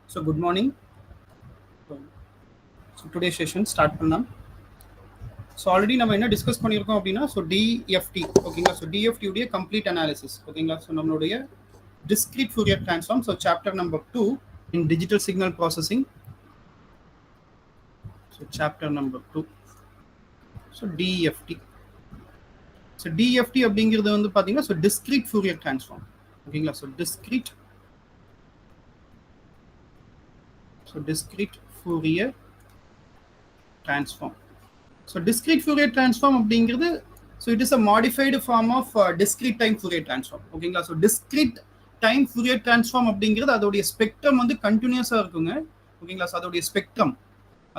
So good morning. So today's session start பண்ணலாம். So already நம்ம என்ன டிஸ்கஸ் பண்ணியிருக்கோம் அப்படின்னா ஸோ டிஎஃப்டி ஓகேங்களா. ஸோ டிஎஃப்டி உடைய கம்ப்ளீட் அனாலிசிஸ் ஓகேங்களா. ஸோ நம்மளுடைய discrete Fourier transform. So chapter number 2 in digital signal processing. So chapter number 2 so TFT. So TFT அப்படிங்கிறது வந்து பார்த்தீங்கன்னா ஸோ டிஸ்கிரீட் ஃபோரியர் ட்ரான்ஸ்ஃபார்ம் ஓகேங்களா. So discrete Fourier transform. So discrete Fourier transform அப்படிங்கிறது so it is a modified form of discrete time Fourier transform ஓகேங்களா. so discrete time Fourier transform அப்படிங்கிறது அதோடைய spectrum வந்து கண்டினியூஸா இருக்குங்க ஓகேங்களா. so அதோடைய ஸ்பெக்ட்ரம்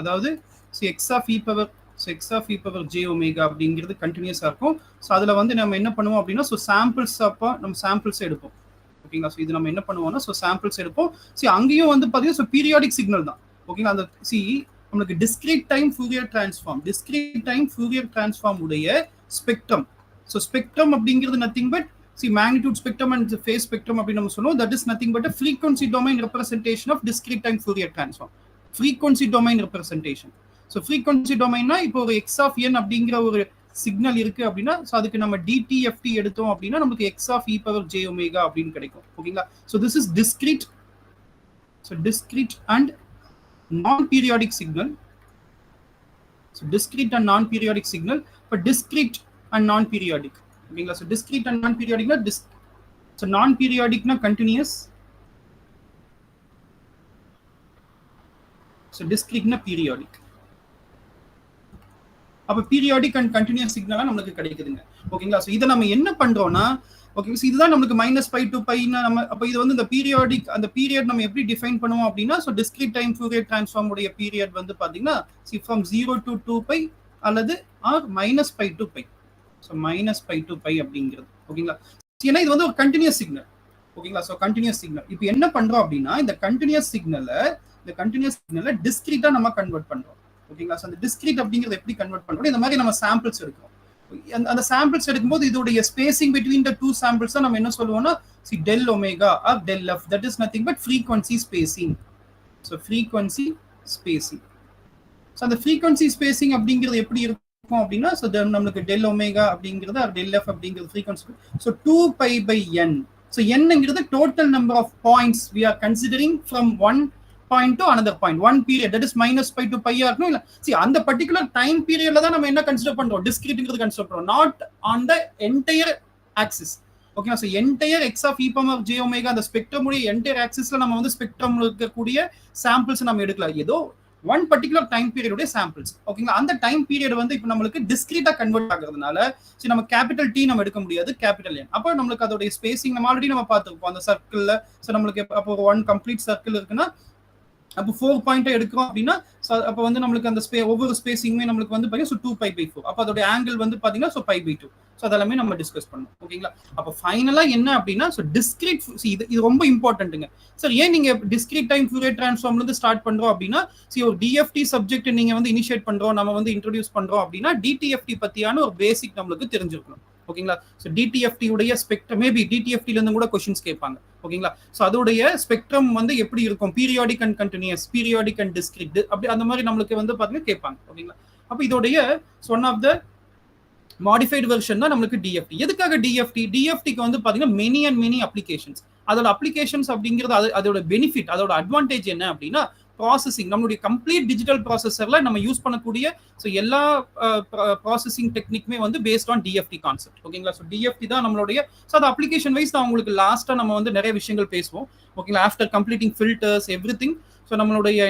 அதாவது so x of e power j omega அப்படிங்கிறது கண்டினியூஸா இருக்கும். so அதுல வந்து நம்ம என்ன பண்ணுவோம் அப்படின்னா so சாம்பிள்ஸ் அப்ப நம்ம சாம்பிள்ஸ் எடுப்போம் ஓகேங்களா. ஸோ இது நம்ம என்ன பண்ணுவோம்னா ஸோ சாம்பிள்ஸ் எடுப்போம். ஸோ அங்கேயும் வந்து பார்த்தீங்கன்னா ஸோ பீரியாடிக் சிக்னல் தான் ஓகேங்களா. அந்த நம்மளுக்கு டிஸ்கிரீட் டைம் ஃபோரியர் ட்ரான்ஸ்ஃபார்ம் உடைய ஸ்பெக்ட்ரம். ஸோ ஸ்பெக்ட்ரம் அப்படிங்கிறது nothing but magnitude spectrum and phase spectrum அப்படின்னு நம்ம சொல்லுவோம். That is nothing but frequency domain representation of discrete time Fourier transform. Frequency domain representation. So frequency டொமைன்னா இப்போ ஒரு x of n அப்படிங்கிற ஒரு சிக்னல் இருக்கு அப்படின்னா அதுக்கு நம்ம டிடிஎஃப்டி எடுத்தோம் அப்படின்னா நமக்கு X of E power J omega அப்படின்னு கிடைக்கும் ஓகேங்களா. So this is discrete and non periodic signal. So discrete and non periodic signal. இப்போ டிஸ்கிரீட் அண்ட் நான் பீரியாடிக் ஓகேங்களா. ஸோ டிஸ்கிரீட் அண்ட் நான் பீரியாடிக்னா ஸோ நான் பீரியாடிக்னா கண்டினியூஸ். ஸோ டிஸ்கிரீட்னா periodic. அப்ப periodic and continuous சிக்னலா நமக்கு கிடைக்குதுங்க ஓகேங்களா. ஸோ இதை நம்ம என்ன பண்றோம்னா ஓகே இதுதான் நமக்கு -π to π. நம்ம அப்ப இது வந்து இந்த பீரியாடிக் அந்த பீரியட் நம்ம எப்படி டிஃபைன் பண்ணுவோம் அப்படின்னா so discrete time Fourier transform உடைய பீரியட் வந்து பாத்தீங்கன்னா ஃப்ரம் 0 to 2π அல்லது -π to π. ஸோ -π to π அப்படிங்கிறது ஓகேங்களா. ஏன்னா இது வந்து ஒரு கண்டினியூஸ் சிக்னல் ஓகேங்களா. ஸோ கண்டினியூஸ் சிக்னல் இப்போ என்ன பண்றோம் அப்படின்னா இந்த கண்டினியூஸ் சிக்னலை டிஸ்கிரீட்டா நம்ம கன்வெர்ட் பண்றோம் ஓகேங்களா. அந்த டிஸ்கிரீட் அப்படிங்கிறது எப்படி கன்வெர்ட் பண்றோம் இந்த மாதிரி நம்ம சாம்பிள்ஸ் எடுக்கிறோம். அந்த சாம்பிள்ஸ் எடுக்கும்போது இதோடைய spacing between the two samples தான் நம்ம என்ன சொல்லுவோம்னா del omega or del f. that is nothing but frequency spacing. so frequency spacing. so அந்த frequency spacing அப்படிங்கிறது எப்படி இருக்கும் அப்படின்னா so நமக்கு del omega அப்படிங்கிறது or del f அப்படிங்கிறது frequency. so 2π/n. so n-ங்கிறது total number of points we are considering from one point to another point, one period, that is -π to π இருக்கணும் இல்ல. அந்த particular time periodல தான் நம்ம என்ன கன்சிடர் பண்றோம் டிஸ்கிரீட்ங்கிறது கன்சிடர் பண்றோம், not on the entire axis ஓகேங்களா. So entire X of E power J omega அந்த ஸ்பெக்ட்ரம் உடைய என்டையர் ஆக்சிஸ்ல நம்ம வந்து ஸ்பெக்ட்ரம் இருக்கக்கூடிய சாம்பிள்ஸ் நம்ம எடுக்கலாம். ஏதோ one particular time period samples ஓகேங்களா. அந்த டைம் பீரியட் வந்து இப்போ நம்மளுக்கு டிஸ்கிரீட்டா கன்வெர்ட் ஆகுறதுனால சரி நம்ம கேபிட்டல் டி நம்ம எடுக்க முடியாது, கேபிட்டல் என். அப்போ நம்மளுக்கு அதோடைய ஸ்பேசிங் நம்ம ஆல்ரெடி நம்ம பார்த்துருப்போம் அந்த சர்க்கிள்ல. ஸோ நம்மளுக்கு அப்போ ஒரு ஒன் கம்ப்ளீட் சர்க்கிள் இருக்குன்னா அப்போ 4 பாயிண்ட் எடுக்கிறோம் அப்படின்னா அப்போ வந்து நம்மளுக்கு அந்த ஒவ்வொரு ஸ்பேசிங்குமே நம்மளுக்கு வந்து பார்த்தீங்கன்னா 2π/4. அப்போ அதோட ஆங்கிள் வந்து பார்த்தீங்கன்னா π/2. ஸோ அதெல்லாமே நம்ம டிஸ்கஸ் பண்ணோம் ஓகேங்களா. அப்போ ஃபைனலா என்ன அப்படின்னா ஸோ டிஸ்கிரீட் இது ரொம்ப இம்பார்ட்டன்ட்டுங்க சார். ஏன் நீங்க டிஸ்கிரீட் டைம் ஃபோரியர் ட்ரான்ஸ்ஃபார்ம்ல இருந்து ஸ்டார்ட் பண்றோம் அப்படின்னா ஒரு டிஎஃப்டி சப்ஜெக்ட் நீங்க வந்து இனிஷியேட் பண்றோம், நம்ம வந்து இன்ட்ரோடியூஸ் பண்றோம் அப்படின்னா டிடிஎஃப்டி பத்தியான ஒரு பேசிக் நம்மளுக்கு தெரிஞ்சிருக்கணும் ஓகேங்களா. ஸோ டிடிஎஃப்டி உடைய ஸ்பெக்ட்ரம் மேபி டிடிஎஃப்டில இருந்து கூட கொஸ்டின்ஸ் கேட்பாங்க ஓகேங்களா. ஸோ அதோடைய ஸ்பெக்ட்ரம் வந்து எப்படி இருக்கும், periodic and continuous, periodic and discrete அப்படி அந்த மாதிரி நம்மளுக்கு வந்து பாத்தீங்கன்னா கேட்பாங்க ஓகேங்களா. அப்போ இதோடைய one of the modified version தான் நம்மளுக்கு டிஎஃப்டி. எதுக்காக டிஎஃப்டிக்கு வந்து பாத்தீங்கன்னா மெனி அப்ளிகேஷன்ஸ். அதோட அப்ளிகேஷன்ஸ் அப்படிங்கிறது அதோட பெனிஃபிட், அதோட அட்வான்டேஜ் என்ன அப்படின்னா ப்ராசஸிங். நம்மளுடைய கம்ப்ளீட் டிஜிட்டல் ப்ராசஸர்ல நம்ம யூஸ் பண்ணக்கூடிய எல்லா ப்ராசஸிங் டெக்னிக்குமே வந்து பேஸ்ட் ஆன் டிஎஃப்டி கான்செப்ட் ஓகேங்களா. ஸோ டிஎஃப்டி தான் நம்மளுடைய அது அப்ளிகேஷன் வைஸ் தான் உங்களுக்கு லாஸ்டா நம்ம வந்து நிறைய விஷயங்கள் பேசுவோம் ஓகேங்களா. After completing filters everything. So நம்மளுடைய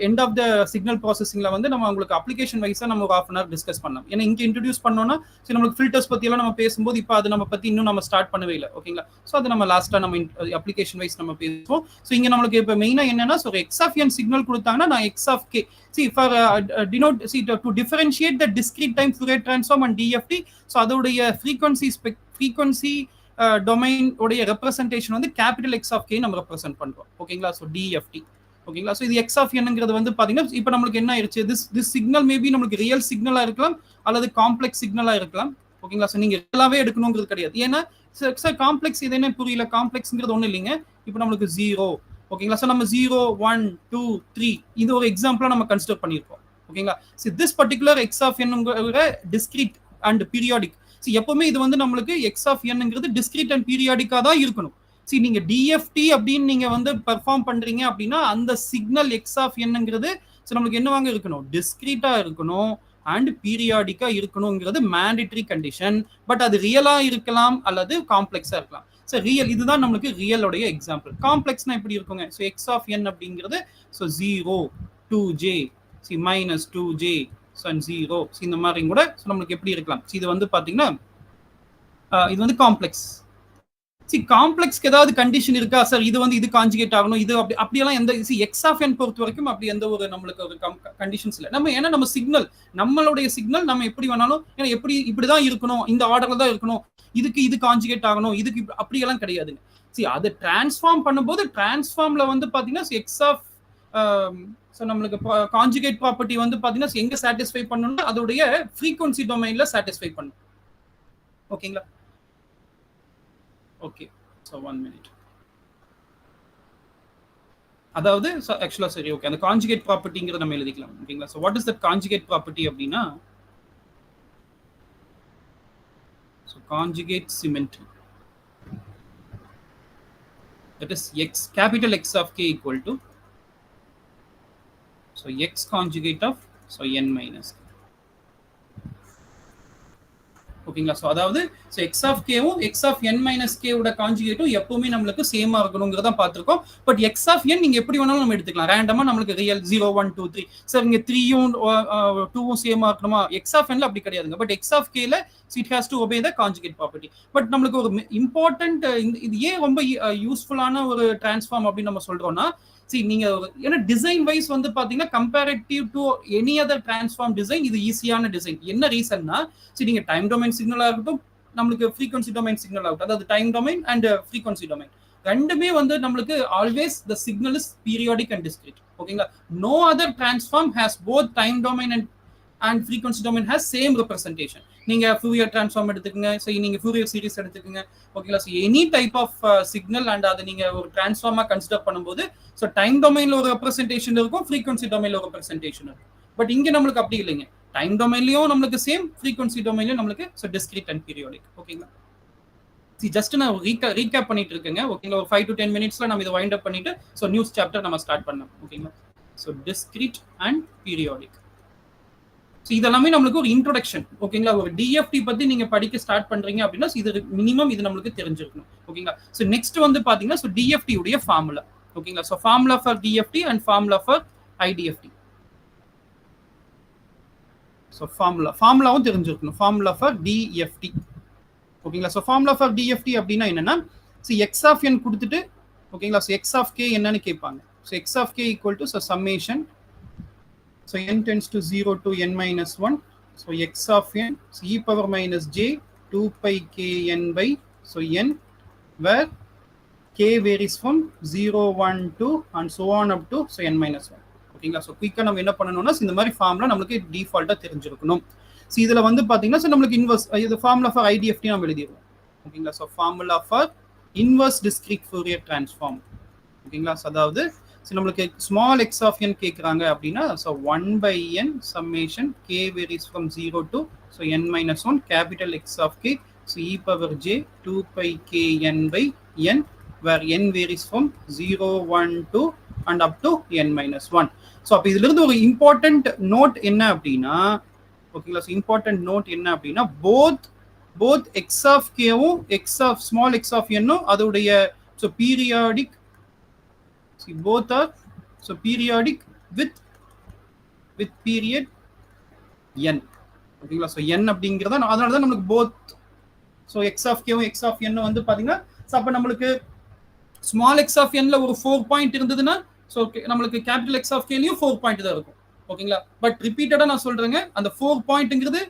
எண்ட் ஆஃப் த சிக்னல் ப்ராசஸிங்ல வந்து நம்ம உங்களுக்கு அப்ளிகேஷன் வைஸா நம்ம ஒரு 1/2 hour டிஸ்கஸ் பண்ணலாம். ஏன்னா இங்க இன்ட்ரடியூஸ் பண்ணோம்னா சரி நம்மளுக்கு ஃபில்டர்ஸ் பத்தி எல்லாம் நம்ம பேசும்போது இப்போ அது நம்ம பத்தி இன்னும் நம்ம ஸ்டார்ட் பண்ணவே இல்லை ஓகேங்களா. ஸோ அது நம்ம லாஸ்டா நம்ம அப்ளிகேஷன் வைஸ் நம்ம பேசுவோம். ஸோ இங்க நம்மளுக்கு இப்போ மெயினா என்னன்னா so X of N signal கொடுத்தாங்கன்னா நான் X of K for denote to differentiate the discrete time Fourier transform and DFT. so அதோடைய frequency domain உடைய representation வந்து capital X of K நம்ம represent பண்றோம் ஓகேங்களா. so DFT ஓகேங்களா. ஸோ இது எக்ஸ் ஆஃப் என்னங்கிறது வந்து பாத்தீங்கன்னா இப்போ நம்மளுக்கு என்ன ஆயிடுச்சு, திஸ் சிக்னல் மேபி நம்மளுக்கு ரியல் சிக்னலா இருக்கலாம் அல்லது காம்ப்ளெக்ஸ் சிக்னலா இருக்கலாம் ஓகேங்களா. ஸோ நீங்க எல்லாவே எடுக்கணுங்கிறது கிடையாது. ஏன்னா சார் காம்ப்ளெக்ஸ் இது என்ன புரியல, காம்ப்ளெக்ஸ்ங்கிறது ஒன்றும் இல்லைங்க. இப்போ நம்மளுக்கு 0 ஓகேங்களா. ஸோ நம்ம 0 1 2 3 இது ஒரு எக்ஸாம்பிளா நம்ம கன்சிடர் பண்ணியிருக்கோம். ஓகேங்களா. So this particular x of என்ங்கிற டிஸ்கிரீட் அண்ட் பீரியாடிக். ஸோ எப்பவுமே இது வந்து நம்மளுக்கு எக்ஸ் ஆஃப் என்ங்கிறது டிஸ்கிரீட் அண்ட் பீரியாடிக்கா தான் இருக்கணும். சரி, நீங்க டிஎஃப்டி அப்படின்னு நீங்க வந்து பெர்ஃபார்ம் பண்றீங்க அப்படின்னா அந்த சிக்னல் எக்ஸ் ஆஃப் என்ங்கிறது நம்மளுக்கு என்னவாங்க இருக்கணும், டிஸ்கிரீட்டா இருக்கணும் அண்ட் பீரியாடிக்கா இருக்கணுங்கிறது மேண்டேட்டரி கண்டிஷன். பட் அது ரியலா இருக்கலாம் அல்லது காம்ப்ளெக்ஸா இருக்கலாம். ஸோ ரியல் இதுதான் நம்மளுக்கு ரியலோடைய எக்ஸாம்பிள். காம்ப்ளெக்ஸ்னா எப்படி இருக்குங்க, ஸோ எக்ஸ் ஆஃப் என் அப்படிங்கிறது so 0 2j minus 2j and 0 இந்த மாதிரி கூட நம்மளுக்கு எப்படி இருக்கலாம். இது வந்து பாத்தீங்கன்னா இது வந்து காம்ப்ளெக்ஸ். காம்ப்ளெக்ஸ்க்கு ஏதாவது கண்டிஷன் இருக்கா சார், இது வந்து இது கான்ஜுகேட் ஆகணும், இது அப்படி அப்படியெல்லாம் எந்த எக்ஸ் ஆஃப் என் பொறுத்த வரைக்கும் அப்படி எந்த ஒரு நம்மளுக்கு ஒரு கண்டிஷன்ஸ் இல்லை. நம்ம ஏன்னா நம்ம சிக்னல் நம்மளுடைய சிக்னல் நம்ம எப்படி வேணாலும் ஏன்னா எப்படி இப்படிதான் இருக்கணும், இந்த ஆர்டர்ல தான் இருக்கணும், இதுக்கு இது கான்ஜுகேட் ஆகணும், இதுக்கு அப்படியெல்லாம் கிடையாதுங்க. அதை டிரான்ஸ்ஃபார்ம் பண்ணும்போது டிரான்ஸ்ஃபார்ம்ல வந்து பாத்தீங்கன்னா எக்ஸ் ஆஃப் நம்மளுக்கு கான்ஜுகேட் ப்ராப்பர்ட்டி வந்து பாத்தீங்கன்னா எங்க சாட்டிஸ்ஃபை பண்ணணும்னா அதோடைய ஃப்ரீக்வன்சி டொமைன்ல சாட்டிஸ்ஃபை பண்ணணும். ஓகேங்களா. Okay, so 1 minute. அதாவது ஆக்சுவலா சரி, ஓகே, அந்த கான்ஜுகேட் ப்ராப்பர்ட்டிங்கிறத நம்ம எழுதிக்கலாம். ஓகேங்களா. So what is that conjugate property அப்படின்னா conjugate symmetry, that is x capital X of k equal to x conjugate of n minus k. ஓகேங்களா. ஸோ அதாவது எக்ஸ் ஆஃப் கேவும் x of n minus k ஓட கான்ஜுகேட்டும் எப்பவுமே நம்மளுக்கு சேமா இருக்கணுங்கிறத பார்த்துருக்கோம். பட் எக்ஸ் ஆஃப் என் நீங்க எப்படி வேணாலும் நம்ம எடுத்துக்கலாம். ரேண்டமா நம்மளுக்கு ரியல் 0 1 2 3 சார் இங்க 3யும் 2வும் சேமா இருக்கணுமா, எக்ஸ் ஆஃப் என்ல அப்படி கிடையாதுங்க. பட் எக்ஸ் ஆஃப் கேல it has to obey the conjugate property. But நம்மளுக்கு ஒரு இம்பார்ட்டன்ட் இது ஏன் ரொம்ப யூஸ்ஃபுல்லான ஒரு டிரான்ஸ்ஃபார்ம் அப்படின்னு நம்ம சொல்றோம்னா, நீங்க ஏன்னா டிசைன் வைஸ் வந்து பாத்தீங்கன்னா comparative to any other transform design இது ஈஸியான டிசைன். என்ன ரீசன்னா, நீங்க டைம் டொமைன் சிக்னலா இருக்கட்டும், நம்மளுக்கு ஃப்ரீக்வன்சி டொமைன் சிக்னல் ஆகட்டும், அதாவது time domain and frequency domain ரெண்டுமே வந்து நம்மளுக்கு always the signal is periodic and discrete. ஓகேங்களா. No other transform has both time domain and frequency domain has same representation. நீங்க ஃபூரியர் டிரான்ஸ்ஃபார்ம் எடுத்துக்கங்க, நீங்க ஃபூரியர் சீரிஸ் எடுத்துக்கங்க. ஓகேங்களா. Any type of signal and அதை நீங்க ஒரு டிரான்ஸ்ஃபார்மா கன்சிடர் பண்ணும்போது டைம் டொமைன்ல ஒரு ரெப்ரசன்டேஷன் இருக்கும், ஃப்ரீக்வன்சி டொமைன்ல ஒரு ரெப்ரசன்டேஷன் இருக்கும். பட் இங்க நம்மளுக்கு அப்படி இல்லைங்க. டைம் டொமைன்லயும் நம்மளுக்கு சேம், ஃப்ரீக்வன்சி டொமைன்லயும் நம்மளுக்கு டிஸ்கிரீட் அண்ட் பீரியாடிக். ஓகேங்களா. ஜஸ்ட் நான் ரீகேப் பண்ணிட்டு இருக்கேங்க. ஓகேங்களா. ஒரு 5 to 10 minutesல நம்ம இதை வைண்ட் அப் பண்ணிட்டு நியூஸ் சாப்டர் நம்ம ஸ்டார்ட் பண்ணலாம். ஓகேங்களா. டிஸ்கிரீட் அண்ட் பீரியாடிக் இதெல்லாமே நம்மளுக்கு ஒரு இன்ட்ரோடக்ஷன். ஓகேங்களா. ஒரு டிஎஃப்டி பத்தி நீங்க படிக்க ஸ்டார்ட் பண்றீங்க அப்படின்னா இது மினிமம் இது நம்மளுக்கு தெரிஞ்சிருக்கணும். ஓகேங்களா. நெக்ஸ்ட் வந்து பாத்தீங்கன்னா டிஎஃப்டி உடைய ஃபார்முலா. ஓகேங்களா. Formula for DFT and formula for IDFT. ஃபார்முலாவும் தெரிஞ்சிருக்கணும். Formula for DFT. ஓகேங்களா. ஃபார்முலா ஃபார் டிஎஃப்டி அப்படின்னா என்னன்னா, எக்ஸ் ஆஃப் என் கொடுத்துட்டு, ஓகேங்களா, எக்ஸ் ஆஃப் கே என்னன்னு கேட்பாங்க. X of K equal to summation n tends to 0 to n minus 1. X of n e power minus j 2 pi k n by n, where k varies from 0 1 2 and so on up to n minus 1. ஓகேங்களா. குயிக்கா நம்ம என்ன பண்ணணும்னா இந்த மாதிரி formula நம்மளுக்கு டிஃபால்ட்டா தெரிஞ்சிருக்கணும். இதுல வந்து பாத்தீங்கன்னா நம்மளுக்கு இன்வர்ஸ் இது ஃபார்முலா ஃபார் ஐடிஎஃப்டி நம்ம எழுதிடுவோம். ஓகேங்களா. Formula for inverse discrete Fourier transform. ஓகேங்களா. அதாவது நம்மளுக்கு ஸ்மால் எக்ஸ் ஆஃப் என் கேட்குறாங்க அப்படின்னா 1 by n summation k varies from 0 to n minus 1 capital X of k e power j 2 pi k n by n, where n varies from 0 1 2 and up to n minus 1. அப்போ இதுல இருந்து ஒரு important note என்ன அப்படின்னா, ஓகேங்களா, important note என்ன அப்படின்னா both x of கேவும் x of small x of என்னும் அதோடைய periodic. Both are periodic with period n. ஓகேங்களா. n அப்படிங்கறத அதனால தான் நமக்கு both x of k x of n வந்து பாத்தீங்கன்னா அப்ப நம்மளுக்கு ஸ்மால் x of n ல ஒரு 4 பாயிண்ட் இருந்ததுன்னா நம்மளுக்கு கேபிட்டல் x of k லயும் 4 பாயிண்ட் தான் இருக்கும். ஓகேங்களா. பட் ரிப்பீட்டடா நான் சொல்றேங்க, அந்த 4 பாயிண்ட்ங்கிறது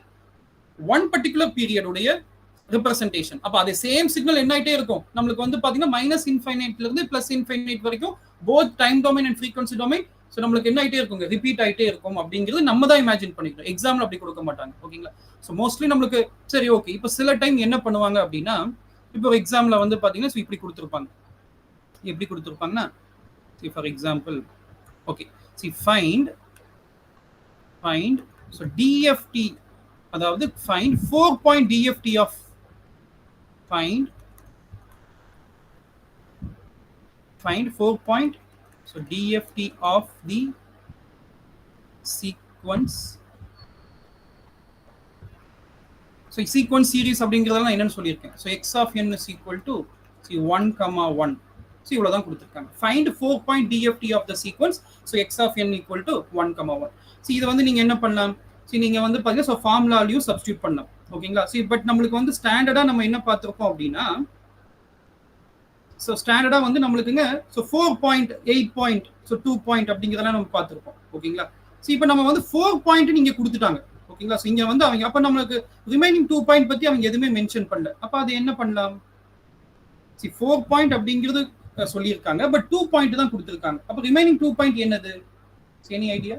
ஒன் பர்టిక్యులர் பீரியட் உடைய ரெப்ரசன்டேஷன். அப்ப அதே சேம் சிக்னல் என்ன ஆயிட்டே இருக்கும் நம்மளுக்கு வந்து பாத்தீங்கன்னா மைனஸ் இன்ஃபைனைட்ல இருந்து பிளஸ் இன்ஃபைனைட் வரைக்கும் both time domain and frequency domain நம்மளுக்கு என்ன ஆயிட்டே இருக்குங்க, ரிப்பீட் ஆயிட்டே இருக்கும் அப்படிங்கிறது நம்ம தான் இமேஜின் பண்ணிக்கணும். எக்ஸாம்ல அப்படி கொடுக்க மாட்டாங்க. ஓகேங்களா. மோஸ்ட்லி நம்மளுக்கு சரி ஓகே. இப்போ சில டைம் என்ன பண்ணுவாங்க அப்படின்னா, இப்போ எக்ஸாம்ல வந்து பாத்தீங்கன்னா இப்படி கொடுத்துருப்பாங்க. எப்படி கொடுத்துருப்பாங்கன்னா see for example, okay, see find so DFT, அதாவது find 4 point DFT of find 4 point, so DFT of the sequence, so sequence series அப்படிங்கிறதெல்லாம் என்னன்னு சொல்லியிருக்கேன். so x of n is equal to see 1 comma 1, so இவ்வளவுதான் கொடுத்திருக்காங்க. find 4 point DFT of the sequence, so x of n equal to 1 comma 1. see இத வந்து நீங்க என்ன பண்ணலாம், see நீங்க வந்து பாத்தீங்க so ஃபார்முலாலயும் சப்ஸ்டிட்யூட் பண்ணலாம். ஓகேங்களா, see பட் நம்மளுக்கு வந்து ஸ்டாண்டர்டா நம்ம என்ன பார்த்திருக்கோம் அப்படினா, so ஸ்டாண்டர்டா வந்து நம்மளுக்குங்க so 4 point 8 point so 2 point அப்படிங்கறதெல்லாம் நம்ம பார்த்திருக்கோம். ஓகேங்களா, see இப்போ நம்ம வந்து 4 point நீங்க கொடுத்துட்டாங்க. ஓகேங்களா, so இங்க வந்து அவங்க அப்ப நமக்கு ரிமைனிங் 2 point பத்தி அவங்க எதுவுமே மென்ஷன் பண்ணல. அப்ப அது என்ன பண்ணலாம், see 4 point அப்படிங்கிறது சொல்லியிருக்காங்க, பட் 2 point தான் கொடுத்திருக்காங்க. அப்ப ரிமைனிங் 2 point என்னது, any idea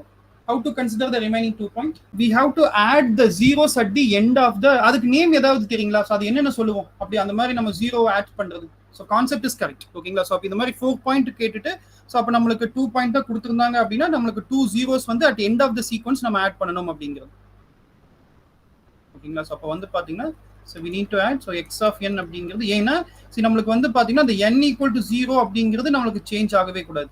how to consider the remaining 2 point? we have to add the zeros at the end of the, அதுக்கு நேம் ஏதாவது தெரியுங்களா, so அது என்னன்னு சொல்லுவோம். அப்படி அந்த மாதிரி நம்ம ஜீரோ ஆட் பண்றது, so concept is correct. ஓகேங்களா, so அப்ப இந்த மாதிரி 4 point கேட்டுட்டு so அப்ப நமக்கு 2 point தான் கொடுத்திருந்தாங்க அப்படினா நமக்கு 2 zeros வந்து at end of the sequence நம்ம ஆட் பண்ணனும் அப்படிங்கிறது. ஓகேங்களா, so அப்ப வந்து பாத்தீங்கன்னா so we need to add so x of n அப்படிங்கிறது, ஏன்னா see நமக்கு வந்து பாத்தீங்கன்னா the n equal to 0 அப்படிங்கிறது நமக்கு சேஞ்ச் ஆகவே கூடாது.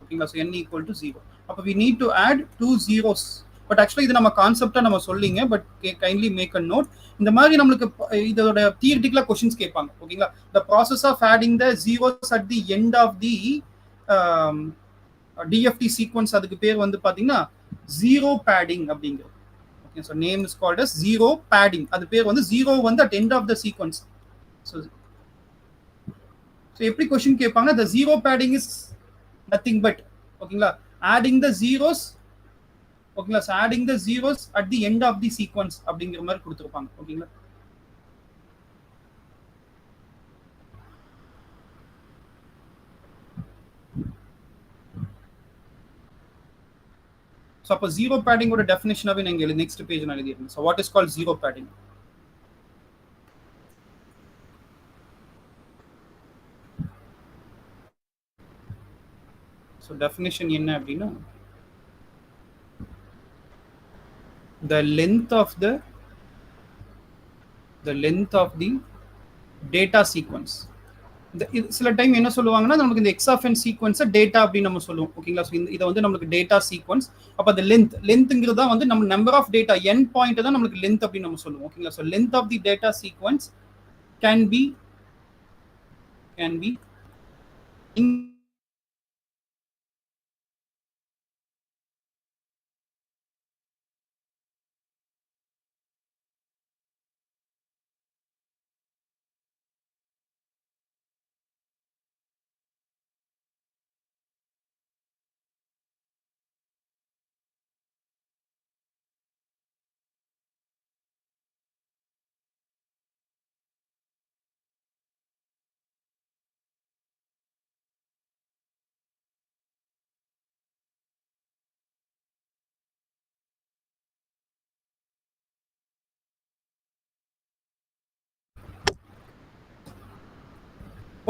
ஓகேங்களா, so n equal to 0, அப்ப we need to add 2 zeros. But actually இது நம்ம கான்செப்டா நம்ம சொல்லிங்க, but kindly make a note. இந்த மாதிரி நமக்கு இதோட தியரிட்டிக்கலா क्वेश्चंस கேட்பாங்க. ஓகேங்களா, the process of adding the zeros at the end of the DFT sequence, அதுக்கு பேர் வந்து பாத்தீங்கன்னா zero padding அப்படிங்கிறது. okay, so name is called as zero padding. அது பேர் வந்து zero வந்து at end of the sequence. so எப்படி क्वेश्चन கேட்பாங்க, the zero padding is nothing but, ஓகேங்களா, adding the zeros, ஓகேங்களா, so adding the zeros at the end of the sequence அப்படிங்கிற மாதிரி கொடுத்திருப்பாங்க. ஓகேங்களா, so அப்ப zero padding ஓட டெஃபினிஷனாவே நீங்க நெக்ஸ்ட் பேஜ் நான் எழுதிருக்கேன். so what is called zero padding? so definition என்ன அப்படினா, the length of the data sequence. சில டைம் என்ன சொல்லுவாங்கன்னா நமக்கு இந்த x of n sequence data அப்படி நம்ம சொல்லுவோம். ஓகேங்களா, சோ இத வந்து நமக்கு டேட்டா சீக்வென்ஸ். அப்ப அந்த லென்த்ங்கிறது தான் வந்து நம்ம number of data n point தான் நமக்கு லென்த் அப்படி நம்ம சொல்லுவோம். ஓகேங்களா, so length of the data sequence can be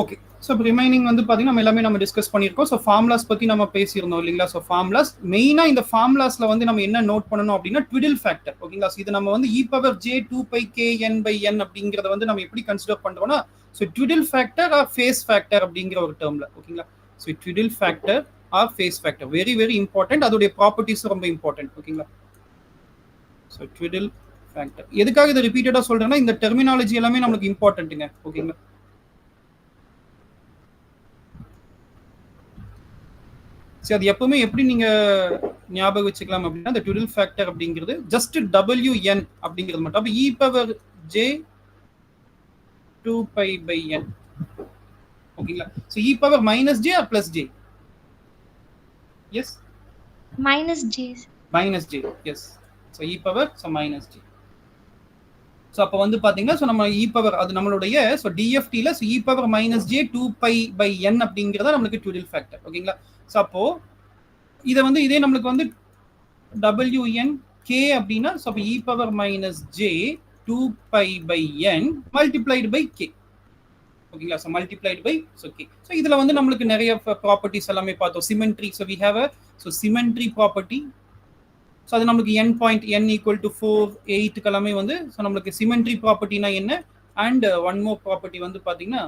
okay. So இப்போ ரிமைனிங் வந்து பார்த்தீங்கன்னா நம்ம எல்லாமே நம்ம டிஸ்கஸ் பண்ணியிருக்கோம். ஸோ ஃபார்முலாஸ் பற்றி நம்ம பேசியிருந்தோம் இல்லைங்களா. ஸோ ஃபார்முலாஸ் மெயினாக இந்த ஃபார்முலாஸில் வந்து நம்ம என்ன நோட் பண்ணணும் அப்படின்னா ட்விடில் ஃபேக்டர். ஓகேங்களா, ஸோ இது நம்ம வந்து e⁻j2πkn/n அப்படிங்கிறத வந்து நம்ம எப்படி கன்சிடர் பண்ணுறோம்னா, so twiddle factor or phase factor அப்படிங்கிற ஒரு டேர்மில். ஓகேங்களா, so twiddle factor or phase factor very very important. அதோடைய ப்ராப்பர்ட்டிஸ் ரொம்ப இம்பார்ட்டன்ட். ஓகேங்களா, ஸோ ட்விடில் ஃபேக்டர் எதுக்காக இதை ரிப்பீட்டடாக சொல்கிறேன்னா இந்த டெர்மினாலஜி எல்லாமே நமக்கு இம்பார்ட்டன்ட்டுங்க. ஓகேங்களா, சரி அது எப்பவுமே எப்படி நீங்க ஞாபகம் வச்சுக்கலாம் அப்படின்னா இந்த ட்விடில் ஃபேக்டர் அப்படிங்கிறது ஜஸ்ட் WN அப்படிங்கிறது மட்டும். அப்ப e⁻j2π/n. ஓகேங்களா, so e⁻−j or +j? Yes, -j. -j, yes. So e⁻j. So அப்ப வந்து பாத்தீங்கன்னா சோ நம்ம அது நம்மளுடைய சோ DFT ல சோ e⁻−j2π/n அப்படிங்கறத நமக்கு ட்விடில் ஃபேக்டர். ஓகேங்களா, சோ அப்போ இத வந்து இதே நமக்கு வந்து WN k அப்படினா சோ அப்ப e⁻−j2π/n multiplied by k. ஓகேங்களா. So multiplied by so K. So இதில் வந்து நம்மளுக்கு நிறைய ப்ராப்பர்ட்டிஸ் எல்லாமே பார்த்தோம். Symmetry, so we have a so symmetry property. So அது நம்மளுக்கு n point n equal to 4 8 எல்லாமே வந்து ஸோ நம்மளுக்கு சிமெண்ட்ரி ப்ராப்பர்ட்டினா என்ன, அண்ட் ஒன் மோர் ப்ராப்பர்ட்டி வந்து பார்த்தீங்கன்னா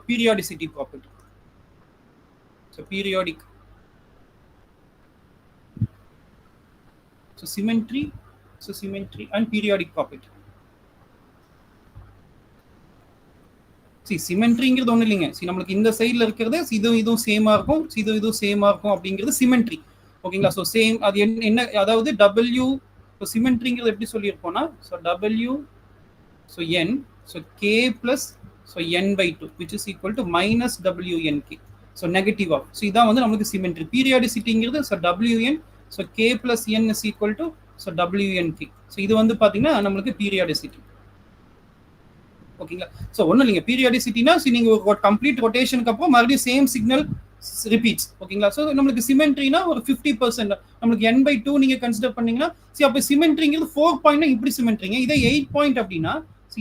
periodicity property. So periodic, so symmetry and periodic property. சிமெண்ட்ரிங்கிறது ஒன்றும் இல்லைங்க. நம்மளுக்கு இந்த சைடில் இருக்கிறது இதுவும் சேமா இருக்கும், இதுவும் சேமா இருக்கும் அப்படிங்கிறது சிமெண்ட்ரி. ஓகேங்களா. ஸோ சேம் அது என்ன, அதாவது டபிள்யூ சிமெண்ட்ரிங்கிறது எப்படி சொல்லியிருப்போம்னா so W so N so k plus so N by two which is equal to minus WNK. So negative of. So இதான் வந்து நமக்கு சிமெண்ட்ரி. பீரியாடிசிட்டிங்கிறது so WN so k plus N is equal to so WNK. So இது வந்து பார்த்தீங்கன்னா நம்மளுக்கு periodicity. ஓகேங்களா. ஸோ ஒன்றும் இல்லைங்க, பீரியாடிசிட்டினா நீங்க ஒரு கம்ப்ளீட் ரொட்டேஷனுக்கு அப்புறம் மறுபடியும் சேம் சிக்னல் ரிப்பீட்ஸ். ஓகேங்களா. ஸோ நம்மளுக்கு சிமெண்ட்ரினா ஒரு 50% நம்மளுக்கு n by 2 நீங்க கன்சிடர் பண்ணீங்கன்னா அப்போ சிமெண்ட்ரிங்கிறது 4 பாயிண்ட் இப்படி சிமெண்ட்ரிங்க. இதே 8 பாயிண்ட் அப்படின்னா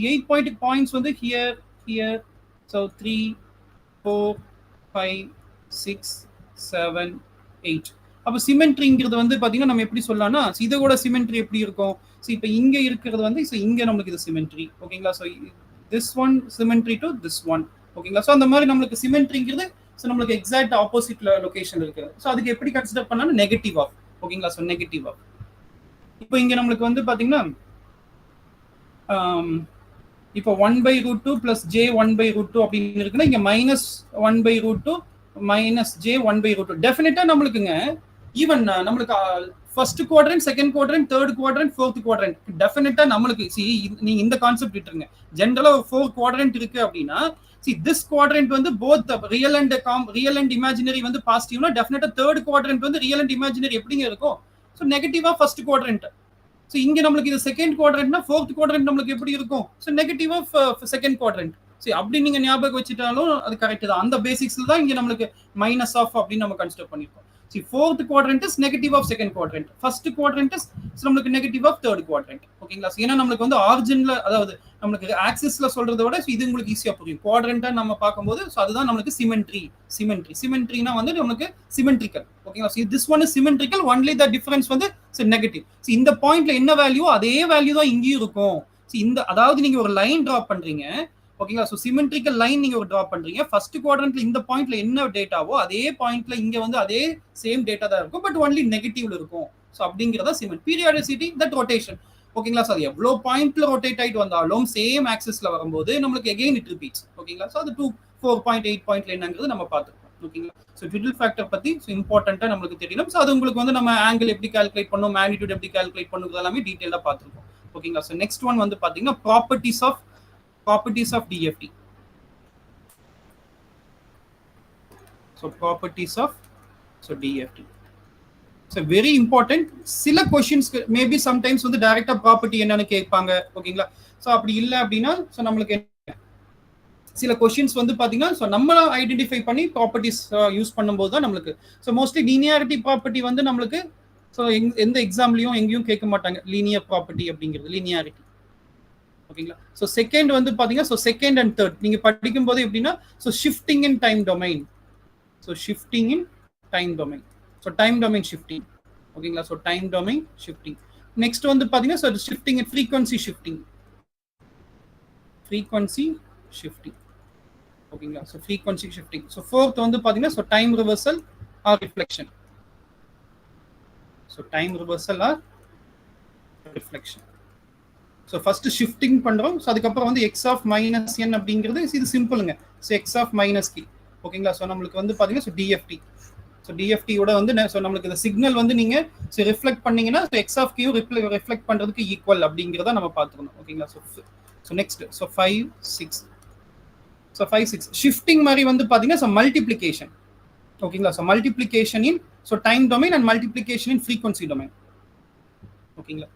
8 பாயிண்ட் பாயிண்ட்ஸ் வந்து ஹியர் ஹியர் ஸோ 3 4 5 6 7 8. அப்போ சிமெண்ட்ரிங்கிறது வந்து பார்த்தீங்கன்னா நம்ம எப்படி சொல்லலாம்னா இதை கூட சிமெண்ட்ரி எப்படி இருக்கும். இப்போ இங்கே இருக்கிறது வந்து இங்கே நம்மளுக்கு இது சிமெண்ட்ரி. ஓகேங்களா. So this one symmetry to this one. ஓகேங்களா. ஸோ அந்த மாதிரி நம்மளுக்கு சிமெண்ட்ரிங்கிறது ஸோ நம்மளுக்கு எக்ஸாக்ட் ஆப்போசிட் லொகேஷன் இருக்கு. ஸோ அதுக்கு எப்படி கன்சிடர் பண்ணாலும் நெகட்டிவ் ஆஃப். ஓகேங்களா. So negative of. இப்போ இங்க நம்மளுக்கு வந்து பாத்தீங்கன்னா இப்போ 1/√2 பிளஸ் ஜே 1/√2 அப்படின்னு இருக்குன்னா இங்க -1/√2 மைனஸ் ஜே 1/√2. டெஃபினட்டா நம்மளுக்குங்க ஈவன் நம்மளுக்கு first quadrant, second quadrant, third quadrant, fourth quadrant டெஃபினட்டா நம்மளுக்கு நீங்க இந்த கான்செப்ட் விட்டுருங்க. ஜென்ரலா ஒரு 4 குவாட்ரண்ட் இருக்கு அப்படின்னா this quadrant வந்து both real and imaginary வந்து பாசிட்டிவ்னா டெஃபினட்டா தேர்ட் குவாட்ரண்ட் வந்து ரியல் அண்ட் இமேஜினரி எப்படிங்க இருக்கும். ஸோ நெகட்டிவா ஃபர்ஸ்ட் குவாட்ரண்ட். ஸோ இங்க நம்மளுக்கு இது செகண்ட் குவாட்ரண்ட்னா ஃபோர்த் குவாட்ரண்ட் நம்மளுக்கு எப்படி இருக்கும். ஸோ நெகட்டிவா செகண்ட் குவாட்ரண்ட். சரி அப்படி நீங்க ஞாபகம் வச்சுட்டாலும் அது கரெக்ட் தான். அந்த பேசிக்ஸ்ல தான் இங்க நம்மளுக்கு மைனஸ் ஆஃப் அப்படின்னு நம்ம கன்சிடர் பண்ணிருக்கோம். fourth quadrant is negative of second quadrant, first quadrant is நமக்கு negative of third quadrant. ஓகேங்களா. ஏன்னா நம்மளுக்கு வந்து ஆரிஜின்ல அதாவது நம்மளுக்கு ஆக்சிஸ்ல சொல்றதை விட இது உங்களுக்கு ஈஸியா புரியும். குவாட்ரண்டா நம்ம பார்க்கும்போது அதுதான் நம்மளுக்கு சிமெண்ட்ரினா வந்து நமக்கு சிமெண்ட்ரிக்கல். ஓகேங்களா. this one is symmetrical, only the difference வந்து நெகட்டிவ். இந்த பாயிண்ட்ல என்ன வேல்யூ அதே வேல்யூ தான் இங்கேயும் இருக்கும். இந்த அதாவது நீங்க ஒரு லைன் டிரா பண்றீங்க. ஓகேங்களா. ஸோ சிமெண்ட்ரிக்கல் லைன் நீங்க ஒரு டிரா பண்றீங்க. ஃபர்ஸ்ட் குவாட்ரண்ட்ல இந்த பாயிண்ட்ல என்ன டேட்டாவோ அதே பாயிண்ட்ல இங்க வந்து அதே சேம் டேட்டா தான் இருக்கும், பட் ஒன்லி நெகட்டிவ்ல இருக்கும். ஸோ அப்படிங்கிறதா சிமெண்ட். Periodicity that rotation. ஓகேங்களா. ஸோ அது எவ்வளோ பாயிண்ட்ல ரொட்டேட் ஆயிட்டு வந்தாலும் சேம் ஆக்சிஸ்ல வரும்போது நம்மளுக்கு அகைன் இட் ரிப்பீட்ஸ். ஓகேங்களா. ஸோ அது 4.8 பாயிண்ட்ல என்னங்கிறது நம்ம பார்த்துருக்கோம். ஓகேங்களா. ஸோ ட்விட்டில் ஃபேக்டர் பத்தி இம்பார்ட்டன்ட்டா நம்மளுக்கு தெரியணும். ஸோ அது உங்களுக்கு வந்து நம்ம ஆங்கிள் எப்படி கால்குலேட் பண்ணணும், மேக்னிடியூட் எப்படி கால்குலேட் பண்ணுறது எல்லாமே டீட்டெயிலாக பார்த்துருக்கோம். ஓகேங்களா. ஸோ நெக்ஸ்ட் ஒன் வந்து பாத்தீங்கன்னா properties of DFT. So properties of DFT. So very important. சில questions maybe sometimes வந்து டைரக்டா ப்ராப்பர்ட்டி என்னன்னு கேட்பாங்க. ஓகேங்களா. ஸோ அப்படி இல்லை அப்படின்னா ஸோ நம்மளுக்கு சில கொஸ்டின்ஸ் வந்து பாத்தீங்கன்னா ஸோ நம்ம ஐடென்டிஃபை பண்ணி ப்ராப்பர்ட்டிஸ் யூஸ் பண்ணும்போது தான் நம்மளுக்கு ஸோ மோஸ்ட்லி லீனியாரிட்டி ப்ராப்பர்ட்டி வந்து நம்மளுக்கு ஸோ எந்த எக்ஸாம்லையும் எங்கேயும் கேட்க மாட்டாங்க லீனியர் ப்ராப்பர்ட்டி அப்படிங்கிறது, லீனியாரிட்டி. ஓகேங்களா. ஸோ செகண்ட் வந்து பாத்தீங்கன்னா ஸோ செகண்ட் அண்ட் தேர்ட் நீங்க படிக்கும் போது எப்படின்னா so shifting in time domain. So shifting in time domain. So time domain shifting. ஓகேங்களா. So time domain shifting. Next வந்து பாத்தீங்கன்னா so shifting in frequency shifting. ஓகேங்களா. So frequency shifting. So fourth வந்து பாத்தீங்கன்னா so time reversal or reflection. So time reversal or reflection. So first shifting பண்றோம். So அதுக்கப்புறம் வந்து x of minus n அப்படிங்கிறது இது சிம்பிளுங்க. So X of minus k. ஓகேங்களா. ஸோ நம்மளுக்கு வந்து பாத்தீங்கன்னா ஸோ டிஎஃப்டி. ஸோ டிஎஃப்டியோட வந்து ஸோ நம்மளுக்கு இந்த சிக்னல் வந்து நீங்க ஸோ ரிஃப்ளெக்ட் பண்ணீங்கன்னா so X of Q reflect பண்றதுக்கு ஈக்குவல் அப்படிங்கிறத நம்ம பார்த்துக்கணும். ஓகேங்களா. ஸோ நெக்ஸ்ட் ஸோ 5 6 ஷிஃப்டிங் மாதிரி வந்து பாத்தீங்கன்னா ஸோ மல்டிப்ளிகேஷன். ஓகேங்களா. So multiplication in so time domain and multiplication in frequency domain. ஓகேங்களா.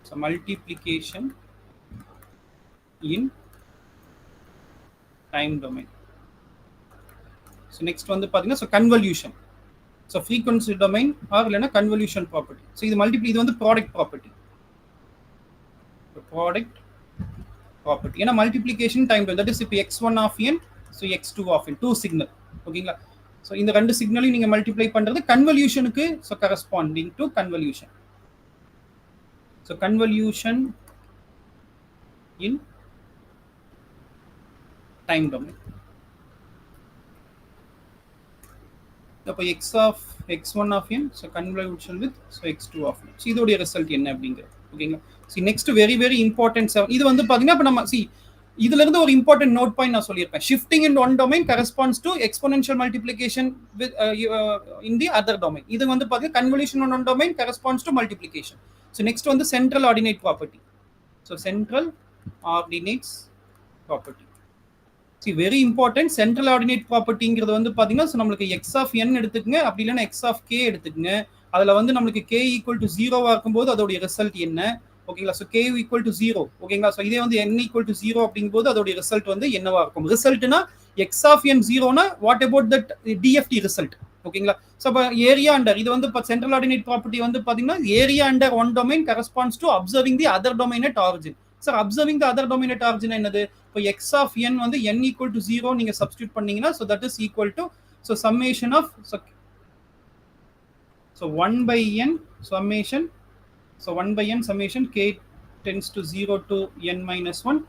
So multiplication in time domain. So next வந்து பாத்தீங்கன்னா so convolution. So frequency domain or இல்லனா convolution property. So இது இது வந்து product property. The product property. ஏன்னா multiplication time domain, that is இப்போ x1 of n, so x2 of n, 2 signal. ஓகேங்களா? So இந்த ரெண்டு சிக்னலையும் நீங்க மல்டிப்ளை பண்றது கன்வல்யூஷனுக்கு, so corresponding to convolution. So convolution in time domain. அப்போ x1 of n, so convolution with so x2 of n. So இதோடைய ரிசல்ட் என்ன அப்படிங்கிறது. ஓகேங்களா? See next very very important. இது வந்து பாத்தீங்கன்னா இப்போ நம்ம இதுல இருந்து ஒரு இம்பார்ட்டன்ட் நோட் பாயிண்ட் நான் சொல்லியிருப்பேன். Shifting in one domain corresponds to exponential multiplication with in the other domain. இது வந்து பாத்தீங்கன்னா convolution in one domain corresponds to multiplication. So next வந்து central ordinate property. So central ordinates property very important. Central ordinate ப்ராப்பர்ட்டிங்கிறது வந்து பாத்தீங்கன்னா நம்மளுக்கு X of என் எடுத்துக்கங்க, அப்படி இல்லைன்னா எக்ஸ் ஆஃப் கே எடுத்துக்கங்க. அதுல வந்து நம்மளுக்கு கே ஈக்குவல் டு 0வா இருக்கும்போது அதோடைய ரிசல்ட் என்ன? ஓகேங்களா? So K equal to 0. ஓகேங்களா? ஸோ இதே வந்து என் ஈக்குவல் டு 0 அப்படிங்கும்போது அதோடைய ரிசல்ட் வந்து என்னவா இருக்கும்? ரிசல்ட்னா எக்ஸ் ஆஃப் என் 0னா what about that DFT result? ஓகேங்களா? ஸோ இப்போ ஏரியா அண்டர், இது வந்து இப்போ சென்ட்ரல் ஆர்டினேட் ப்ராப்பர்ட்டி வந்து பாத்தீங்கன்னா area under one domain corresponds to observing the other domain at origin. Sir observing the other domain at origin என்னது? இப்போ எக்ஸ் ஆஃப் என் வந்து n ஈக்குவல் டு 0 நீங்க சப்ஸ்டியூட் பண்ணீங்கன்னா so that is equal to so summation of so 1 by n summation, so 1 by n summation k tends to 0 to n minus 1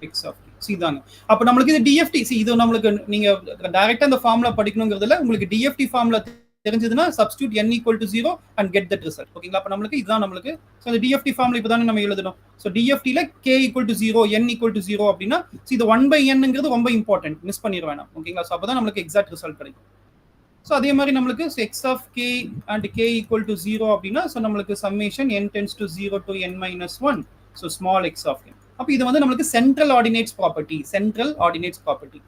x of k. இதாங்க. அப்ப நம்மளுக்கு இது TFT, இது நம்மளுக்கு நீங்க டைரக்டா இந்த ஃபார்முலா படிக்கணுங்கிறதுல உங்களுக்கு டிஎஃப்டி ஃபார்முலா தெரிஞ்சதுன்னா substitute n equal to 0 and get that result. ஓகேங்களா? அப்ப நம்மளுக்கு இதுதான் நம்மளுக்கு சோ இந்த டிஎஃப்டி ஃபார்முலா இப்பதானே நம்ம எழுதணும். சோ டிஎஃப்டி ல k equal to 0 n equal to 0 அப்படினா இது 1 by n ங்கிறது ரொம்ப இம்பார்ட்டன்ட், மிஸ் பண்ணிர வேணாம். ஓகேங்களா? சோ அப்பதான் நம்மளுக்கு எக்ஸாக்ட் ரிசல்ட் கிடைக்கும். சோ அதே மாதிரி நம்மளுக்கு x of k and k equal to 0 அப்படினா சோ நம்மளுக்கு summation n tends to 0 to n minus 1, so small x of n. அப்ப இது வந்து நமக்கு சென்ட்ரல் ஆர்டினேட்ஸ் ப்ராப்பர்ட்டி,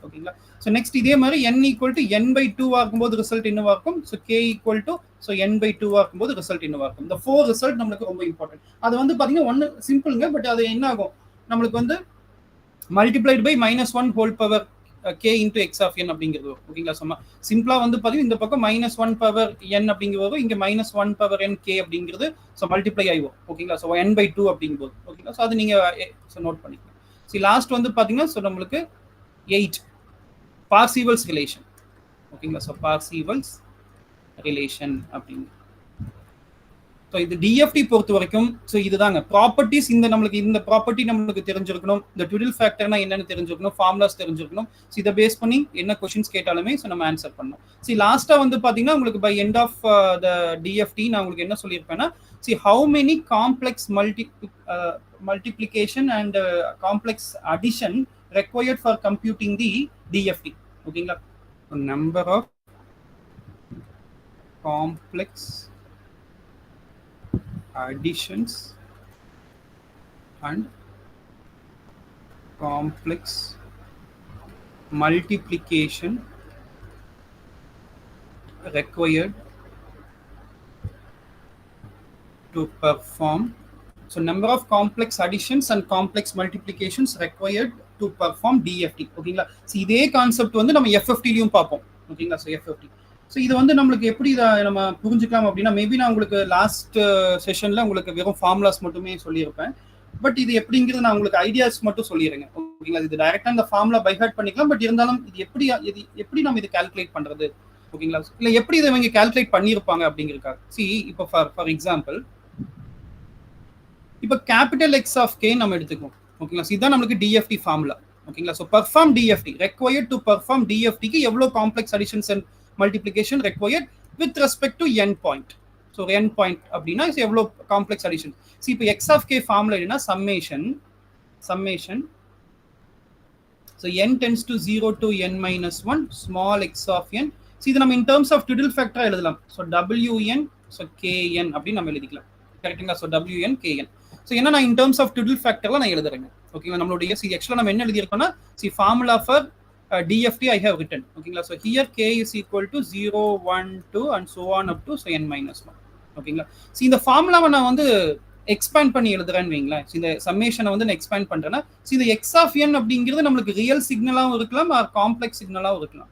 ஓகேங்களா? சோ நெக்ஸ்ட் இதே மாதிரி n equal to n by 2 ஆகும்போது ரிசல்ட் என்னவா இருக்கும்? So k equal to so n by 2 ஆகும்போது ரிசல்ட் என்னவா இருக்கும்? இந்த 4 ரிசல்ட் நமக்கு ரொம்ப இம்பார்ட்டன்ட். அது வந்து பாத்தீங்கன்னா ஒன்னு சிம்பிள்ங்க, பட் அது என்ன ஆகும் நமக்கு வந்து multiplied by -1 whole power k into x of n அப்படிங்கிறது. ஓகேங்களா? சும்மா சிம்பிளா வந்து பாத்தீங்கன்னா இந்த பக்கம் -1 power n அப்படிங்கிறது, இங்க -1 power n k அப்படிங்கிறது சோ மல்டிப்ளை ஆகும். ஓகேங்களா? சோ n by 2 அப்படிங்கும்போது. ஓகேங்களா? சோ அது நீங்க நோட் பண்ணிக்கலாம். சோ லாஸ்ட் வந்து பாத்தீங்கன்னா சோ நம்மளுக்கு 8 பார்சீவல்ஸ் ரிலேஷன். ஓகேங்களா? சோ பார்சீவல்ஸ் ரிலேஷன் அப்படிங்க. ஸோ இது டிஎஃப்டி பொறுத்த வரைக்கும் ஸோ இதுதாங்க ப்ராப்பர்ட்டிஸ். இந்த நம்மளுக்கு இந்த ப்ராப்பர்ட்டி நம்மளுக்கு தெரிஞ்சிருக்கணும், இந்த ட்விடில் ஃபேக்டர்னா என்னன்னு தெரிஞ்சிருக்கணும், ஃபார்முலாஸ் தெரிஞ்சிருக்கணும். ஸோ இதை பேஸ் பண்ணி என்ன கொஸ்டின்ஸ் கேட்டாலுமே ஸோ நம்ம ஆன்சர் பண்ணணும். ஸோ லாஸ்ட்டாக வந்து பார்த்தீங்கன்னா உங்களுக்கு by end of the DFT நான் உங்களுக்கு என்ன சொல்லியிருப்பேன்னா, see how many complex multiplication and complex addition required for computing the DFT. ஓகேங்களா? Number of complex additions and complex multiplication required to perform, so number of complex additions and complex multiplications required to perform DFT. ஓகேங்களா? So இதே concept வந்து நம்ம FFT லயும் பார்ப்போம். ஓகேங்களா? So FFT so இது வந்து நம்மளுக்கு எப்படி இதை நம்ம புரிஞ்சுக்கலாம் அப்படின்னா, மேபி நான் உங்களுக்கு லாஸ்ட் செஷன்ல உங்களுக்கு வெறும் ஃபார்முலாஸ் மட்டுமே சொல்லியிருப்பேன். பட் இது எப்படிங்கிறது நான் உங்களுக்கு ஐடியாஸ் மட்டும் சொல்லிடுறேங்க. ஓகேங்களா? இது டைரக்டா இந்த ஃபார்முலா பை ஹார்ட் பண்ணிக்கலாம். பட் இருந்தாலும் இது எப்படி நம்ம இது கால்குலேட் பண்றது, ஓகேங்களா? இல்ல எப்படி இதை இவங்க கால்குலேட் பண்ணியிருப்பாங்க அப்படிங்கிறதுக்காக. சி இப்போ ஃபார் எக்ஸாம்பிள் இப்போ கேபிட்டல் எக்ஸ் ஆஃப் கே நம்ம எடுத்துக்கோம். ஓகேங்களா? இதுதான் நம்மளுக்கு டிஎஃப்டி ஃபார்முலா. ஓகேங்களா? So perform DFT required to perform டிஎஃப்டிக்கு எவ்வளோ complex additions and multiplication required with respect to n point. So n point அப்படினா எவ்வளோ காம்ப்ளெக்ஸ் அடிஷன். see இப்போ x of k ஃபார்முலா என்ன? summation so n tends to 0 to n minus 1 small x of n. see இது நம்ம in terms of twiddle factor எழுதலாம். so wn so kn அப்படி நம்ம எழுதிக்கலாம். கரெக்ட்டுங்களா? so wn kn. so என்ன நான் in terms of twiddle factorல நான் எழுதுறேங்க. ஓகேங்களா? நம்மளுடைய see actually நம்ம என்ன எழுதி இருக்கோம்னா see formula for DFT I have written. ஓகேங்களா? so here k is equal to 0 1 2 and so on up to so n minus 1. ஓகேங்களா? so இந்த ஃபார்முலாவை நான் வந்து எக்ஸ்பேண்ட் பண்ணி எழுதுறேன்னு வைங்களேன். இந்த சம்மேஷனை வந்து நான் எக்ஸ்பேண்ட் பண்றேன்னா இந்த x of n அப்படிங்கிறது நம்மளுக்கு ரியல் சிக்னலாவும் இருக்கலாம் ஆர் காம்ப்ளெக்ஸ் சிக்னலாவும் இருக்கலாம்.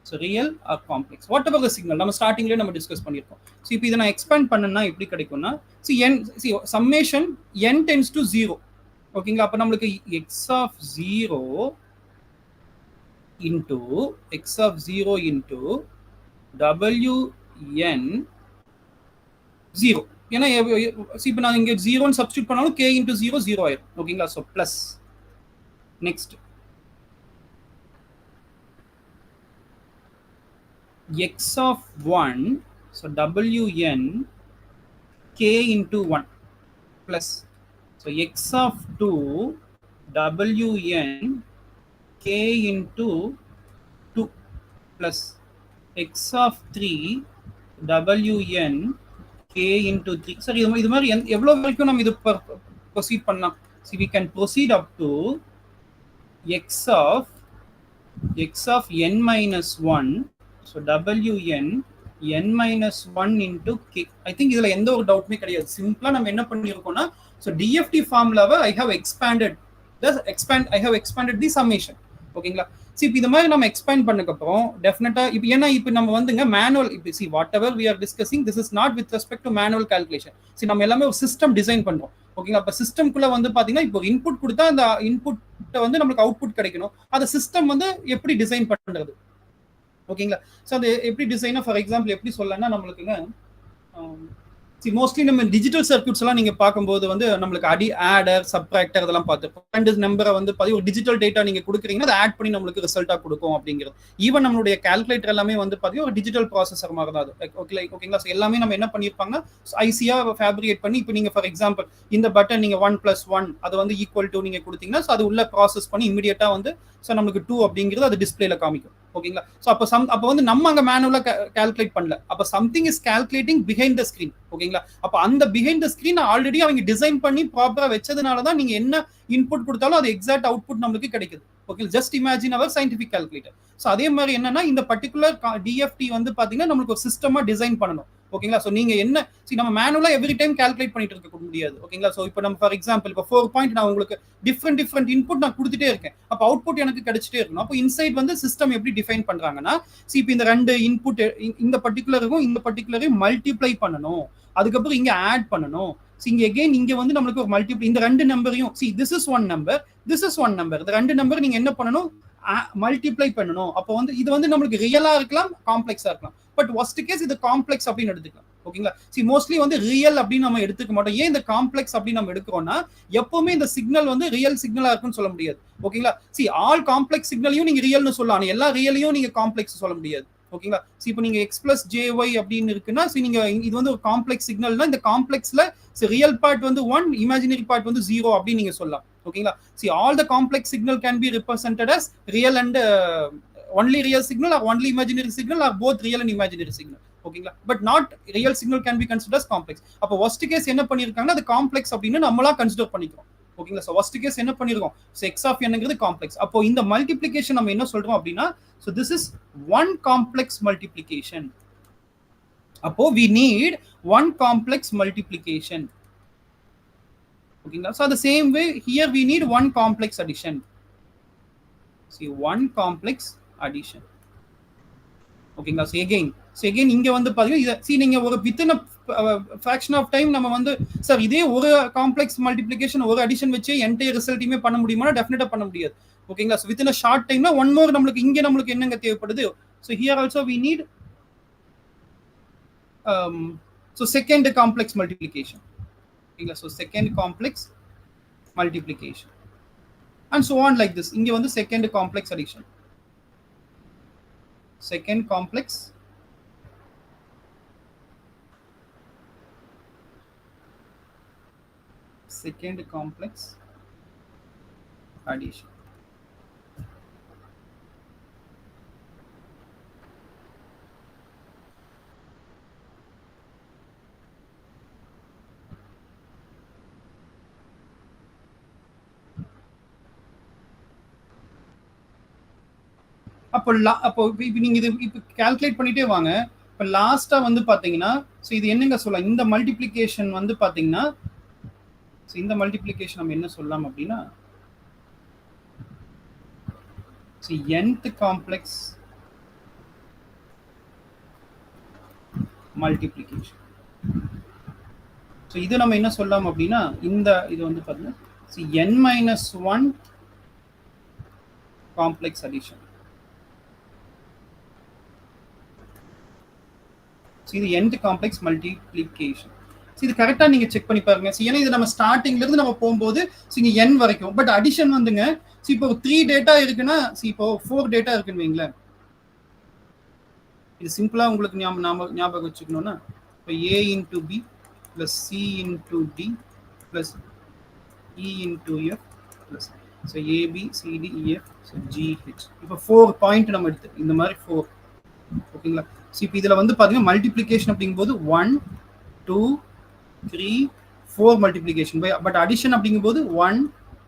so real or complex whatever the signal நம்ம ஸ்டார்டிங்லயே நம்ம டிஸ்கஸ் பண்ணிருக்கோம். so இப்போ இதை நான் எக்ஸ்பேண்ட் பண்ணனா எப்படி கிடைக்கும்னா see summation n tends to 0. ஓகேங்களா? அப்ப நம்மளுக்கு X of 0 into X of 0 into WN 0. ஏன்னா இப்போ நான் இங்க 0 சப்ஸ்டியூட் பண்ணாலும் k இன்டு 0 0 ஆயிடும். ஓகேங்களா? So plus next x of 1, so WN k into 1 plus, so x of 2 WN k into 2 plus x of 3 WN k into 3. சரி, இது மாதிரி எவ்வளவு வரைக்கும் நம்ம இது ப்ரொசீட் பண்ணலாம்? See, we can proceed up to x of n minus 1. So WN n minus 1 into k. I think இதுல எந்த ஒரு டவுட்மே கிடையாது. சிம்பிளா நம்ம என்ன பண்ணிருக்கோம்னா, so DFT ஃபார்முலாவை I have expanded the summation. ஓகேங்களா? சி இப்போ இந்த மாதிரி நம்ம எக்ஸ்பேண்ட் பண்ணக்கப்புறம் டெஃபினட்டா இப்போ ஏன்னா இப்போ நம்ம வந்துங்க மேனுவல் இப்போ see whatever we are discussing this is not with respect to manual calculation. See நம்ம எல்லாமே ஒரு சிஸ்டம் டிசைன் பண்றோம். ஓகேங்களா? இப்போ சிஸ்டம்குள்ள வந்து பாத்தீங்கன்னா இப்போ இன்புட் கொடுத்தா அந்த இன்புட்டை வந்து நம்மளுக்கு அவுட்புட் கிடைக்கணும். அந்த சிஸ்டம் வந்து எப்படி டிசைன் பண்றது? ஓகேங்களா? ஸோ அது எப்படி டிசைனா ஃபார் எக்ஸாம்பிள் எப்படி சொல்லலாம்னா நம்மளுக்குங்க மோஸ்ட்லி நம்ம டிஜிட்டல் சர்க்யூட்ஸ் எல்லாம் நீங்க பார்க்கும்போது வந்து நம்மளுக்கு ஆடர் சப்ட்ராக்டர் இதெல்லாம் பார்த்துருப்போம். ரெண்டு நம்பரை வந்து ஒரு டிஜிட்டல் டேட்டா நீங்க கொடுக்குறீங்கன்னா அதை ஆட் பண்ணி நம்மளுக்கு ரிசல்ட்டா கொடுக்கும் அப்படிங்கிறது. ஈவன் நம்மளுடைய கால்குலேட்டர் எல்லாமே வந்து பார்த்தீங்கன்னா ஒரு டிஜிட்டல் ப்ராசஸர் மாதிரி தான் அது. ஓகேங்களா? ஸோ எல்லாமே நம்ம என்ன பண்ணியிருப்பாங்க, ஐசியா ஃபேப்ரிகேட் பண்ணி இப்போ நீங்க ஃபார் எக்ஸாம்பிள் இந்த பட்டன் நீங்க 1+1 அது வந்து ஈக்குவல் டு நீங்க கொடுத்தீங்கன்னா ஸோ அது உள்ள ப்ராசஸ் பண்ணி இமீடியட்டா வந்து ஸோ நம்மளுக்கு 2 அப்படிங்கிறது அது டிஸ்பிளேல காமிக்கும். ஓகேங்களா? ஸோ அப்போ வந்து நம்ம அங்கே மேனுவலா கால்குலேட் பண்ணல. அப்போ something is calculating behind the screen. ஓகேங்களா? அப்போ அந்த பிஹைண்ட் த ஸ்கிரீன் ஆல்ரெடி அவங்க டிசைன் பண்ணி ப்ராப்பரா வச்சதுனால தான் நீங்க என்ன இன்புட் கொடுத்தாலும் அது எக்ஸாக்ட் அவுட்புட் நம்மளுக்கு கிடைக்குது. ஓகே, ஜஸ்ட் இமேஜின் அவர் சயின்டிபிக் கால்குலேட்டர். ஸோ அதே மாதிரி என்னன்னா இந்த பர்டிகுலர் டிஎஃப்டி வந்து பாத்தீங்கன்னா நம்மளுக்கு ஒரு சிஸ்டமா டிசைன் பண்ணணும். ஓகேங்களா? ஸோ நீங்க என்ன நம்ம மேனுவலா எவ்ரி டைம் கால்குலேட் பண்ணிட்டு இருக்க முடியாது. ஓகேங்களா? ஸோ இப்போ நம்ம ஃபார் எக்ஸாம்பிள் இப்போ 4 பாயிண்ட் நான் உங்களுக்கு டிஃப்ரெண்ட் இன்புட் நான் கொடுத்துட்டே இருக்கேன். அப்போ அவுட்புட் எனக்கு கிடைச்சிட்டே இருக்கணும். அப்போ இன்சைட் வந்து சிஸ்டம் எப்படி டிஃபைன் பண்றாங்கன்னா, இப்போ இந்த ரெண்டு இன்புட் இந்த பர்டிகுலருக்கும் இந்த பர்டிகுலரையும் மல்டிப்ளை பண்ணணும், அதுக்கப்புறம் இங்க ஆட் பண்ணணும். இங்க அகைன் இங்க வந்து நம்மளுக்கு ஒரு மல்டிப்ளை இந்த ரெண்டு நம்பரையும் this is one number, this is one number, இந்த ரெண்டு நம்பர் நீங்க என்ன பண்ணணும், மல்டிப்ளை பண்ணணும். அப்போ வந்து இது வந்து நம்மளுக்கு ரியலா இருக்கலாம், காம்ப்ளெக்ஸா இருக்கலாம். பட் ஒஸ்ட் கேஸ் இது காம்ப்ளெக்ஸ் அப்படின்னு எடுத்துக்கலாம். ஓகேங்களா? மோஸ்ட்லி வந்து ரியல் அப்படின்னு நம்ம எடுத்துக்க மாட்டோம். ஏன் இந்த காம்ப்ளெக்ஸ் அப்படின்னு நம்ம எடுக்கிறோம்னா, எப்பவுமே இந்த சிக்னல் வந்து ரியல் சிக்னலா இருக்குன்னு சொல்ல முடியாது. ஓகேங்களா? ஆல் காம்ப்ளெக்ஸ் சிக்னலையும் நீங்க ரியல்னு சொல்லலாம், ஆனா எல்லா ரியலையும் நீங்க காம்ப்ளெக்ஸ் சொல்ல முடியாது. ஓகேங்களா? இப்போ நீங்க x plus jy அப்படின்னு இருக்குன்னா நீங்க இது வந்து ஒரு காம்ப்ளெக்ஸ் சிக்னல்னா இந்த காம்ப்ளெக்ஸ்ல ரியல் பார்ட் வந்து 1, இமேஜினரி பார்ட் வந்து 0 அப்படின்னு நீங்க சொல்லலாம். ஓகேங்களா? All the complex signal can be represented as real and only real signal or only imaginary signal or both real and imaginary signal. ஓகேங்களா? But not real signal can be considered as complex. அப்போ worst case என்ன பண்ணிருக்காங்கன்னா அது complex அப்படின்னு நம்மளா consider பண்ணிக்கிறோம். ஓகேங்களா? So worst case என்ன பண்ணிருக்கோம், x of n-ங்கிறது காம்ப்ளெக்ஸ். அப்போ இந்த மல்டிப்ளிகேஷன் நம்ம என்ன சொல்றோம் அப்படின்னா, so this is one complex multiplication. அப்போ we need one complex multiplication. ஓகேங்களா? so the same way here we need one complex addition. See, one complex addition. ஓகேங்களா? so again இங்க வந்து பாத்தீங்கன்னா நீங்க ஒரு within a fraction of time நம்ம வந்து சார் இதே ஒரு காம்ப்ளெக்ஸ் மல்டிப்ளிகேஷன் ஒரு அடிஷன் வச்சு என்டையர் ரிசல்ட்டையுமே பண்ண முடியுமா? டெஃபினட்டா பண்ண முடியாது. ஓகேங்களா? so within a short time one more நம்மளுக்கு இங்க நம்மளுக்கு என்னங்க தேவைப்படுது, so here also we need so second complex multiplication. ஓகேங்களா? so second complex multiplication and so on like this. இங்க வந்து second complex addition, second complex addition. அப்போ நீங்க இது இப்போ கால்குலேட் பண்ணிட்டே வாங்க. இப்போ லாஸ்டா வந்து பாத்தீங்கன்னா இது என்னங்க சொல்லலாம், இந்த மல்டிப்ளிகேஷன் வந்து பாத்தீங்கன்னா இந்த மல்டிப்ளிகேஷன் நம்ம என்ன சொல்லலாம் அப்படின்னா nth complex multiplication. இது நம்ம என்ன சொல்லலாம் அப்படின்னா இது வந்து பாத்தீங்கன்னா see n minus 1 complex addition. see the nth complex multiplication. see இது கரெக்டா நீங்க செக் பண்ணி பாருங்க. see ஏன்னா இது நம்ம ஸ்டார்டிங்ல இருந்து நம்ம போகும்போது see n வரைக்கும், பட் அடிஷன் வந்துங்க see இப்போ 3 டேட்டா இருக்குன்னா see இப்போ 4 டேட்டா இருக்குன்னு வைங்களேன். இது சிம்பிளா உங்களுக்கு ஞாபகம் வச்சுக்கணும்னா இப்போ a into b plus c into d plus e into f plus so a b c d e f so g h. இப்போ 4 பாயிண்ட் நம்ம எடுத்து இந்த மாதிரி 4 ஓகேங்களா. ஸோ இப்போ இதில் வந்து பார்த்தீங்கன்னா மல்டிப்ளிகேஷன் அப்படிங்கும்போது 1 2 3 4 மல்டிப்ளிகேஷன் பட் அடிஷன் அப்படிங்கும்போது 1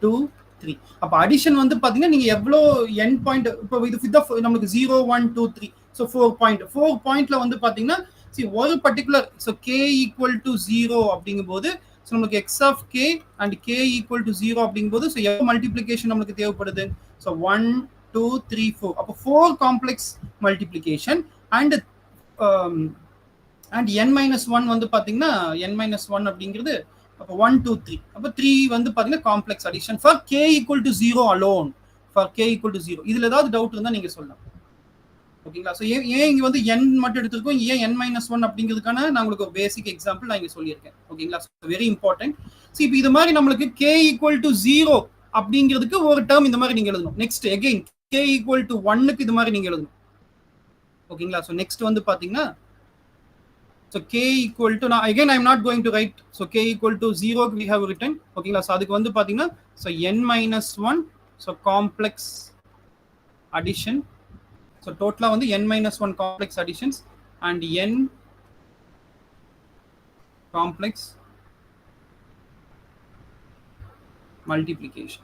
2 3. அப்போ அடிஷன் வந்து பார்த்தீங்கன்னா நீங்கள் எவ்வளோ என் பாயிண்ட் இப்போ இது நம்மளுக்கு 0 1 2 3 ஸோ 4 பாயிண்ட்ல வந்து பார்த்தீங்கன்னா ஒரு particular so K equal to 0 அப்படிங்கும்போது ஸோ நமக்கு X of K and K equal to 0 அப்படிங்கும்போது ஸோ எவ்வளோ மல்டிப்ளிகேஷன் நமக்கு தேவைப்படுது ஸோ 1 2 3 4. அப்போ 4 complex multiplication and n minus 1 வந்து பாத்தீங்கன்னா n minus 1 அப்படிங்கிறது அப்போ 1 2 3 அப்போ 3 வந்து பாத்தீங்கன்னா complex addition for k equal to 0 alone. For k equal to 0 இதுல ஏதாவது டவுட் இருந்தா நீங்க சொல்லலாம். ஓகேங்களா. ஸோ ஏன் இங்க வந்து n மட்டும் எடுத்திருக்கோம், ஏன் n minus 1 அப்படிங்கிறதுக்கான நான் உங்களுக்கு ஒரு பேசிக் எக்ஸாம்பிள் நான் இங்க சொல்லியிருக்கேன். ஓகேங்களா. Very important. ஸோ இப்போ இது மாதிரி நம்மளுக்கு k ஈக்குவல் டு 0 அப்படிங்கிறதுக்கு ஒரு டேர்ம் இந்த மாதிரி நீங்க எழுதணும். Next again k equal to 1க்கு இது மாதிரி நீங்க எழுதணும். ஓகேங்களா. ஸோ நெக்ஸ்ட் வந்து பாத்தீங்கன்னா so k equal to, now again I am not going to write, so k equal to 0 we have written. ஓகேங்களா. ஸோ அதுக்கு வந்து பாத்தீங்கன்னா so n minus 1 so complex addition, so டோட்டலா வந்து n minus 1 complex additions and n complex multiplication.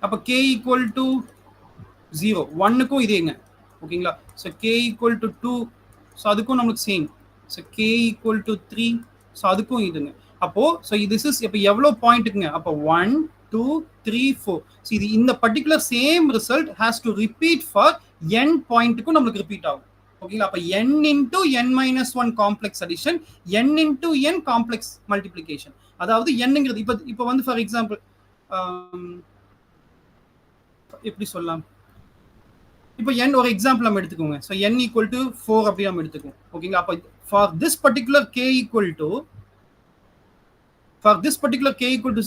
அப்போ k equal to 0 1க்கும் இதேங்க. ஓகேங்களா. So k equal to 2 so அதுக்கும் நம்மளுக்கு same. So k equal to 3 so அதுக்கும் இதுங்க. அப்போ ஸோ திஸ் இஸ் இப்போ எவ்வளோ பாயிண்ட்டுக்குங்க அப்போ 1 2 3 4. ஸோ இது இந்த particular same result has to repeat for n பாயிண்ட்டுக்கும் நம்மளுக்கு ரிப்பீட் ஆகும். ஓகேங்களா. அப்போ n into n minus 1 complex addition n into n complex multiplication. அதாவது என்னங்கிறது இப்போ வந்து ஃபார் எக்ஸாம்பிள் எப்படி சொல்லலாம், இப்போ n ஒரு எக்ஸாம்பிள் நம்ம எடுத்துக்கோங்க. ஸோ n ஈக்குவல் டு 4 அப்படி நம்ம எடுத்துக்கோம். ஓகேங்களா. அப்போ for this particular k equal to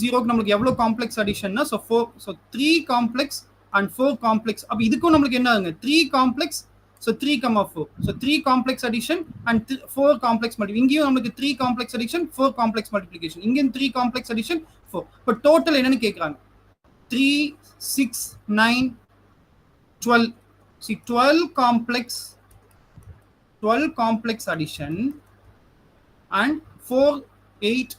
0க்கு நம்மளுக்கு எவ்வளோ காம்ப்ளெக்ஸ் அடிஷன்னா so 4 so 3 complex and 4 complex. அப்போ இதுக்கும் நம்மளுக்கு என்ன ஆகுங்க 3 complex so 3, 4 so 3 complex addition and 4 complex multi. இங்கேயும் நம்மளுக்கு 3 காம்ப்ளெக்ஸ் அடிஷன் 4 காம்ப்ளெக்ஸ் மல்டிப்ளிகேஷன், இங்கேயும் 3 காம்ப்ளெக்ஸ் அடிஷன் 4. இப்போ டோட்டல் என்னன்னு கேட்குறாங்க 3 6 9 12. See 12 complex addition and 4 8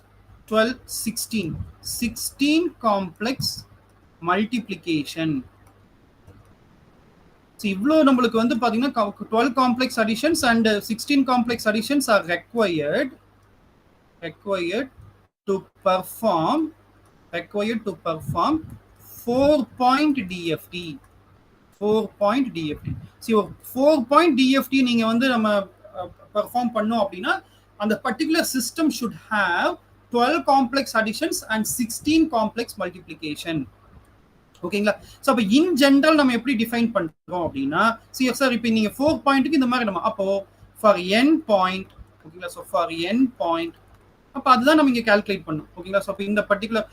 12 16 complex multiplication. So இவ்ளோ நம்மளுக்கு வந்து பாத்தீங்கன்னா 12 complex additions and 16 complex additions are required to perform 4-point DFT. 4-point DFT. See 4-point DFT நீங்க வந்து நம்ம பெர்ஃபார்ம் பண்ணோம் அப்படின்னா அந்த particular system should have 12 complex additions and 16 complex multiplication. ஓகேங்களா. ஸோ அப்போ இன் ஜென்ரல் நம்ம எப்படி டிஃபைன் பண்றோம் அப்படின்னா சார் இப்போ நீங்க 4 பாயிண்ட்டுக்கு இந்த மாதிரி நம்ம அப்போ ஃபார் n பாயிண்ட் ஓகேங்களா. ஸோ ஃபார் n பாயிண்ட் அப்போ அதுதான் நம்ம இங்க கால்குலேட் பண்ணணும். ஓகேங்களா. ஸோ இப்போ இந்த particular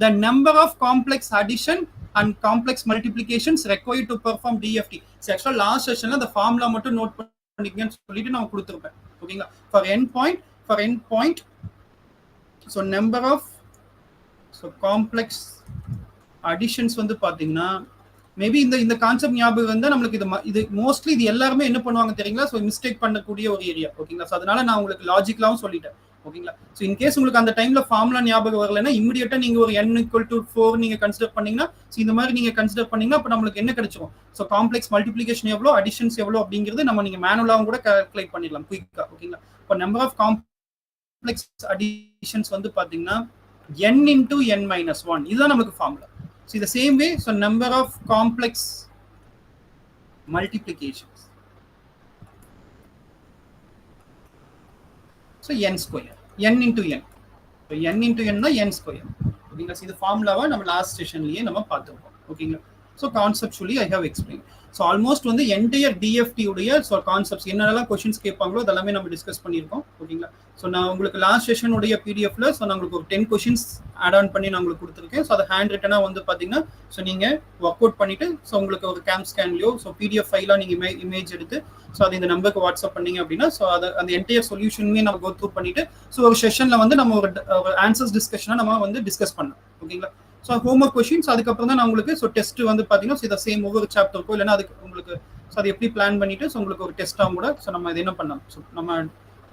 the number of complex addition and complex multiplications required to perform DFT. So actually last sessionல அந்த ஃபார்முலா மட்டும் நோட் பண்ணிக்கங்கன்னு சொல்லிட்டு நான் கொடுத்திருப்பேன். ஓகேங்களா. for n point so number of so complex additions வந்து பாத்தீங்கன்னா மேபி இந்த கான்செப்ட் ஞாபகம் வந்து நம்மளுக்கு இது மோஸ்ட்லி இது எல்லாருமே என்ன பண்ணுவாங்க தெரியுங்களா. ஸோ மிஸ்டேக் பண்ணக்கூடிய ஒரு ஏரியா. ஓகேங்களா. ஸோ அதனால நான் உங்களுக்கு லாஜிக்கலாவும் சொல்லிட்டேன். ஓகேங்களா. ஸோ இன்கேஸ் உங்களுக்கு அந்த டைம்ல ஃபார்முலா ஞாபகம் வரலன்னா இமிடியேட்டா நீங்க ஒரு n ஈக்குவல் டு 4 நீங்க கன்சிடர் பண்ணீங்கன்னா இந்த மாதிரி நீங்க கன்சிடர் பண்ணீங்கன்னா அப்போ நம்மளுக்கு என்ன கிடைச்சிரும் ஸோ காம்ப்ளெக்ஸ் மல்டிப்ளிகேஷன் எவ்வளோ அடிஷன்ஸ் எவ்வளோ அப்படிங்கிறது நம்ம நீங்க மேனுவலாவும் கூட கால்குலேட் பண்ணிடலாம் குயிக்கா. ஓகேங்களா. இப்போ நம்பர் ஆஃப் காம்ப்ளெக்ஸ் அடிஷன்ஸ் வந்து பாத்தீங்கன்னா n இன்டூ n மைனஸ் 1 இதுதான் நமக்கு ஃபார்முலா. ஸோ இந்த same way so number of complex multiplications so N square N into N. So N into என்னா என் ஸ்கொயர். ஓகேங்களா, இது ஃபார்முலாவை நம்ம லாஸ்ட் செஷன்லயே நம்ம பார்த்துருக்கோம். ஓகேங்களா, so conceptually I have explain. So almost வந்து என்டையர் டிஎஃப்டி உடைய ஸோ கான்செப்ட்ஸ் என்னென்னலாம் கொஸ்டின்ஸ் கேட்பாங்களோ அதெல்லாமே நம்ம டிஸ்கஸ் பண்ணியிருக்கோம். ஓகேங்களா, ஸோ நான் உங்களுக்கு லாஸ்ட் செஷனுடைய பிடிஎஃப்ல ஸோ நான் உங்களுக்கு ஒரு 10 கொஸ்டின்ஸ் ஆட் ஆன் பண்ணி நான் உங்களுக்கு கொடுத்துருக்கேன். ஸோ அதை ஹேண்ட் ரிட்டனாக வந்து பார்த்தீங்கன்னா ஸோ நீங்கள் ஒர்க் அவுட் பண்ணிட்டு ஸோ உங்களுக்கு ஒரு கேம் ஸ்கேன்லையோ ஸோ பிடிஎஃப் ஃபைலாக நீங்கள் இமேஜ் எடுத்து ஸோ அது இந்த நம்பருக்கு வாட்ஸ்அப் பண்ணீங்க அப்படின்னா ஸோ அதை அந்த என்டையர் சொல்யூஷனுமே நம்ம கோ த்ரூ பண்ணிட்டு ஸோ ஒரு செஷனில் வந்து நம்ம ஒரு ஆன்சர்ஸ் டிஸ்கஷனாக நம்ம வந்து டிஸ்கஸ் பண்ணோம். ஓகேங்களா, ஸோ ஹோம்ஒர்க் கொஸ்டின்ஸ் அதுக்கப்புறம் தான் நான் உங்களுக்கு ஸோ டெஸ்ட் வந்து பார்த்தீங்கன்னா இதை சேம் ஒவ்வொரு சாப்டருக்கோ இல்லைன்னா அதுக்கு உங்களுக்கு ஸோ அதை எப்படி பிளான் பண்ணிட்டு ஸோ உங்களுக்கு ஒரு டெஸ்ட்டாக கூட ஸோ நம்ம இது என்ன பண்ணலாம் ஸோ நம்ம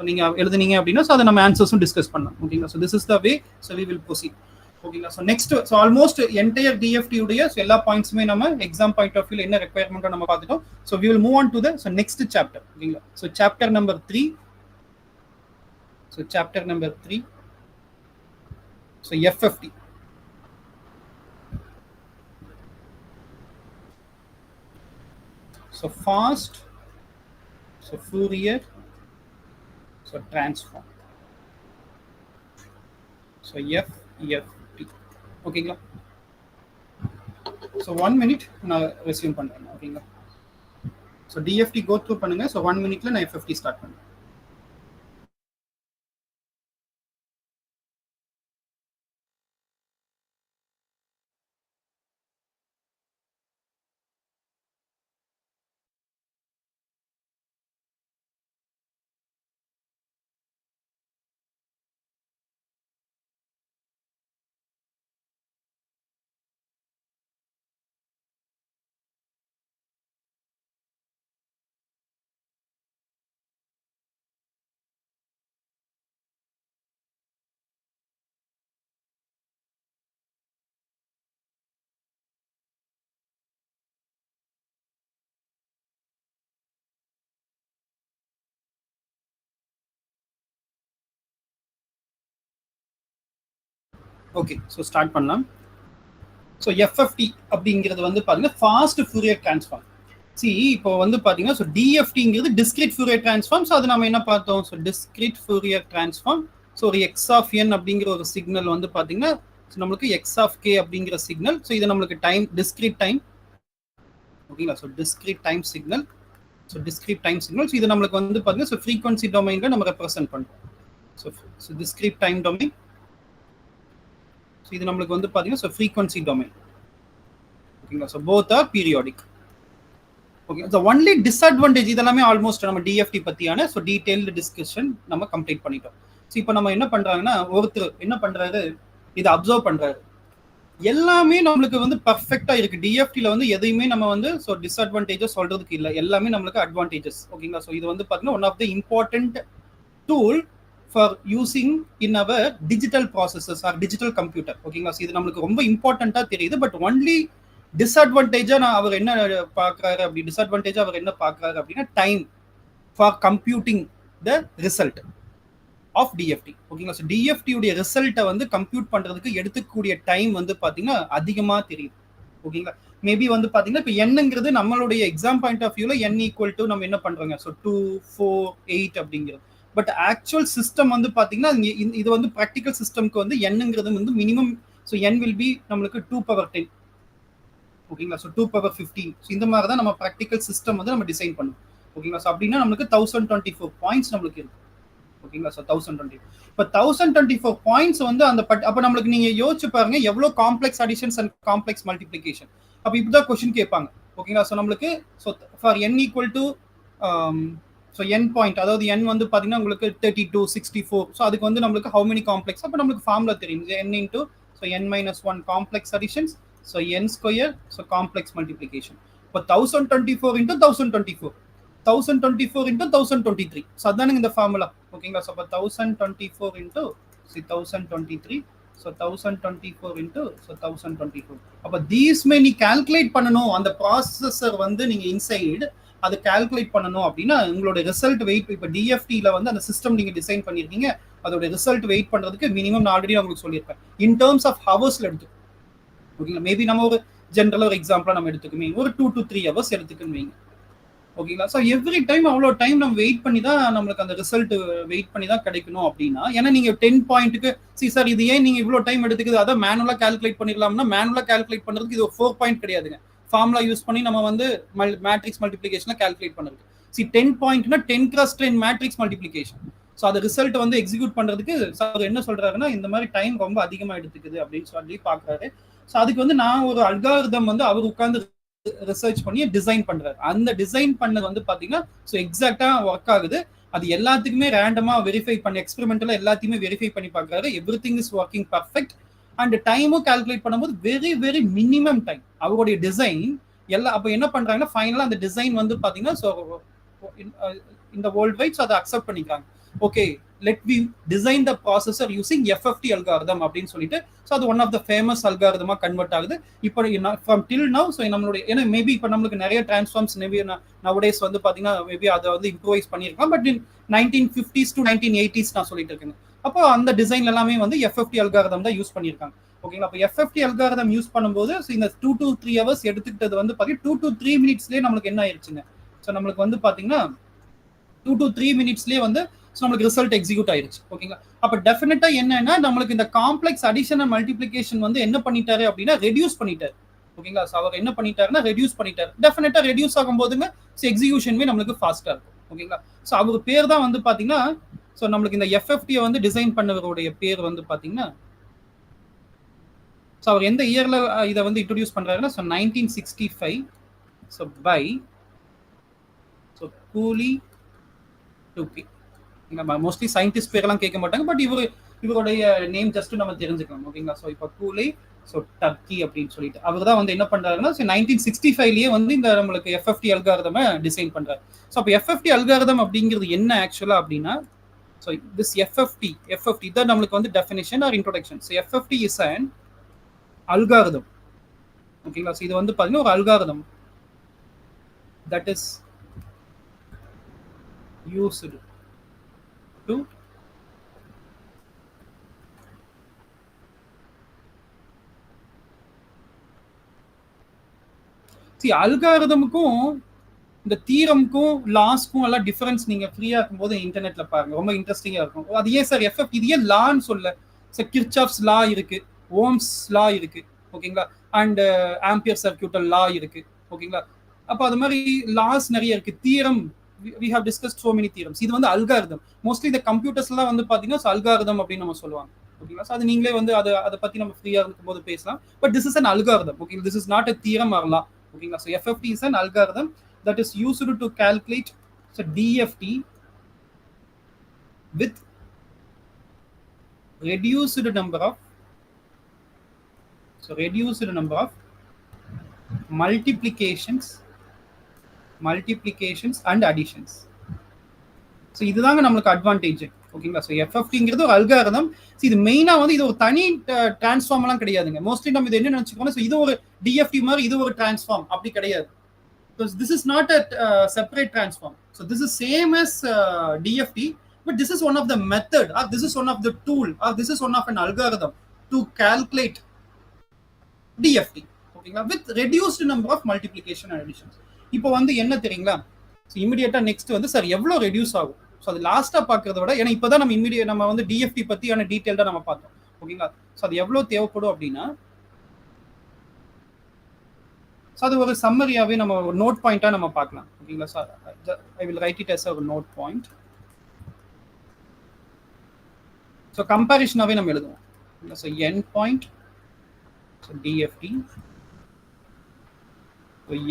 நீங்கள் எழுதுனீங்க அப்படின்னா ஸோ அதை நம்ம ஆன்சர்ஸும் டிஸ்கஸ் பண்ணலாம். ஓகேங்களா, so this is the way so we will proceed. ஓகேங்களா, so next so almost entire DFT உடைய ஸோ எல்லா பாயிண்ட்ஸுமே நம்ம எக்ஸாம் பாயிண்ட் ஆஃப் வியூ என்ன ரெக்யர்மெண்ட்டோ நம்ம பார்த்துட்டோம். So we will move on to the so next chapter. ஓகேங்களா, so chapter number 3. So chapter number 3 so FFT. So fast, so Fourier, so transform, so FFT. Okay, so 1 minute na resume பண்றேன். ஓகேங்களா, so DFT go through பண்ணுங்க. so 1 minute நான் FFT start பண்றேன். Okay, so start பண்ணலாம். So FFT அப்படிங்கிறது வந்து பார்த்தீங்கன்னா fast Fourier transform. C இப்போ வந்து பார்த்தீங்கன்னா ஸோ டிஎஃப்டிங்கிறது டிஸ்கிரீட் ஃபூரியர் டிரான்ஸ்ஃபார்ம். ஸோ அது நம்ம என்ன பார்த்தோம், so discrete Fourier transform. So ஒரு எக்ஸ் ஆஃப் என் அப்படிங்கிற ஒரு சிக்னல் வந்து பார்த்தீங்கன்னா ஸோ நம்மளுக்கு எக்ஸ் ஆஃப் கே அப்படிங்கிற சிக்னல். ஸோ இது நம்மளுக்கு டைம் டிஸ்கிரீட் டைம். ஓகேங்களா, so discrete time signal. So discrete time signal. So இது நம்மளுக்கு வந்து பார்த்தீங்கன்னா ஸோ ஃப்ரீக்வன்சி டொமைனில் நம்ம ரெப்ரசென்ட் பண்ணுறோம். So discrete time domain. So இது நம்மளுக்கு வந்து பார்த்தீங்கன்னா ஸோ ஃப்ரீக்வன்சி டொமைன். ஓகேங்களா, so both are periodic. Okay, so only disadvantage இதெல்லாமே ஆல்மோஸ்ட் நம்ம டிஎஃப்டி பற்றியான ஸோ டீடைல்டு டிஸ்கஷன் நம்ம கம்ப்ளீட் பண்ணிட்டோம். ஸோ இப்போ நம்ம என்ன பண்ணுறாங்கன்னா ஒருத்தர் என்ன பண்ணுறாரு, இதை அப்சர்வ் பண்ணுறாரு. எல்லாமே நம்மளுக்கு வந்து பர்ஃபெக்டாக இருக்குது. டிஎஃப்டியில் வந்து எதையுமே நம்ம வந்து ஸோ டிஸ்அட்வான்டேஜஸ் சொல்கிறதுக்கு இல்லை, எல்லாமே நம்மளுக்கு அட்வான்டேஜஸ். ஓகேங்களா, ஸோ இது வந்து பார்த்தீங்கன்னா one of the important tool for using in our digital processes or digital computer. ஓகேங்களா, ஸோ இது நம்மளுக்கு ரொம்ப இம்பார்ட்டண்ட்டாக தெரியுது. பட் ஒன்லி டிஸ்அட்வான்டேஜாக நான் அவர் என்ன பார்க்குறாரு அப்படி டிஸ்அட்வான்டேஜாக அவர் என்ன பார்க்குறாரு அப்படின்னா time for computing the result of DFT. ஓகேங்களா, ஸோ டிஎஃப்டியுடைய ரிசல்ட்டை வந்து கம்ப்யூட் பண்ணுறதுக்கு எடுத்துக்கூடிய டைம் வந்து பார்த்தீங்கன்னா அதிகமாக தெரியுது. ஓகேங்களா, மேபி வந்து பார்த்தீங்கன்னா இப்போ என்னங்கிறது நம்மளுடைய எக்ஸாம் பாயிண்ட் ஆஃப் வியூவில் n ஈக்குவல் டு நம்ம என்ன பண்ணுறோங்க ஸோ 2, 4, 8 அப்படிங்கிறது. பட் ஆக்சுவல் சிஸ்டம் வந்து பார்த்தீங்கன்னா இது வந்து ப்ராக்டிக்கல் சிஸ்டம்க்கு வந்து என்னங்கிறது வந்து minimum so n will be நம்மளுக்கு 2^10. ஓகேங்களா, ஸோ 2^15. ஸோ இந்த மாதிரி தான் நம்ம ப்ராக்டிக்கல் சிஸ்டம் வந்து நம்ம டிசைன் பண்ணுவோம். ஓகேங்களா, ஸோ அப்படின்னா நம்மளுக்கு 1024 பாயிண்ட்ஸ் நம்மளுக்கு இருக்கு. ஓகேங்களா, ஸோ 1020. இப்போ 1024 பாயிண்ட்ஸ் வந்து அந்த அப்போ நம்மளுக்கு நீங்கள் யோசிச்சு பாருங்க எவ்வளோ complex additions and complex multiplication. அப்போ இப்படிதான் கொஸ்டின் கேட்பாங்க. ஓகேங்களா, ஸோ நம்மளுக்கு so for n equal to so n point, அதாவது n வந்து பார்த்தீங்கன்னா உங்களுக்கு 32, 64. ஸோ அதுக்கு வந்து நம்மளுக்கு ஹவு மெனி காம்ப்ளெக்ஸ், அப்போ நம்மளுக்கு ஃபார்முலா தெரியும் n into so n minus 1 complex additions so n square so complex multiplication. இப்போ 1024 இன்டூ 1024, 1024 இன்டூ 1023. ஸோ அதுதானுங்க இந்த ஃபார்முலா. ஓகேங்களா, ஸோ அப்போ 1024 இன்டூ 1023. So 1024 into so 1024. அப்போ தீஸ்மே நீ கால்குலேட் பண்ணணும். அந்த ப்ராசஸர் வந்து நீங்கள் இன்சைடு அதை கால்குலேட் பண்ணணும் அப்படின்னா உங்களோட ரிசல்ட் வெயிட் இப்போ டிஎஃப்டியில் வந்து அந்த சிஸ்டம் நீங்கள் டிசைன் பண்ணியிருக்கீங்க, அதோட ரிசல்ட் வெயிட் பண்ணுறதுக்கு மினிமம் நான் ஆல்ரெடி உங்களுக்கு சொல்லியிருப்பேன் இன் டேர்ம்ஸ் ஆஃப் ஹவர்ஸில் எடுத்து. ஓகேங்களா, மேபி நம்ம ஒரு ஜென்ரலாக ஒரு எக்ஸாம்பிளாக நம்ம எடுத்துக்குமே ஒரு 2 to 3 hours எடுத்துக்குன்னு வைங்க. ஓகேங்களா. ஸோ எவ்ரி டைம் அவ்வளோ டைம் நம்ம வெயிட் பண்ணி தான் நம்மளுக்கு அந்த ரிசல்ட் வெயிட் பண்ணி தான் கிடைக்கணும் அப்படின்னா, ஏன்னா நீங்க 10 பாயிண்ட்டுக்கு சார் இது ஏன் நீங்க இவ்வளோ டைம் எடுத்துக்குது, அதான் மேனுவலா கால்குலேட் பண்ணிடலாம்னா, மேனுவலா கால்குலேட் பண்றதுக்கு இது ஒரு 4 பாயிண்ட் கிடையாதுங்க. ஃபார்முலா யூஸ் பண்ணி நம்ம வந்து மேட்ரிக்ஸ் மல்டிபிளிகேஷன்ல கால்குலேட் பண்ணுறது. 10 பாயிண்ட்னா 10x10 மேட்ரிக்ஸ் மல்டிபிளிகேஷன். ஸோ அது ரிசல்ட் வந்து எக்ஸிக்யூட் பண்றதுக்கு சார் என்ன சொல்றாருன்னா, இந்த மாதிரி டைம் ரொம்ப அதிகமா எடுத்துக்குது அப்படின்னு சொல்லி பாக்குறாரு. ஸோ அதுக்கு வந்து நான் ஒரு அல்காரிதம் வந்து அவர் உட்கார்ந்து ரிசர்ச் பண்ணி டிசைன் பண்றாரு. அந்த டிசைன் பண்ணது வந்து பாத்தீங்கன்னா ஸோ எக்ஸாக்டா ஒர்க் ஆகுது. அது எல்லாத்துக்குமே ரேண்டமா வெரிஃபை பண்ணி எக்ஸ்பெரிமெண்டலா எல்லாத்தையுமே வெரிஃபை பண்ணி பாக்குறாரு. Every thing is working perfect. And டைமும் கால்குலேட் பண்ணும்போது வெரி வெரி மினிமம் டைம். அவருடைய டிசைன் எல்லாம் அப்ப என்ன பண்றாங்கன்னா ஃபைனலா அந்த டிசைன் வந்து பாத்தீங்கன்னா ஸோ இந்த வேர்ல்ட் வைட் அதை அக்செப்ட் பண்ணிக்கிறாங்க. Okay, let we design the processor using FFT algorithm அப்படின்னு சொல்லிட்டு ஸோ அது ஒன் ஆஃப் த ஃபேமஸ் அல்காரிதமா கன்வெர்ட் ஆகுது இப்போ ஃப்ரம் டில் நவ். ஸோ நம்மளுடைய ஏன்னா மேபி இப்போ நம்மளுக்கு நிறைய டிரான்ஸ்ஃபார்ம்ஸ் மேபி நவடேஸ் வந்து பார்த்தீங்கன்னா மேபி அதை வந்து இம்ப்ரூவைஸ் பண்ணியிருக்கலாம். But in 1950s to 1980s நான் சொல்லிட்டு இருக்கேன். அப்போ அந்த டிசைன் எல்லாமே வந்து எஃப்எஃப்டி அல்காரிதம் தான் யூஸ் பண்ணியிருக்காங்க. ஓகேங்களா. அப்போ எஃப்எஃப்டி அல்காரிதம் யூஸ் பண்ணும்போது இந்த 2 to 3 hours எடுத்துக்கிட்டது வந்து பார்த்தீங்கன்னா 2 to 3 minutesலேயே நம்மளுக்கு என்ன ஆயிடுச்சுங்க. ஸோ நம்மளுக்கு வந்து பார்த்தீங்கன்னா 2 to 3 minutesலேயே வந்து நம்மளுக்கு ரிசல்ட் எக்ஸிக்யூட் ஆயிருச்சு. ஓகேங்களா. அப்ப டெஃபினட்டா என்னன்னா நம்மளுக்கு இந்த காம்ப்ளெக்ஸ் அடிஷன் அண்ட் மல்டிபிளிகேஷன் வந்து என்ன பண்ணிட்டாரு அப்படின்னா ரெடியூஸ் பண்ணிட்டாரு. ஓகேங்களா. அவர் என்ன பண்ணிட்டாருன்னா ரெடியூஸ் பண்ணிட்டாரு. டெஃபினட்டா ரெடியூஸ் ஆகும் போதுங்க எக்ஸிக்யூஷனுமே நம்மளுக்கு ஃபாஸ்டா இருக்கும். ஓகேங்களா. ஸோ அவர் பேர் தான் வந்து பாத்தீங்கன்னா ஸோ நம்மளுக்கு இந்த எஃப்எஃப்டியை வந்து டிசைன் பண்ணவருடைய பேர் வந்து பாத்தீங்கன்னா ஸோ அவர் எந்த இயர்ல இதை வந்து இன்ட்ரோடியூஸ் பண்றாருன்னா ஸோ 1965 ஸோ பை ஸோ கூலி டூகி. மோஸ்ட்லி சயின்டிஸ்ட் பேரெல்லாம் கேட்க மாட்டாங்க. பட் இவருடைய நேம் ஜஸ்ட் நம்ம தெரிஞ்சுக்கலாம். ஓகேங்களா. ஸோ இப்போ கூலி ஸோ டர்க்கி அப்படின்னு சொல்லிட்டு அவர் தான் வந்து என்ன பண்றாருன்னா 1965லயே வந்து இந்த நம்மளுக்கு எஃப்எஃப்டி அல்காரிதமை டிசைன் பண்றாரு. ஸோ அப்போ எஃப்எஃப்டி அல்காரிதம் அப்படிங்கிறது என்ன ஆக்சுவலா அப்படின்னா ஸோ திஸ் எஃப்எஃப்டி தான் நம்மளுக்கு வந்து definition or introduction. So FFT is an algorithm. ஓகேங்களா. ஸோ இது வந்து பார்த்தீங்கன்னா ஒரு algorithm that is used to அல்காரிதமுக்கும் இந்த தீரமுக்கும் லாஸ்க்கும் எல்லாம் டிஃபரன்ஸ் நீங்க ஃப்ரீயா இருக்கும்போது இன்டர்நெட்ல பாருங்க. ரொம்ப இன்ட்ரெஸ்டிங்கா இருக்கும். அது ஏன் சார் எஃப்எஃப் இது ஏன் லான்னு சொல்ல சார் கிர்ச்சாஃப்ஸ் லா இருக்கு, ஓம்ஸ் லா இருக்கு. ஓகேங்களா. அண்ட் ஆம்பியர் சர்க்யூட்டல் லா இருக்கு. ஓகேங்களா. அப்ப அது மாதிரி லாஸ் நிறைய இருக்கு. தீரம் we have discussed so many theorems. இது வந்து அல்காரிதம். மோஸ்ட்லி இந்த கம்ப்யூட்டர்ஸ்லாம் வந்து பாத்தீங்கன்னா அல்காரிதம் அப்படின்னு நம்ம சொல்லுவாங்க. ஓகேங்களா. அது நீங்களே வந்து அதை பத்தி நம்ம ஃப்ரீயா இருக்கும்போது பேசலாம். But this is an algorithm. Okay, this is not a theorem or law. ஓகேங்களா. so FFT is an algorithm that is used to calculate so DFT with reduced number of multiplications and additions. So இதுதாங்க நம்மளுக்கு advantage. ஓகேங்களா. So எஃப்எஃப்டிங்கிறது ஒரு algorithm. இது மெயினா வந்து இது ஒரு தனி டிரான்ஸ்ஃபார்ம் எல்லாம் கிடையாதுங்க. மோஸ்ட்லி நம்ம இது என்ன நினைச்சுக்கோங்க, ஸோ இது ஒரு டிஎஃப்டி மாதிரி இது ஒரு டிரான்ஸ்ஃபார்ம் அப்படி கிடையாது. This is not a separate transform. So this is same as DFT, but this is one of the method or this is one of the tool or this is one of an algorithm to calculate DFT. ஓகேங்களா. With reduced number of multiplication and additions. இப்போ வந்து என்ன தெரியுங்களா, so இமிடியேட்டா next வந்து sir எவ்வளோ reduce ஆகும். So அது லாஸ்டா பார்க்கறத விட ஏன்னா இப்போதான் நம்ம வந்து டிஎஃப்டி பத்தியான டீட்டெயில் தான் நம்ம பார்த்தோம். ஓகேங்களா. ஸோ அது எவ்வளோ தேவைப்படும் அப்படின்னா ஸோ அது ஒரு சம்மரியாவே நம்ம ஒரு நோட் பாயிண்டா நம்ம பார்க்கலாம். ஓகேங்களா. Sir I will write it as ஒரு நோட் பாயிண்ட். ஸோ கம்பேரிஷனாவே நம்ம எழுதுவோம். ஸோ என் point DFT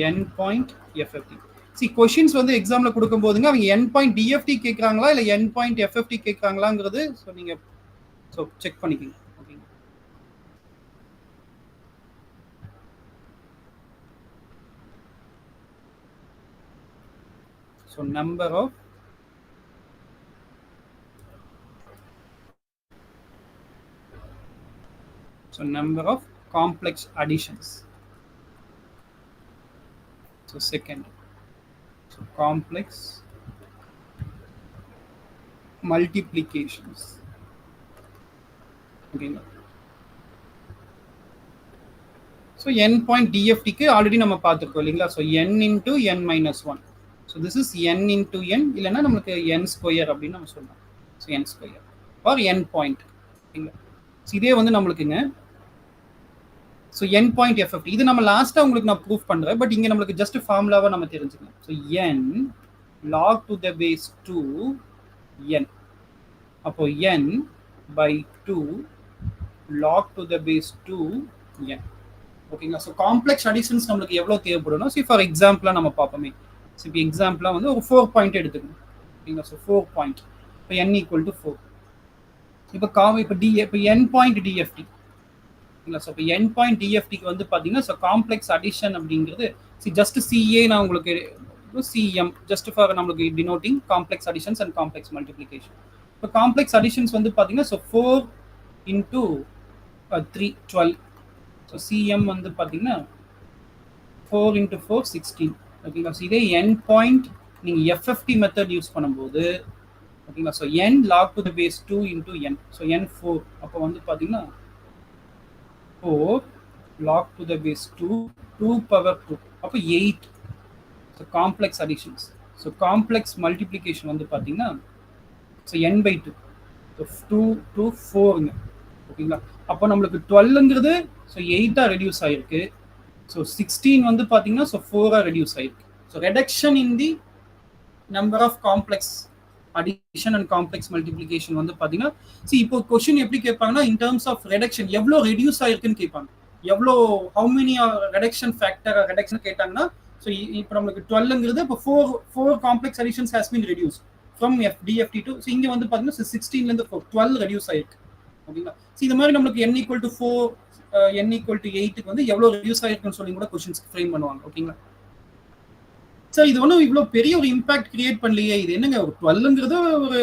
n point FFT. See questions வந்து எக்ஸாம்ல கொடுக்கும் போதுங்க அவங்க n point DFT கேக்குறாங்களா இல்ல n point FFT கேக்குறாங்களாங்கிறது சோ நீங்க சோ செக் பண்ணிக்கங்க. Okay. So number of complex additions. So second, so complex multiplications. Okay. So n point DFT க்கு already நம்ம பார்த்திருக்கோம் இல்லீங்களா. so n into n minus 1. so so this is n into n, இல்லைன்னா நமக்கு n square அப்படின்னு நம்ம சொல்லலாம். So n square or n point. ஓகேங்களா? ஸோ இதே வந்து நம்மளுக்குங்க ஸோ n பாயிண்ட் FFT இது நம்ம லாஸ்ட்டாக உங்களுக்கு நான் ப்ரூஃப் பண்ணுறேன். பட் இங்கே நம்மளுக்கு ஜஸ்ட் ஃபார்முலாவாக நம்ம தெரிஞ்சுக்கலாம். So n log to the base 2 n, அப்போ n by 2 log to the base 2 n. ஓகேங்களா? ஸோ காம்ப்ளெக்ஸ் அடிஷன்ஸ் நம்மளுக்கு எவ்வளோ தேவைப்படணும்? ஸோ ஃபார் எக்ஸாம்பிளாக நம்ம பார்ப்போமே. ஸோ இப்போ எக்ஸாம்பிளாக வந்து ஒரு 4 பாயிண்ட் எடுத்துக்கணும். ஓகேங்களா? ஸோ 4 பாயிண்ட் இப்போ n ஈக்குவல் டு 4. இப்போ n பாயிண்ட் DFT. ஓகேங்களா? ஸோ இப்போ n பாயிண்ட் DFTக்கு வந்து பார்த்தீங்கன்னா ஸோ காம்ப்ளெக்ஸ் அடிஷன் அப்படிங்கிறது ஜஸ்ட் CA நான் உங்களுக்கு CM ஜஸ்ட் ஃபார் நம்மளுக்கு denoting complex additions and complex multiplication. இப்போ காம்ப்ளெக்ஸ் அடிஷன்ஸ் வந்து பார்த்தீங்கன்னா ஸோ 4 இன்டூ 3 12. ஸோ CM வந்து பார்த்தீங்கன்னா 4 இன்டூ 4 16. ஓகேங்களா? ஸோ இதே n பாயிண்ட் நீங்கள் FFT மெத்தட் யூஸ் பண்ணும்போது ஓகேங்களா? So n log to the base 2 into n. So n 4 அப்போ வந்து பார்த்தீங்கன்னா 4 log to the base 2 2 power 2 அப்போ 8. So complex additions. So complex multiplication வந்து பார்த்தீங்கன்னா so n by 2. So 2 to 4ங்க. ஓகேங்களா? அப்போ நம்மளுக்கு 12ங்கிறது ஸோ 8ஆக ரெடியூஸ் ஆகிருக்கு. ஸோ 16 வந்து பார்த்தீங்கன்னா ஸோ 4ஆக ரெடியூஸ் ஆகிருக்கு. So reduction in the number of complex addition and complex multiplication வந்து பார்த்தீங்கன்னா இப்போ கொஸ்டின் எப்படி கேட்பாங்கன்னா இன் டர்ம்ஸ் ஆஃப் ரெடக்ஷன் எவ்வளோ ரெடியூஸ் ஆயிருக்குன்னு கேட்பாங்க. எவ்வளோ how many reduction factor reduction கேட்டாங்கன்னா ஸோ இப்போ நம்மளுக்கு 12ங்கிறது இப்போ 4 complex additions has been reduce from DFT to. So இங்கே வந்து பார்த்தீங்கன்னா 16லேருந்து 12 ரெடியூஸ் ஆயிருக்கு. ஓகேங்களா? ஸோ இந்த மாதிரி நம்மளுக்கு n equal to 4 n equal to 8க்கு வந்து எவ்வளோ ரெடியூஸ் ஆயிருக்குன்னு சொல்லி கூட கொஸ்டின்ஸ் ஃப்ரேம் பண்ணுவாங்க. ஓகேங்களா? சார் இது ஒன்றும் இவ்வளோ பெரிய ஒரு இம்பாக்ட் கிரியேட் பண்ணலையே. இது என்னங்க ஒரு 12ங்கிறது ஒரு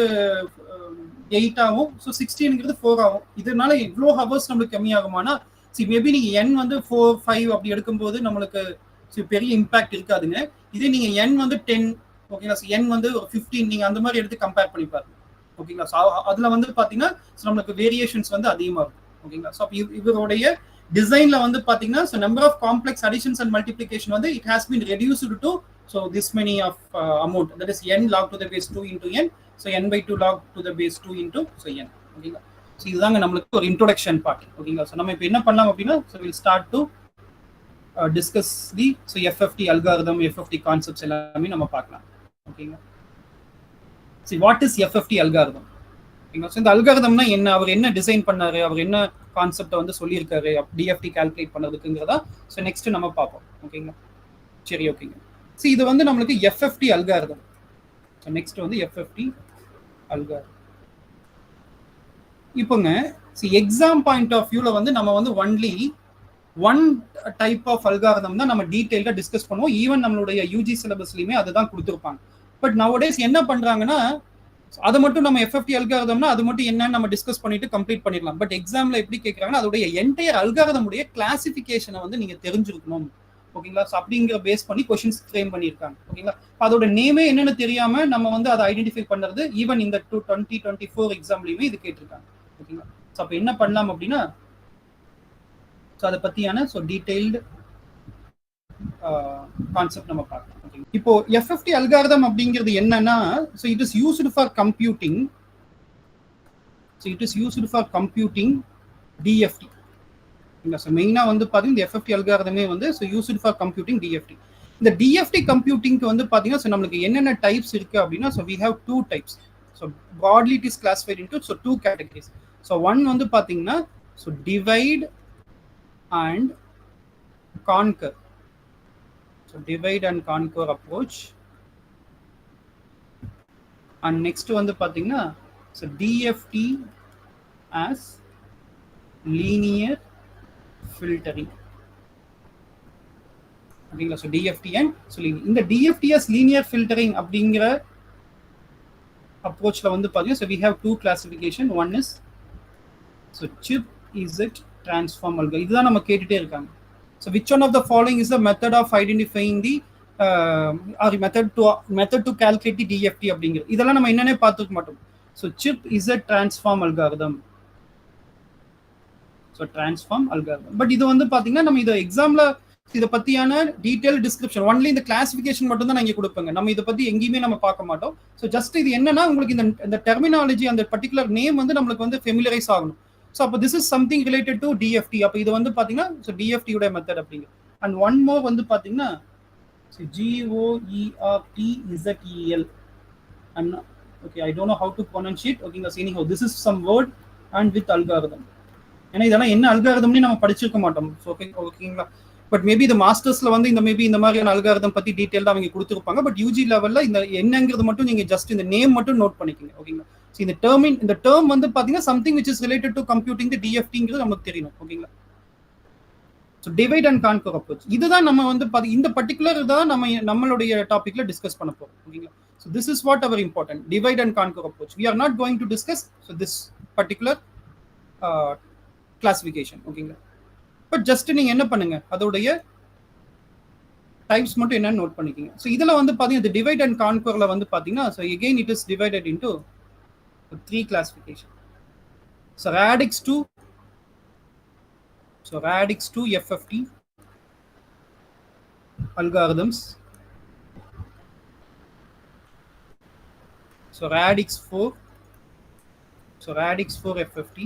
8 ஆகும். ஸோ 16ங்கிறது 4 ஆகும். இதனால இவ்வளோ ஹவர்ஸ் நம்மளுக்கு கம்மியாகுமானா மேபி நீங்கள் n வந்து 4 5 அப்படி எடுக்கும்போது நம்மளுக்கு பெரிய இம்பாக்ட் இருக்காதுங்க. இதே நீங்கள் n வந்து 10 ஓகேங்களா? ஸோ n வந்து 15 நீங்கள் அந்த மாதிரி எடுத்து கம்பேர் பண்ணி பாருங்க. ஓகேங்களா? ஸோ அதில் வந்து பார்த்தீங்கன்னா நம்மளுக்கு வேரியேஷன்ஸ் வந்து அதிகமாக இருக்கும். ஓகேங்களா? ஸோ அப்போ இவருடைய டிசைன்ல வந்து பார்த்தீங்கன்னா so number of complex additions and multiplication வந்து it has been reduced to so this many of amount, that is n log to the base 2 into n. So n by 2 log to the base 2 into so n. ஓகேங்களா? So இதுதாங்க நம்மளுக்கு ஒரு introduction part. ஓகேங்களா? So நம்ம இப்போ என்ன பண்ணலாம் அப்படின்னா so will start to discuss the so FFT algorithm FFT concepts எல்லாமே நம்ம பார்க்கலாம். ஓகேங்களா? So what is FFT algorithm? ஓகேங்களா? ஸோ இந்த அல்காரிதம்னா என்ன, அவர் என்ன டிசைன் பண்ணாரு, அவர் என்ன கான்செப்டை வந்து சொல்லியிருக்காரு DFT கால்குலேட் பண்ணுறதுக்குங்கிறதா ஸோ நெக்ஸ்ட் நம்ம பார்ப்போம். ஓகேங்களா? சரி, ஓகேங்க. ஸோ இது வந்து நம்மளுக்கு FFT அல்காரிதம். ஸோ நெக்ஸ்ட் வந்து FFT அல்காரிதம். இப்போங்க எக்ஸாம் பாயிண்ட் ஆஃப் வியூவில் வந்து நம்ம வந்து only one type of algorithm தான் நம்ம டீட்டெயிலாக டிஸ்கஸ் பண்ணுவோம். ஈவன் நம்மளுடைய UG சிலபஸ்லையுமே அதுதான் கொடுத்துருப்பாங்க. பட் நவடேஸ் என்ன பண்ணுறாங்கன்னா அதை மட்டும் நம்ம FFT அல்காரிதம்னா அது மட்டும் என்னன்னு நம்ம டிஸ்கஸ் பண்ணிட்டு கம்ப்ளீட் பண்ணிடலாம். பட் எக்ஸாமில் எப்படி கேட்குறாங்கன்னா அதோடைய என்டையர் அல்காரிதமுடைய கிளாசிஃபிகேஷனை வந்து நீங்கள் தெரிஞ்சிருக்கணும். ஓகேங்களா? ஸோ அப்படிங்கிற பேஸ் பண்ணி கொஸ்டின்ஸ் ஃப்ரேம் பண்ணியிருக்காங்க. ஓகேங்களா? அதோட நேமே என்னன்னு தெரியாம நம்ம வந்து அதை ஐடென்டிஃபை பண்றது ஈவன் இந்த 2024 எக்ஸாம்லையுமே இது கேட்டிருக்காங்க. ஓகேங்களா? ஸோ அப்போ என்ன பண்ணலாம் அப்படின்னா ஸோ அதை பத்தியான ஸோ டீடைல்டு கான்செப்ட் நம்ம பார்க்கலாம். ஓகேங்களா? இப்போ FFT அல்காரிதம் அப்படிங்கிறது என்னன்னா so it is used for computing. So it is used for computing DFT. So மெயினாக வந்து பார்த்தீங்கன்னா இந்த FFT அல்காரிதமே வந்து so used for computing DFT. இந்த DFT கம்ப்யூட்டிங்க்கு வந்து பார்த்தீங்கன்னா ஸோ நம்மளுக்கு என்னென்ன டைப்ஸ் இருக்கு அப்படின்னா so we have 2 types. So broadly it is classified into so 2 categories. So one வந்து பார்த்தீங்கன்னா so divide and conquer. So divide and conquer approach. And next வந்து பார்த்தீங்கன்னா so DFT as linear filtering. ஓகேங்களா? So DFT and சொல்லி இந்த DFT as linear filtering அப்படிங்கிற அப்ரோச்ல வந்து பார்த்தீங்கன்னா so we have 2 classification. One is so chip iset transform algorithm. இதுதான் நம்ம கேட்டுட்டே இருக்காங்க. So which one of the following is the method of identifying the or method to calculate the DFT அப்படிங்கிறது இதெல்லாம் நம்ம என்னன்னே பார்த்துக்க மாட்டோம். So chip iset transform algorithm. So transform algorithm. But இது வந்து பார்த்தீங்கன்னா நம்ம இதை எக்ஸாமில் இதை பத்தியான டீடைல் டிஸ்கிரிப்ஷன் ஒன்லி இந்த கிளாசிபிகேஷன் மட்டும் தான் நான் இங்க கொடுப்பேங்க. நம்ம இதை பத்தி எங்கேயுமே நம்ம பார்க்க மாட்டோம். ஸோ ஜஸ்ட் இது என்னன்னா உங்களுக்கு இந்த டெர்மினாலஜி அந்த பர்டிகுலர் நேம் வந்து நம்மளுக்கு வந்து ஃபெமிலரைஸ் ஆகணும். ஸோ அப்போ this is something related to TFT. அப்போ இது வந்து பாத்தீங்கன்னா ஸோ டிஎஃப்டியோட மெத்தட் அப்படிங்க. அண்ட் ஒன் மோர் வந்து பாத்தீங்கன்னா GOERTZEL. And okay, I don't know how to pronounce it. Okay, anyhow, this is some word and with algorithm. ஏன்னா இதெல்லாம் என்ன அல்காரிதம்னு நம்ம படிச்சிருக்க மாட்டோம். ஓகேங்களா? பட் மேபி இந்த மாஸ்டர்ஸ்ல வந்து இந்த மாதிரியான அல்காரிதம் பத்தி டீடைல் தான் அவங்க கொடுத்துருப்பாங்க. பட் யூஜி லெவல்ல இந்த என்னங்கிறது மட்டும் நீங்க ஜஸ்ட் இந்த நேம் மட்டும் நோட் பண்ணிக்கோங்க. ஓகேங்களா? இந்த டேர்ம் வந்து பாத்தீங்கன்னா something which is related to computing the டிஎஃப்டிங்கிறது நமக்கு தெரியணும். ஓகேங்களா? So divide and conquer approach இதுதான் நம்ம வந்து இந்த பர்டிகுலர் தான் நம்மளுடைய டாபிக்ல டிஸ்கஸ் பண்ண போறோம். ஓகேங்களா? So this is what our important divide and conquer approach. We are not going to discuss this particular classification. Okay, but just நீங்க என்ன பண்ணுங்க அதோடைய டைப்ஸ் மட்டும் என்ன நோட் பண்ணிக்கங்க. So இதல வந்து பாத்தீங்கன்னா the divide and conquerல வந்து பாத்தீங்கன்னா so again it is divided into three classification. So radix 2 FFT algorithms. So radix 4 FFT.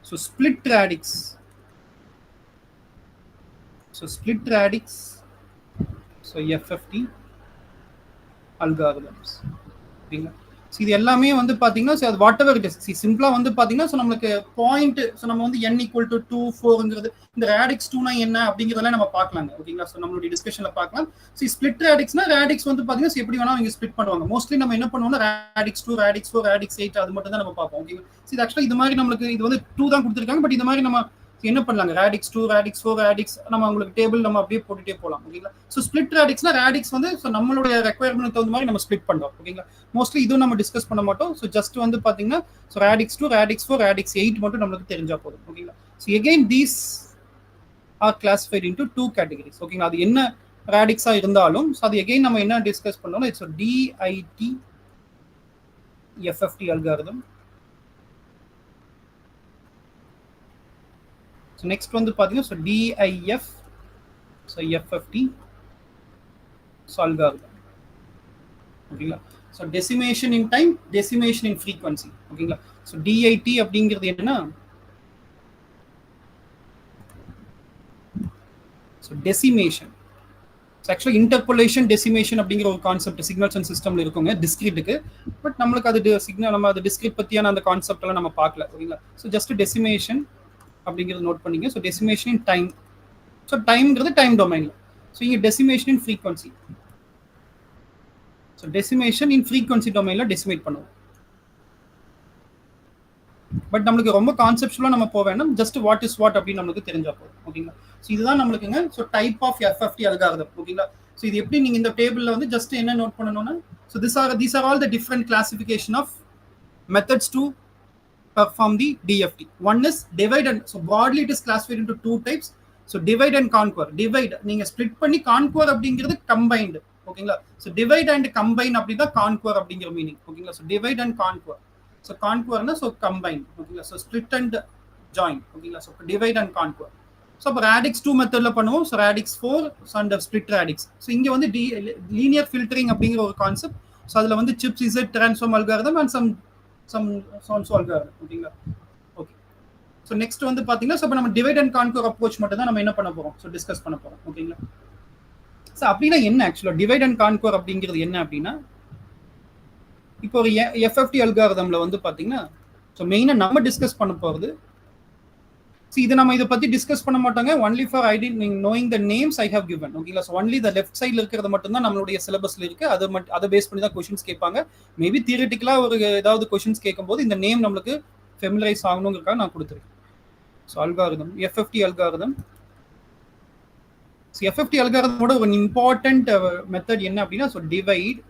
So split radix. So FFT algorithms. So இது எல்லாமே வந்து பாத்தீங்கன்னா அது வாட் எவர் இட் இஸ் சிம்பிளா வந்து பாத்தீங்கன்னா ஸோ நம்மளுக்கு பாயிண்ட் ஸோ நம்ம வந்து n = 2 4ங்கிறது இந்த ரேடிக்ஸ் 2னா என்ன அப்படிங்கிறதெல்லாம் நம்ம பார்க்கலாங்க. ஓகேங்களா? ஸோ நம்மளுடைய டிஸ்கஷன்ல பார்க்கலாம். ஸ்பிளிட் ரேடிக்ஸ்னா ரேடிக்ஸ் வந்து பாத்தீங்கன்னா எப்படி வேணா அவங்க ஸ்பிளிட் பண்ணுவாங்க. மோஸ்ட்லி நம்ம என்ன பண்ணுவோம்னா ரேடிக்ஸ் 2 ரேடிக்ஸ் 4 ரேடிக்ஸ் 8 அது மட்டும் தான் நம்ம பார்ப்போம். ஓகேங்களா? இது ஆக்சுவலா இது மாதிரி நம்மளுக்கு இது வந்து 2 தான் கொடுத்துருக்காங்க. பட் இந்த மாதிரி நம்ம என்ன பண்ணலாங்க ரேடிக்ஸ் 2 ரேடிக்ஸ் 4 ரேடிக்ஸ் நம்ம உங்களுக்கு டேபிள் நம்ம அப்படியே போட்டுட்டே போகலாம். ஓகேங்களா? ஸோ ஸ்பிளிட் ரேடிக்ஸ்னா ரேடிக்ஸ் வந்து ஸோ நம்மளுடைய ரெக்யர்மெண்ட் தகுந்த மாதிரி நம்ம ஸ்பிளிட் பண்றோம். ஓகேங்களா? மோஸ்ட்லி இதுவும் நம்ம டிஸ்கஸ் பண்ண மாட்டோம். ஸோ ஜஸ்ட் வந்து பாத்தீங்கன்னா ஸோ ரேடிக்ஸ் 2 ரேடிக்ஸ் 4 ரேடிக்ஸ் 8 மட்டும் நம்மளுக்கு தெரிஞ்சா போதும். ஓகேங்களா? So again these are classified into 2 categories. ஓகேங்களா? அது என்ன ரேடிக்ஸா இருந்தாலும் ஸோ அது எகைன் நம்ம என்ன டிஸ்கஸ் பண்ணோம்னா it's DIT FFT algorithm. So next வந்து பாத்தீங்கன்னா so DIF so FFT so algorithm. ஓகேங்களா? so decimation in time, decimation in frequency. ஓகேங்களா? so DIT அப்படிங்கிறது என்னன்னா so decimation. so actually interpolation decimation அப்படிங்கிற ஒரு கான்செப்ட் சிக்னல்ஸ் அண்ட் சிஸ்டம்ல இருக்குங்க டிஸ்கிரீட்டுக்கு. பட் நம்மளுக்கு அது சிக்னல் நம்ம அது டிஸ்கிரீட் பத்தியான அந்த கான்செப்ட் எல்லாம் நம்ம பார்க்கல. ஓகேங்களா? so just decimation அப்படிங்கிறது நோட் பண்ணிங்க. So decimation in time. So டைம்ங்கிறது டைம் டொமைன்ல. ஸோ இங்கே decimation in frequency. So decimation in frequency டொமைன்ல டெசிமேட் பண்ணுவோம். பட் நம்மளுக்கு ரொம்ப கான்செப்ட்ல நம்ம போக வேண்டாம். ஜஸ்ட் வாட் இஸ் வாட் அப்படின்னு நம்மளுக்கு தெரிஞ்சா போதும். ஓகேங்களா? ஸோ இதுதான் நம்மளுக்குங்க so type of FFT algorithm. ஓகேங்களா? ஸோ இது எப்படி நீங்க இந்த டேபிள்ல வந்து ஜஸ்ட் என்ன நோட் பண்ணணும்னா so these are all the different classification of methods to perform the DFT. One is divide and so broadly it is classified into 2 types. So divide and conquer. Divide நீங்க split பண்ணி conquer அப்படிங்கிறது combined. ஓகேங்களா? so divide and combine அப்படிதான் conquer அப்படிங்கிற meaning. ஓகேங்களா? so divide and conquer. so conquerனா so combine. ஓகேங்களா? so split and join. ஓகேங்களா? so divide and conquer. so அப்ப radix 2 மெத்தட்ல பண்ணுவோம். so radix 4 and split radix. so இங்க வந்து linear filtering அப்படிங்கிற ஒரு கான்செப்ட். so அதுல வந்து chips Z transform algorithm and some algorithm. ஓகேங்களா? ஓகே. ஸோ நெக்ஸ்ட் வந்து பாத்தீங்கன்னா ஸோ நம்ம டிவைட் அண்ட் கான்கர் அப்ரோச் மட்டும் தான் நம்ம என்ன பண்ண போறோம் ஸோ டிஸ்கஸ் பண்ண போறோம். ஓகேங்களா? ஸோ அப்படின்னா என்ன ஆக்சுவலா டிவைட் அண்ட் கான்கர் அப்படிங்கிறது என்ன அப்படின்னா இப்போ ஒரு FFT அல்காரிதம்ல வந்து பாத்தீங்கன்னா ஸோ மெயினா நம்ம டிஸ்கஸ் பண்ண போறது இதை நம்ம இதை பத்தி டிஸ்கஸ் பண்ண மாட்டாங்க. Only for knowing the names I have given. ஓகேங்களா? ஸோ ஒன்லி த லெஃப்ட் சைட்ல இருக்கிறது மட்டும் தான் நம்மளுடைய சிலபஸ்ல இருக்கு. அதை பேஸ் பண்ணி தான் கொஸ்டின்ஸ் கேட்பாங்க. மேபி தியரிட்டிக்கலா ஒரு ஏதாவது கொஸ்டின்ஸ் கேட்கும்போது இந்த நேம் நம்மளுக்கு ஃபெமிலைஸ் ஆகணுங்கிறதுக்காக நான் கொடுத்துருக்கேன். So algorithm FFT algorithm. So FFT அல்காரிதமோட ஒரு இம்பார்ட்டன்ட் மெத்தட் என்ன அப்படின்னா so divide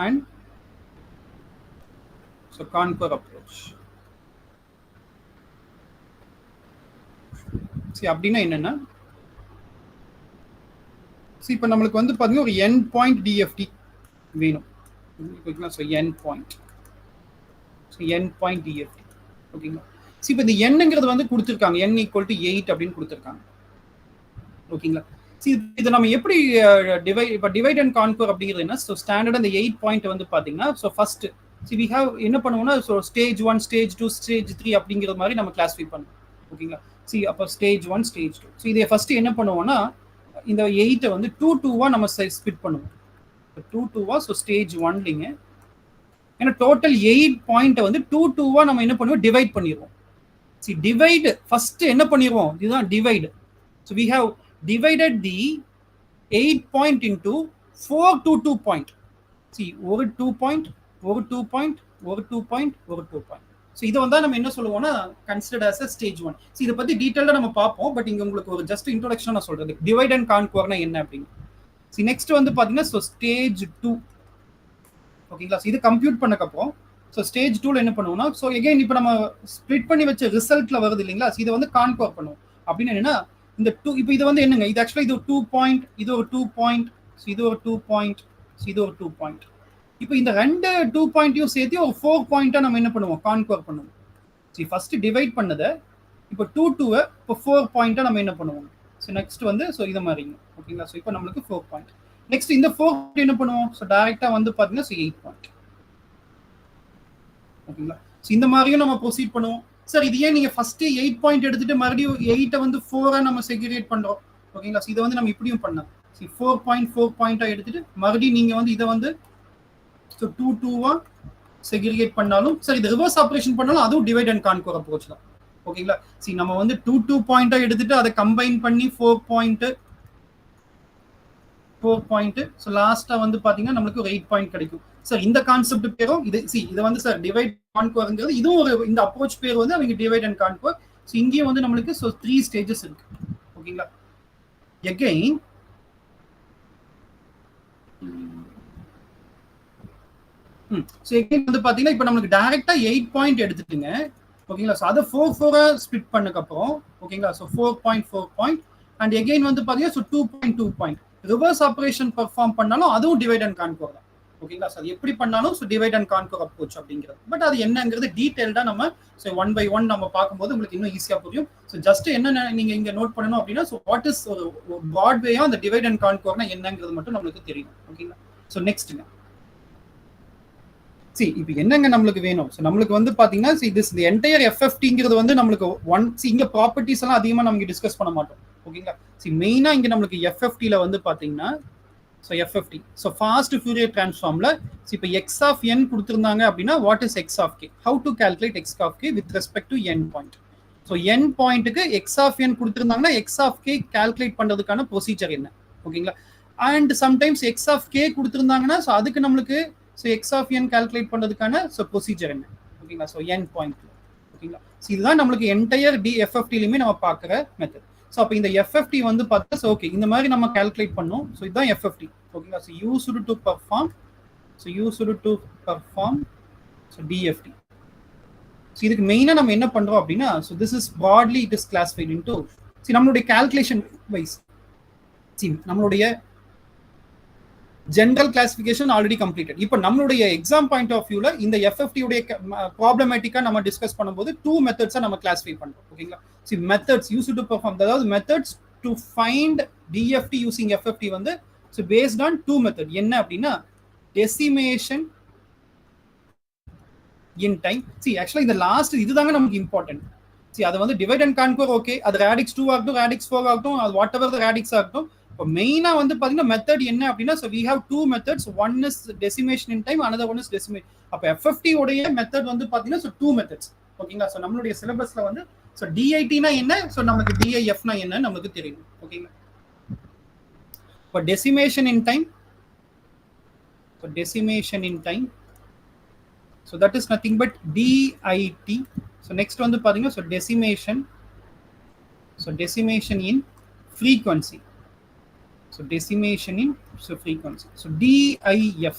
and so conquer approach. அப்படின்னா என்னன்னா ஸோ இப்போ நம்மளுக்கு வந்து பார்த்தீங்கன்னா ஒரு என் பாயிண்ட் டிஎஃப்டி வேணும். ஓகேங்களா? ஸோ என் பாயிண்ட், ஸோ என் பாயிண்ட் டிஎஃப்டி. ஓகேங்களா? ஸோ இப்போ இந்த எண்ணுங்கிறது வந்து கொடுத்துருக்காங்க, n = 8 அப்படின்னு கொடுத்துருக்காங்க. ஓகேங்களா? ஸோ இதை நம்ம எப்படி டிவைட் அண்ட் கான்கர் அப்படிங்கிறது என்ன? ஸோ ஸ்டாண்டர்ட் அந்த 8 பாயிண்ட் வந்து பார்த்தீங்கன்னா, ஸோ ஃபர்ஸ்ட் வி ஹேவ் என்ன பண்ணுவோம்னா, ஸோ ஸ்டேஜ் 1, ஸ்டேஜ் 2, ஸ்டேஜ் 3 அப்படிங்கிற மாதிரி நம்ம கிளாஸிஃபை பண்ணுவோம். ஓகேங்களா? சி அப்போ ஸ்டேஜ் 1, ஸ்டேஜ் 2. ஸோ இதை ஃபர்ஸ்ட் என்ன பண்ணுவோம்னா, இந்த 8 வந்து 2 நம்ம ஸ்பிட் பண்ணுவோம். 2 ஸோ ஸ்டேஜ் 1லிங்க. ஏன்னா டோட்டல் 8 பாயிண்ட் வந்து 2 நம்ம என்ன பண்ணுவோம், டிவைட் பண்ணிடுவோம். சி டிவைடு ஃபர்ஸ்ட் என்ன பண்ணிடுவோம், இதுதான் divide. So we have divided the 8 point into 4 2 point. See, ஒரு 2 point, ஒரு 2 point, ஒரு 2 point, ஒரு 2 point. ஸோ இதை வந்து நம்ம என்ன சொல்லுவோம்னா considered as a stage 1. So இதை பற்றி டீட்டெயிலாக நம்ம பார்ப்போம். பட் இங்கே உங்களுக்கு ஒரு ஜஸ்ட் இன்ட்ரோடக்ஷன் நான் சொல்றது டிவைட் அண்ட் கான்கர்னா என்ன அப்படின்னு. ஸோ நெக்ஸ்ட் வந்து பார்த்தீங்கன்னா ஸோ ஸ்டேஜ் 2. ஓகேங்களா? ஸோ இது கம்ப்யூட் பண்ணக்கப்புறம் ஸோ ஸ்டேஜ் 2ல என்ன பண்ணுவோம்னா, ஸோ எகைன் இப்போ நம்ம ஸ்ப்ளிட் பண்ணி வச்ச ரிசல்ட்ல வருது இல்லைங்களா? ஸோ இதை வந்து கான்கர் பண்ணுவோம். அப்படின்னு என்னன்னா, இந்த 2 இப்போ இது வந்து என்னங்க, இது ஆக்சுவலா இது ஒரு 2 பாயிண்ட், இது ஒரு 2 பாயிண்ட், இது ஒரு 2 பாயிண்ட், இது ஒரு 2 பாயிண்ட். இப்போ இந்த ரெண்டு 2 பாயிண்ட்டையும் சேர்த்து ஒரு 4 பாயிண்டா நம்ம என்ன பண்ணுவோம், கான்கர் பண்ணுவோம். சரி, ஃபர்ஸ்ட் டிவைட் பண்ணதை இப்போ 2 இப்போ 4 பாயிண்டா நம்ம என்ன பண்ணுவோம். ஸோ நெக்ஸ்ட் வந்து ஸோ இது மாதிரிங்க. ஓகேங்களா? ஸோ இப்போ நம்மளுக்கு 4 பாயிண்ட். நெக்ஸ்ட் இந்த 4 என்ன பண்ணுவோம், ஸோ டைரக்டா வந்து பார்த்தீங்கன்னா ஸோ 8 பாயிண்ட். ஓகேங்களா? ஸோ இந்த மாதிரியும் நம்ம ப்ரொசீட் பண்ணுவோம். சார் இது ஏன் நீங்க ஃபர்ஸ்ட் 8 பாயிண்ட் எடுத்துட்டு மறுபடியும் 8 வந்து 4 நம்ம செக்ரிகேட் பண்றோம். ஓகேங்களா? இதை வந்து நம்ம இப்படியும் பண்ணலாம். 4 பாயிண்டா எடுத்துட்டு மறுபடியும் நீங்க வந்து இதை வந்து 2 செக்ரிகேட் பண்ணாலும் சார், இது ரிவர்ஸ் ஆபரேஷன் பண்ணாலும் அதுவும் டிவைட் அண்ட் கான்கர் அப்ரோச் தான். ஓகேங்களா? நம்ம வந்து 2 பாயிண்டா எடுத்துட்டு அதை கம்பைன் பண்ணி 4 பாயிண்ட் ஸோ லாஸ்டா வந்து பாத்தீங்கன்னா நம்மளுக்கு ஒரு 8 பாயிண்ட் கிடைக்கும். சார் இந்த கான்செப்ட் பேரும் இது. இது வந்து சார் டிவைட் கான்கர்ங்கிறது இதுவும் ஒரு இந்த அப்ரோச் பேர் வந்து அவங்க டிவைட் அண்ட் கான்கர். ஸோ இங்கேயும் வந்து நம்மளுக்கு ஸோ 3 ஸ்டேஜஸ் இருக்கு. ஓகேங்களா? எகைன் ஸோ எகைன் வந்து பாத்தீங்கன்னா இப்போ நம்மளுக்கு டைரக்டா 8 பாயிண்ட் எடுத்துட்டுங்க. ஓகேங்களா? ஸோ அதை 4 ஸ்பிளிட் பண்ணக்கு அப்புறம் ஓகேங்களா? ஸோ 4 பாயிண்ட் அண்ட் எகைன் வந்து பாத்தீங்கன்னா so 2 point reverse operation perform பண்ணாலும் அதுவும் டிவைட் அண்ட் கான்கர் தான். ஓகேங்களா? சார் எப்படி பண்ணாலும் so divide and conquer approach அப்படிங்கிறது. பட் அது என்னங்கிறது டீடைல்டா நம்ம ஸோ 1 by 1 நம்ம பார்க்கும்போது உங்களுக்கு இன்னும் ஈஸியா புரியும். ஸோ ஜஸ்ட் என்ன நீங்க இங்க நோட் பண்ணணும் அப்படின்னா, ஸோ வாட் இஸ் ஒரு பிராட் வேயா அந்த டிவைட் அண்ட் கான்கர்னா என்னங்கிறது மட்டும் நம்மளுக்கு தெரியும். ஓகேங்களா? ஸோ நெக்ஸ்ட்ங்க இப்போ என்னங்க நம்மளுக்கு வேணும். ஸோ நம்மளுக்கு வந்து பாத்தீங்கன்னா இந்த என்டையர் எஃப்எஃப்டிங்கிறது வந்து நம்மளுக்கு இங்க ப்ராப்பர்ட்டிஸ் எல்லாம் அதிகமா நம்ம டிஸ்கஸ் பண்ண மாட்டோம். ஓகேங்களா? மெயினா இங்க நம்மளுக்கு எஃப்எஃப்டில வந்து பாத்தீங்கன்னா so FFT so fast Fourier டிரான்ஸ்ஃபார்ம்ல இப்போ எக்ஸ் ஆஃப் என் கொடுத்துருந்தாங்க அப்படின்னா what is x of k, how to calculate x of k with respect to n point. So n பாயிண்ட்டுக்கு எக்ஸ் ஆஃப் என் கொடுத்துருந்தாங்கன்னா எக்ஸ் ஆஃப் கே கால்குலேட் பண்றதுக்கான procedure என்ன. ஓகேங்களா? And sometimes x of k கொடுத்துருந்தாங்கன்னா so அதுக்கு நம்மளுக்கு so X of n calculate பண்றதுக்கான so procedure என்ன. ஓகேங்களா? ஸோ என் பாயிண்ட். ஓகேங்களா? ஸோ இதுதான் நம்மளுக்கு என்டையர் எஃப்எஃப்டிலுமே நம்ம பார்க்குற மெத்தட். ஸோ அப்போ இந்த எஃப்எஃப்டி வந்து பார்த்தா ஸோ ஓகே இந்த மாதிரி நம்ம கால்குலேட் பண்ணோம். ஸோ இதுதான் எஃப்எஃப்டி. ஓகேங்களா? So used to perform so TFT. So இதுக்கு மெயினாக நம்ம என்ன பண்ணுறோம் அப்படின்னா, so this is broadly it is classified into நம்மளுடைய கால்குலேஷன் வைஸ் நம்மளுடைய ஜெனரல் கிளாசிஃபிகேஷன் ஆல்ரெடி கம்ப்ளீட்டட். இப்போ நம்மளுடைய எக்ஸாம் பாயிண்ட் ஆஃப் வியூல இந்த எஃப்எஃப்டி உடைய ப்ராப்ளமேட்டிக்கா நம்ம டிஸ்கஸ் பண்ணும்போது 2 மெத்தட்ஸை நம்ம கிளாஸிஃபை பண்றோம். ஓகேங்களா? மெத்தட்ஸ் யூஸ் டு பெர்ஃபார்ம், அதாவது methods to find TFT using FFT வந்து ஸோ பேஸ்ட் ஆன் 2 மெத்தட். என்ன அப்படின்னா டெசிமேஷன் இன் டைம். ஆக்சுவலா இந்த லாஸ்ட் இதுதாங்க நமக்கு இம்பார்ட்டன்ட். அது வந்து டிவைட் அண்ட் கான்கர் ஓகே, அது ரேடிக்ஸ் 2 ஆகட்டும், ரேடிக்ஸ் 4 ஆகட்டும், அது வாட் எவர் ரேடிக்ஸ் ஆகட்டும். இப்போ மெயினா வந்து பாத்தீங்கன்னா மெத்தட் என்ன அப்படின்னா so we have 2 methods. One is decimation in time, another one is decimation. அப்போ எஃப்எஃப்டி உடைய மெத்தட் வந்து பாத்தீங்கன்னா ஸோ 2 மெத்தட்ஸ். ஓகேங்களா? ஸோ நம்மளுடைய சிலபஸ்ல வந்து ஸோ டிஐடினா என்ன, ஸோ நமக்கு டிஐஎஃப்னா என்ன நமக்கு தெரியும். ஓகேங்களா? இப்போ decimation in time, so that is nothing but DIT. so next வந்து பாத்தீங்கன்னா so decimation in frequency. so decimation in frequency. so DIF.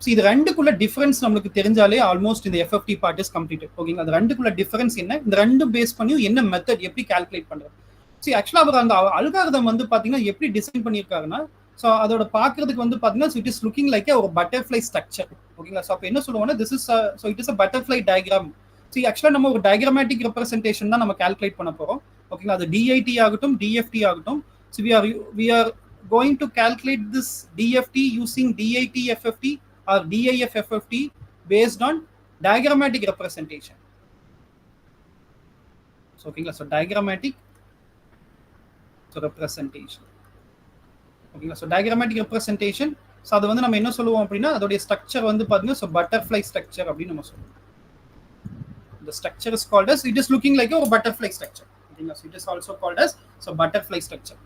so இது ரெண்டுக்குள்ள டிஃபரன்ஸ் நமக்கு தெரிஞ்சாலே ஆல்மோஸ்ட் இந்த எஃப்எஃப்டி பார்ட் இஸ் கம்ப்ளீட்டட். ஓகேங்களா? அது ரெண்டுக்குள்ள டிஃபரன்ஸ் என்ன, இந்த ரெண்டும் பேஸ் பண்ணி என்ன மெத்தட் எப்படி கால்குலேட் பண்றது. சரி ஆக்சுவலா அவர் அந்த அல்காரிதம் வந்து பாத்தீங்கன்னா எப்படி டிசைன் பண்ணியிருக்காருன்னா, ஸோ அதோட பாக்குறதுக்கு வந்து பாத்தீங்கன்னா இட் இஸ் லுக்கிங் லைக் ஒரு பட்டர்ஃப்ளை ஸ்ட்ரக்சர். ஓகேங்களா? ஸோ அப்போ என்ன சொல்லுவோம்னா this is so it is a butterfly diagram. சரி ஆக்சுவலா நம்ம ஒரு டயக்ராமேட்டிக் ரெப்ரஸன்டேஷன் தான் நம்ம கால்குலேட் பண்ண போறோம். ஓகேங்களா? அது டிஐடி ஆகட்டும் டிஎஃப்டி ஆகட்டும். So we are going to calculate this DFT using DIT FFT or DIF FFT based on diagrammatic representation. So okay, so diagrammatic representation. Okay, so diagrammatic representation. So அது வந்து நம்ம என்ன சொல்லுவோம் அப்படின்னா அதோட ஸ்ட்ரக்சர் வந்து பாத்தீங்கன்னா so butterfly structure அப்படி நம்ம சொல்லுவோம். The structure is called as, it is looking like a butterfly structure. Okay, so it is also called as so butterfly structure.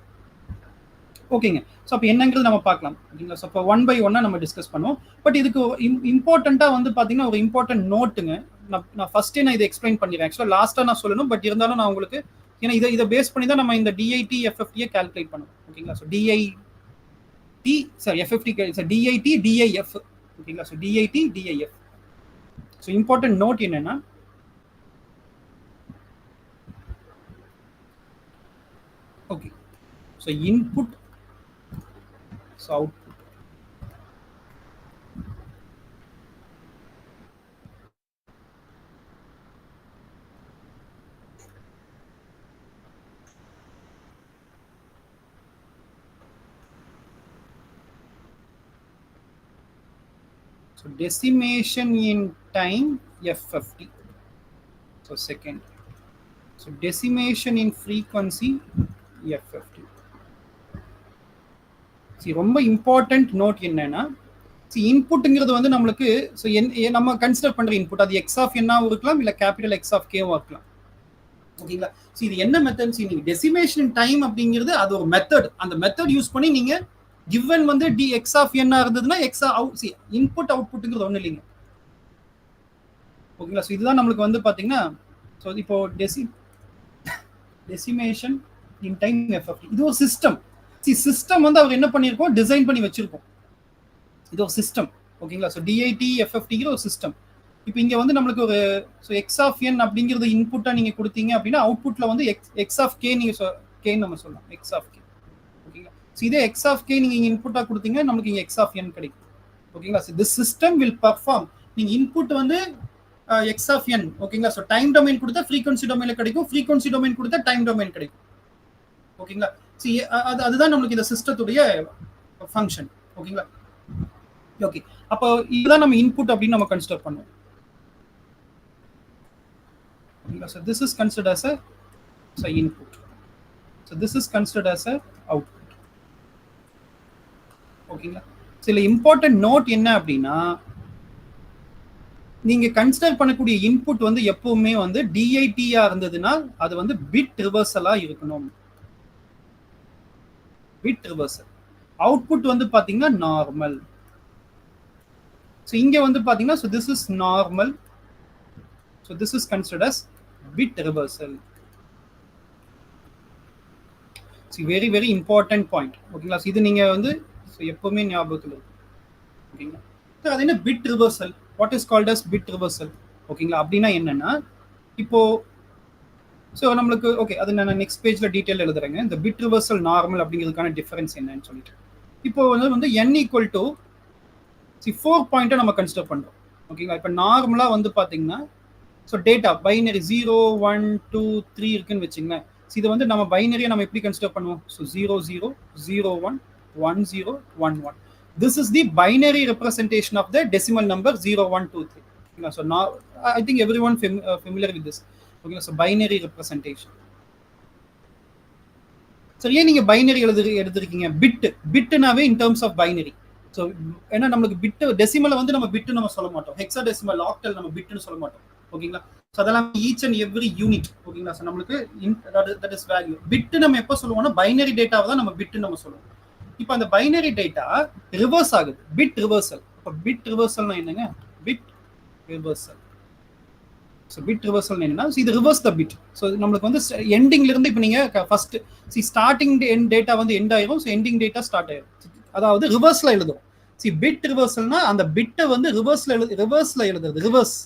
ஓகேங்க. ஸோ அப்போ என்னங்கிறது நம்ம பார்க்கலாம். ஓகேங்களா? ஸோ இப்போ 1 by 1 நம்ம டிஸ்கஸ் பண்ணுவோம். பட் இதுக்கு இம்பார்ட்டண்ட்டாக வந்து பார்த்தீங்கன்னா ஒரு இம்பார்ட்டன்ட் நோட்டுங்க. நான் ஃபர்ஸ்டே நான் இதை எக்ஸ்பிளைன் பண்ணிடுறேன். ஆக்சுவலாக லாஸ்ட்டாக நான் சொல்லணும், பட் இருந்தாலும் நான் உங்களுக்கு ஏன்னா இதை பேஸ் பண்ணி தான் நம்ம இந்த டிஐடி எஃப்எஃப்டியை கால்குலேட் பண்ணுவோம். ஓகேங்களா? So DIT sir FFT DIT DIF. ஓகேங்களா? So DIT DIF. So important note என்னன்னா okay so input so output. So decimation in time FFT. So second. So decimation in frequency FFT. ரொம்ப important note என்னன்னா இன்புட்ங்கிறது வந்து நம்மளுக்கு நம்ம consider பண்ற input அது X of என்னாவும் இருக்கலாம் இல்ல கேபிட்டல் எக்ஸ் ஆஃப் கேவும் இருக்கலாம். ஓகேங்களா? இது என்ன மெத்தட்? நீங்க டெசிமேஷன் டைம் அப்படிங்கிறது அது ஒரு மெத்தட். அந்த மெத்தட் யூஸ் பண்ணி நீங்க given வந்து டி எக்ஸ் ஆஃப் என்ன இருந்ததுன்னா எக்ஸ் இன்புட் அவுட்புட்ங்கிறது ஒண்ணு இல்லைங்க. ஓகேங்களா? இதுதான் நம்மளுக்கு வந்து பாத்தீங்கன்னா இப்போ டெசிமேஷன் இன் டைம் எஃப்எஃப்டி இது ஒரு சிஸ்டம். சிஸ்டம் வந்து அவர் என்ன பண்ணிருக்கோம் டிசைன் பண்ணி வச்சிருக்கோம். இது ஒரு சிஸ்டம். ஓகேங்களா? ஸோ டிஐடி எஃப்எஃப்டிங்கிற ஒரு சிஸ்டம். இப்போ இங்க வந்து நம்மளுக்கு ஒரு எக்ஸ் ஆஃப் என் அப்படிங்கிறது இன்புட்டா நீங்க கொடுத்தீங்க அப்படின்னா அவுட்புட்ல வந்து எக்ஸ் ஆஃப் கே நீங்க கேன்னு நம்ம சொல்லலாம். X of k. ஓகேங்களா? ஸோ இதே எக்ஸ் ஆஃப் கே நீங்க இன்புட்டா கொடுத்தீங்க நமக்கு இங்க எக்ஸ் ஆஃப் என் கிடைக்கும். ஓகேங்களா? So tissue system will perform. நீங்க இன்புட் வந்து எக்ஸ் ஆஃப் என். ஓகேங்களா? ஸோ டைம் டொமைன் கொடுத்தா ஃப்ரீக்வன்சி டொமைன்ல கிடைக்கும், ஃப்ரீக்வன்சி டொமைன் கொடுத்தா டைம் டொமைன் கிடைக்கும். ஓகேங்களா? அதுதான் நம்மளுக்கு இந்த சிஸ்டத்துடைய ஃபங்க்ஷன். ஓகேங்களா? ஓகே அப்போ இதுதான் நம்ம இன்புட் அப்படின்னு நம்ம கன்சிடர் பண்ணுவோம். ஓகேங்களா? So this is considered as a input. So this is considered as a output. ஓகேங்களா? சில இம்பார்ட்டன்ட் நோட் என்ன அப்படின்னா நீங்க கன்சிடர் பண்ணக்கூடிய இன்புட் வந்து எப்பவுமே வந்து டிஐடியா இருந்ததுன்னா அது வந்து பிட் ரிவர்சலா இருக்கணும். Bit reversal. அவுட்புட் வந்து பாத்தீங்கன்னா நார்மல். ஸோ இங்க வந்து பாத்தீங்கன்னா so this is normal. So this is considered as bit reversal. Very very important point. ஓகேங்களா? இது நீங்க வந்து எப்பவுமே ஞாபகத்தில் இருக்கும். ஓகேங்களா? சார் அது என்ன bit reversal? What is called as bit reversal? ஓகேங்களா? அப்படின்னா என்னன்னா இப்போ ஸோ நம்மளுக்கு ஓகே அது நான் நெக்ஸ்ட் பேஜ்ல டீட்டெயில் எழுதுறேங்க. இந்த பிட் ரிவர்சல் நார்மல் அப்படிங்கிறதுக்கான டிஃபரன்ஸ் என்னன்னு சொல்லிட்டு இப்போ வந்து n ஈக்குவல் டு 4 பாயிண்ட்டை நம்ம கன்சிடர் பண்றோம். ஓகேங்களா? இப்போ நார்மலா வந்து பாத்தீங்கன்னா ஸோ டேட்டா பைனரி 0 1 2 3 இருக்குன்னு வச்சுங்களேன். இது வந்து நம்ம பைனரியை நம்ம எப்படி கன்சிடர் பண்ணுவோம்? So 0 0 0 1 1 0 1 1. This is the binary representation of the decimal number 0 1 2 3. So now I think everyone familiar with this. Okay, so binary representation. So ஏன் நீங்க பைனரி எடுத்துருக்கீங்க? பிட்னாவே in terms of binary. So ஏன்னா நம்மளுக்கு பிட் டெசிமலை வந்து நம்ம bit நம்ம சொல்ல மாட்டோம். ஹெக்ஸா டெசிமல் ஆக்டல் நம்ம பிட்னு சொல்ல மாட்டோம். ஓகேங்களா? ஸோ அதெல்லாம் ஈச் அண்ட் எவ்ரி யூனிட். ஓகேங்களா? ஸோ நம்மளுக்கு தட் இஸ் வேல்யூ. பிட் நம்ம எப்போ சொல்லுவோம்னா பைனரி டேட்டாவை தான் நம்ம பிட் நம்ம சொல்லுவோம். இப்போ அந்த பைனரி டேட்டா ரிவர்ஸ் ஆகுது. Bit reversal. இப்போ பிட் ரிவர்சல்னா என்னங்க? Bit reversal. So bit reversal என்னன்னா இது ரிவர்ஸ் த பிட். ஸோ நம்மளுக்கு வந்து எண்டிங்ல இருந்து இப்போ நீங்க ஃபர்ஸ்ட் ஸ்டார்டிங் டேட்டா வந்து எண்ட் ஆயிரும். ஸோ எண்டிங் டேட்டா ஸ்டார்ட் ஆயிரும். அதாவது ரிவர்ஸ்ல எழுதும். பிட் ரிவர்சல்னா அந்த பிட்டை வந்து ரிவர்ஸ்ல எழுதுறது ரிவர்ஸ்.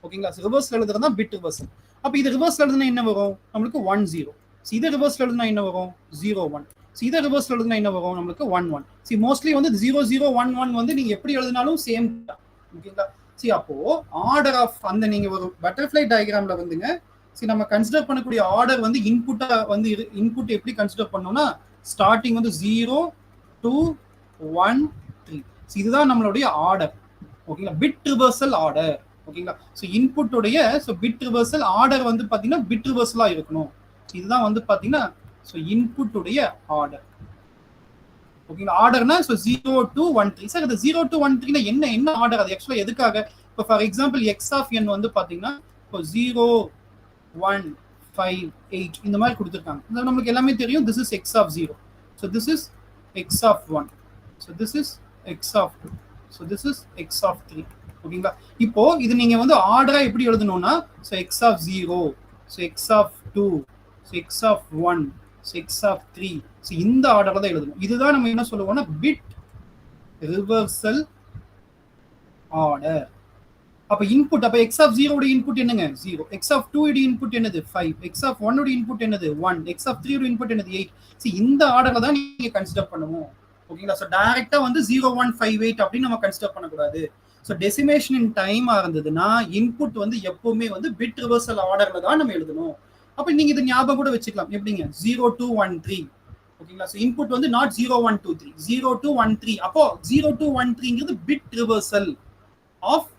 ஓகேங்களா? ரிவர்ஸ்ல எழுதுறது தான் பிட் ரிவர்சல். அப்போ இது ரிவர்ஸ்ல எழுதுனா என்ன வரும்? நம்மளுக்கு 1 0. இதை ரிவர்ஸ்ல எழுதுனா என்ன வரும் 0 1. இதை ரிவர்ஸ்ல எழுதுனா என்ன வரும் நமக்கு 1 1. மோஸ்ட்லி வந்து 0 0 1 1 வந்து நீங்க எப்படி எழுதினாலும் சேம் தான். ஓகேங்களா? அப்போ ஆர்டர் ஆஃப் அந்த நீங்க ஒரு பட்டர்ஃப்ளை டயக்ராம்ல வந்துங்க நம்ம கன்சிடர் பண்ணக்கூடிய ஆர்டர் வந்து இன்புட்டா வந்து இன்புட் எப்படி கன்சிடர் பண்ணோம்னா ஸ்டார்டிங் வந்து 0 2 1 3. இதுதான் நம்மளுடைய ஆர்டர். ஓகேங்களா? Bit reversal order. ஓகேங்களா? இன்புட் உடைய பிட் ரிவர்சல் ஆர்டர் வந்து பாத்தீங்கன்னா பிட் ரிவர்சலா இருக்கணும். இதுதான் வந்து பாத்தீங்கன்னா இன்புட் உடைய ஆர்டர். ஓகேங்களா? ஆர்டர்னா 0 to 1 3. சார் அது 0 to 1 3 என்ன ஆர்டர்? அது ஆக்சுவலா எதுக்காக? இப்போ ஃபார் எக்ஸாம்பிள் எக்ஸ் ஆஃப் என் வந்து பாத்தீங்கன்னா இப்போ 0 1 5 8 இந்த மாதிரி கொடுத்துருக்காங்க. நமக்கு எல்லாமே தெரியும். This is x of 0. So this is x of 1. So this is x of 2. So this is x of 3. ஓகேங்களா? இப்போ இது நீங்க வந்து ஆர்டரா எப்படி எழுதணும்னா x of 0, x of 2, x of 1, x of 3. இந்த ஆர்டர்ல தான் எழுதணும். இதுதான் நம்ம என்ன சொல்லுவோம்னா பிட் ரிவர்சல் ஆர்டர். அப்ப இன்புட் அப்ப எக்ஸ் ஆஃப் 0 உடைய இன்புட் என்னங்க 0, எக்ஸ் ஆஃப் 2 உடைய இன்புட் என்னது 5, எக்ஸ் ஆஃப் 1 உடைய இன்புட் என்னது 1, எக்ஸ் ஆஃப் 3 உடைய இன்புட் என்னது 8. இந்த ஆர்டர்ல தான் நீங்க கன்சிடர் பண்ணுவோம். ஓகேங்களா? டைரக்டா வந்து 0 1 5 8 அப்படின்னு நம்ம கன்சிடர் பண்ணக்கூடாது. டெசிமேஷன் இன் டைம் இருந்ததுன்னா இன்புட் வந்து எப்பவுமே வந்து பிட் ரிவர்சல் ஆர்டர்ல தான் நம்ம எழுதணும். அப்ப நீங்க இது ஞாபகம் கூட வச்சுக்கலாம். எப்படிங்க 0 2 1 3. ஓகேங்களா? இன்புட் வந்து நாட் 0 1 2 3, 0 2 1 3. அப்போ 0 2 1 3ங்கிறது பிட் ரிவர்சல் ஆஃப்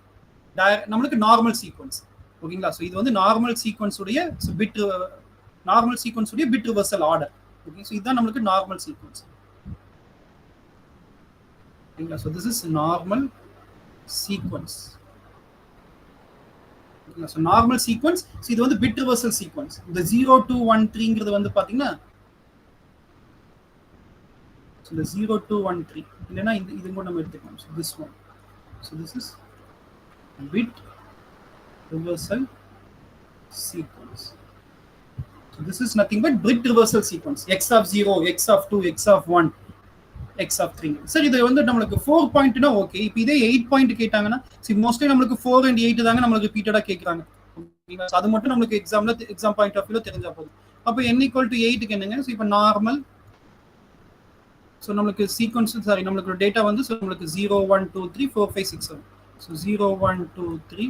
நம்மளுக்கு நார்மல் சீக்வன்ஸ். ஓகேங்களா? இது வந்து நார்மல் சீக்வன்ஸ் உடைய பிட் நார்மல் சீக்வன்ஸ் உடைய பிட் ரிவர்சல் ஆர்டர். ஓகே, இதுதான் நம்மளுக்கு நார்மல் சீக்வன்ஸ். ஓகேங்களா? This is normal sequence. Normal sequence. இது வந்து பிட் ரிவர்சல் சீக்வன்ஸ். இந்த 0 2 1 3ங்கிறது வந்து பாத்தீங்கன்னா இந்த 0 2 1 3 இல்லனா இது கூட நம்ம எடுத்துக்கலாம். this one. This is bit reversal sequence. This is nothing but bit reversal sequence. X of 0, X of 2, X of 1, X of 3. Sir இது வந்து நமக்கு 4 பாயிண்ட்னா ஓகே. இப்போ இதே 8 பாயிண்ட் கேட்டாங்கன்னா மோஸ்ட்லி நமக்கு 4 and 8 தாங்க நமக்கு ரிப்பீட்டடா கேக்குறாங்க. ஓகேங்களா? அது மட்டும் நமக்கு எக்ஸாம் பாயிண்ட் ஆஃப் வியூல தெரிஞ்சா போதும். அப்போ n = 8 க்கு என்னங்க? இப்போ நார்மல் நமக்கு சீக்வன்ஸ் நமக்கு டேட்டா வந்து நமக்கு 0 1 2 3 4 5 6 7. 0 1 2 3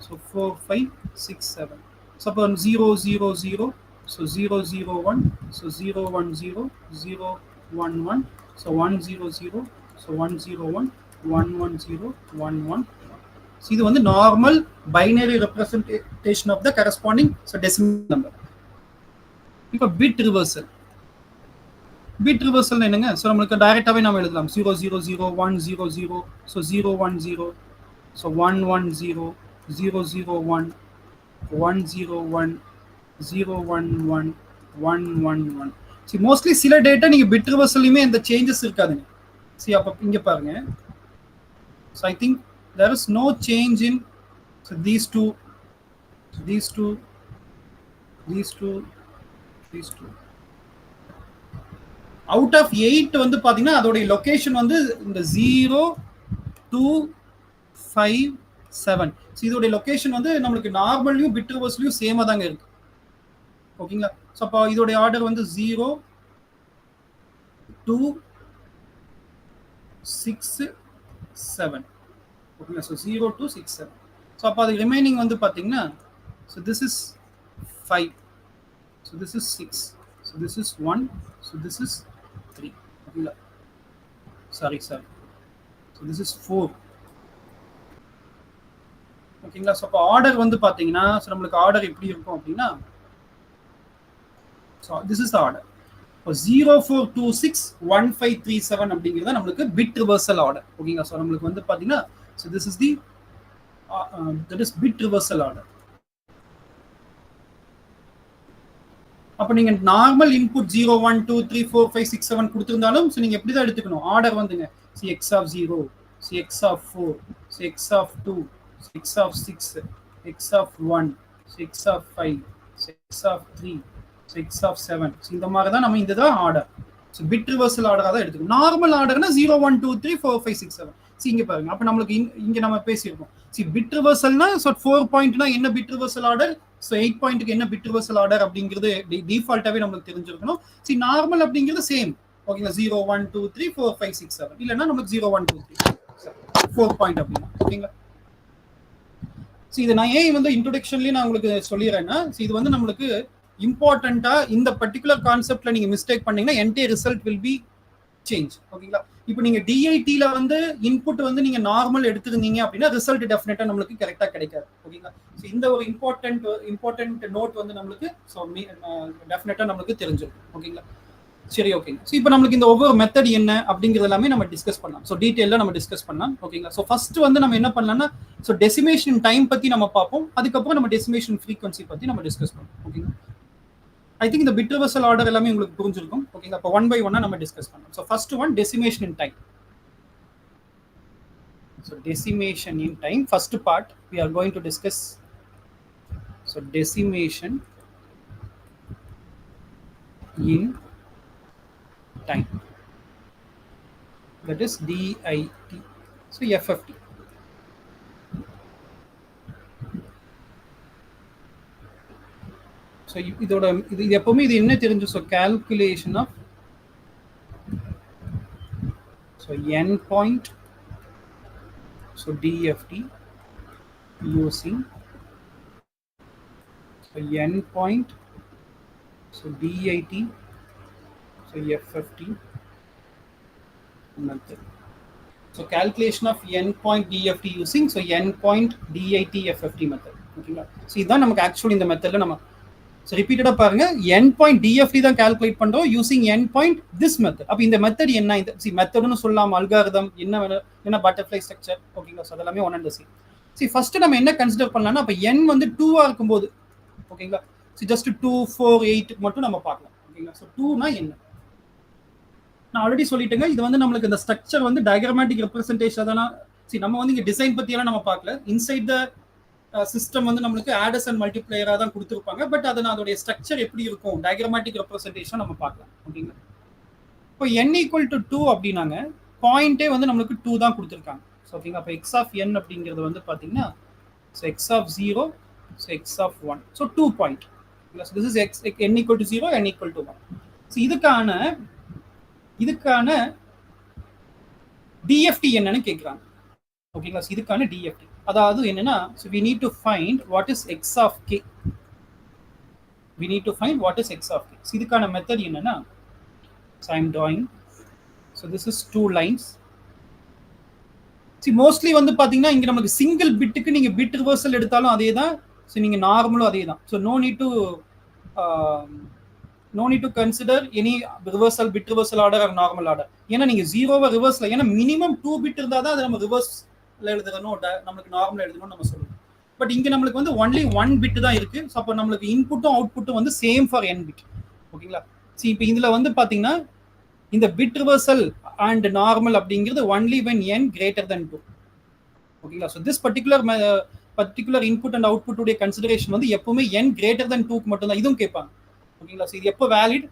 4 5 6 7. அப்போ 0 0 0 0 0 1 0 1 0 0 1 1 1 0 0 1 0 1 1 1 0 1 1. இது வந்து normal binary representation of the corresponding decimal number. இப்போ பிட் ரிவர்சல். பிட் ரிவர்சல் என்னங்க? நமக்கு டைரக்டாவே நாம எழுதலாம் 0 0 0 1 0 0 0 1 0 1 1 0 0 0 1 1 0 1 0 1 1 1 1 1. மோஸ்ட்லி சில டேட்டா நீங்க பிட் ரிவர்சல்லையுமே இந்த சேஞ்சஸ் இருக்காதுங்க. அப்ப இங்க பாருங்க. I think there is no change in these two. Out of 8 வந்து பாத்தீங்கன்னா அதோட லொகேஷன் வந்து இந்த 0 2 5 7. இதோட லொகேஷன் வந்து நமக்கு நார்மல்லையும் பிட் ரிவர்ஸ்லயும் சேமா தாங்க இருக்கு. ஓகேங்களா? அப்போ இதோட ஆர்டர் வந்து 0 2 6 7. ஓகேங்களா? 0 2 6 7. அப்போ அது ரிமைனிங் வந்து பாத்தீங்கன்னா this is 5. This is 6. This is 1. This is 3. ஓகேங்களா? sorry. This is 4. ஓகேங்களா? அப்போ ஆர்டர் வந்து பாத்தீங்கன்னா நமக்கு ஆர்டர் எப்படி இருக்கும் அப்படின்னா this is the order. 0 4 2 6 1 5 3 7 அப்படிங்கிறது நமக்கு பிட் ரிவர்சல் ஆர்டர். ஓகேங்களா? நமக்கு வந்து பாத்தீங்கன்னா this is the that is bit reversal order. அப்ப நீங்க நார்மல் இன்புட் 0 1 2 3 4 5 6 7 கொடுத்திருந்தாலும் நீங்க எப்படி தான் எடுத்துக்கணும் ஆர்டர் வந்துங்க. x of 0, x of 4, x of 2, x of 6, x of 1, x of 5, x of 3, x of 7. இந்த மாதிரி தான் நம்ம இதுதான் ஆர்டர். ஸோ பிட் ரிவர்சல் ஆர்டராக தான் எடுத்துக்கணும். நார்மல் ஆர்டர்னா 0 1 2 3 4 5 6 7. சி இங்க பாருங்க, அப்ப நம்மளுக்கு இங்க நம்ம பேசியிருக்கோம். சி பிட் ரிவர்சல்னா ஸோ 4 பாயிண்ட்னா என்ன பிட் ரிவர்சல் ஆர்டர், ஸோ 8 பாயிண்ட்டுக்கு என்ன பிட் ரிவர்சல் ஆர்டர் அப்படிங்கிறது டிஃபால்ட்டாவே நம்மளுக்கு தெரிஞ்சிருக்கணும். சி நார்மல் அப்படிங்கிறது சேம். ஓகேங்களா, 0 1 2 3 4 5 6 7 இல்லைன்னா நமக்கு 0 1 2 3 4 பாயிண்ட் அப்படின்னா. ஓகேங்களா, ஸோ இது நான் ஏன் வந்து இன்ட்ரோடக்ஷன்லேயே நான் உங்களுக்கு சொல்லிடுறேன்னா, இது வந்து நம்மளுக்கு இம்பார்ட்டண்டா இந்த பர்டிகுலர் கான்செப்ட்ல நீங்க மிஸ்டேக் பண்ணீங்கன்னா entire result will be change. ஓகேங்களா, இப்போ நீங்க டிஐடில வந்து இன்புட் வந்து நீங்க நார்மல் எடுத்துருந்தீங்க அப்படின்னா ரிசல்ட் டெஃபினட்டா நம்மளுக்கு கரெக்டா கிடைக்காது. ஓகேங்களா, ஸோ இந்த ஒரு இம்பார்ட்டன்ட் நோட் வந்து நம்மளுக்கு ஸோ டெஃபினட்டா நம்மளுக்கு தெரிஞ்சிருக்கும். ஓகேங்களா, சரி ஓகேங்க. ஸோ இப்போ நம்மளுக்கு இந்த ஒவ்வொரு மெத்தட் என்ன அப்படிங்கிறது எல்லாமே நம்ம டிஸ்கஸ் பண்ணலாம். ஸோ டீட்டெயிலாக நம்ம டிஸ்கஸ் பண்ணலாம். ஓகேங்களா, ஸோ ஃபர்ஸ்ட் வந்து நம்ம என்ன பண்ணலாம்னா ஸோ டெசிமேஷன் டைம் பற்றி நம்ம பார்ப்போம். அதுக்கப்புறம் நம்ம டெசிமேஷன் ஃப்ரீக்வன்சி பற்றி நம்ம டிஸ்கஸ் பண்ணுவோம். ஓகேங்களா, ஐ திங்க் இந்த பிட் ரிவர்சல் ஆர்டர் எல்லாமே உங்களுக்கு புரிஞ்சிருக்கும். ஓகேங்களா, இப்போ 1 by 1 நம்ம டிஸ்கஸ் பண்ணலாம். So first one decimation in time. So decimation in time first part we are going to discuss. So decimation in time, that is DIT. So FFT. So இதோட இது எப்பவுமே இது என்ன தெரிஞ்சு, so calculation of so n point so DFT using so n point so DIT so FFT method. So calculation of n point DFT using so n point DIT FFT method. ஓகேங்களா, so இதுதான் நமக்கு actually இந்த மெத்தட்ல நம்ம so ரிப்பீட்டடாக பாருங்க, n point DFT தான் calculate பண்றோம் using n point this method. அப்போ இந்த மெத்தட் என்ன, இந்த சி மெத்தட்னு சொல்லலாம், அல்காரிதம் என்ன பட்டர்ஃப்ளை ஸ்ட்ரக்சர். ஓகேங்களா, ஸோ அதெல்லாமே one and the same. C first நம்ம என்ன கன்சிடர் பண்ணலாம்னா, அப்போ n வந்து 2 இருக்கும்போது ஓகேங்களா, சி ஜஸ்ட் 2 4 8 மட்டும் நம்ம பார்க்கலாம். ஓகேங்களா, ஸோ 2னா என்ன நான் ஆல்ரெடி சொல்லிட்டேங்க. இது வந்து நம்மளுக்கு இந்த ஸ்ட்ரக்சர் வந்து டயக்ராமேட்டிக் ரெப்ரசன்டேஷன் தானே. சரி, நம்ம வந்து இங்க டிசைன் பத்தி எல்லாம் நம்ம பார்க்கல. இன்சைட் த சிஸ்டம் வந்து நம்மளுக்கு ஆடர்ஸ் அண்ட் மல்டிப்ளையரா தான் கொடுத்துருப்பாங்க. பட் அது அதோடைய ஸ்ட்ரக்சர் எப்படி இருக்கும், டயக்ராமேட்டிக் ரெப்ரசன்டேஷன் நம்ம பார்க்கலாம். ஓகேங்களா, இப்போ n ஈக்குவல் டு 2 அப்படின்னாங்க, பாயிண்டே வந்து நம்மளுக்கு 2 தான் கொடுத்துருக்காங்க. ஓகேங்களா, அப்போ எக்ஸ் ஆஃப் n அப்படிங்கிறது வந்து பார்த்தீங்கன்னா so X of 0 so X of 1 so 2 point. This is x n equal to 0 n equal to 1. So இதுக்கான டிஎஃப்டி என்னன்னு கேட்குறாங்க. ஓகேங்களா, இதுக்கான டிஎஃப்டி அதாவது என்னன்னா, so we need to find what is x of k. We need to find what is x of k. So இதுக்கான method என்னன்னா, so I am drawing. So this is 2 lines. See mostly வந்து பாத்தீங்கன்னா இங்க நமக்கு single பிட்டுக்கு நீங்க bit reversal எடுத்தாலும் அதே தான், so நீங்க நார்மலும் அதே தான். So no need to consider any reversal, bit reversal order or normal order. ஏன்னா நீங்க 0வை ரிவர்ஸ்ல, ஏன்னா மினிமம் 2 பிட் இருந்தா தான் அது நம்ம ரிவர்ஸ்ல எழுதணும், நமக்கு நார்மல் எழுதணும் நம்ம சொல்லுவோம். பட் இங்க நம்மளுக்கு வந்து ஒன்லி 1 பிட் தான் இருக்கு. ஸோ அப்போ நம்மளுக்கு இன்புட்டும் அவுட்புட்டும் வந்து சேம் ஃபார் n பிட். ஓகேங்களா, சரி இப்போ இதுல வந்து பாத்தீங்கன்னா இந்த பிட் ரிவர்சல் அண்ட் நார்மல் அப்படிங்கிறது only when n greater than 2. ஓகேங்களா, so this particular input and output உடைய கன்சிடரேஷன் வந்து எப்பவுமே n greater than 2 மட்டும் தான். இதுவும் கேட்பாங்க. ஓகேங்களா, ஸோ இது எப்போ valid,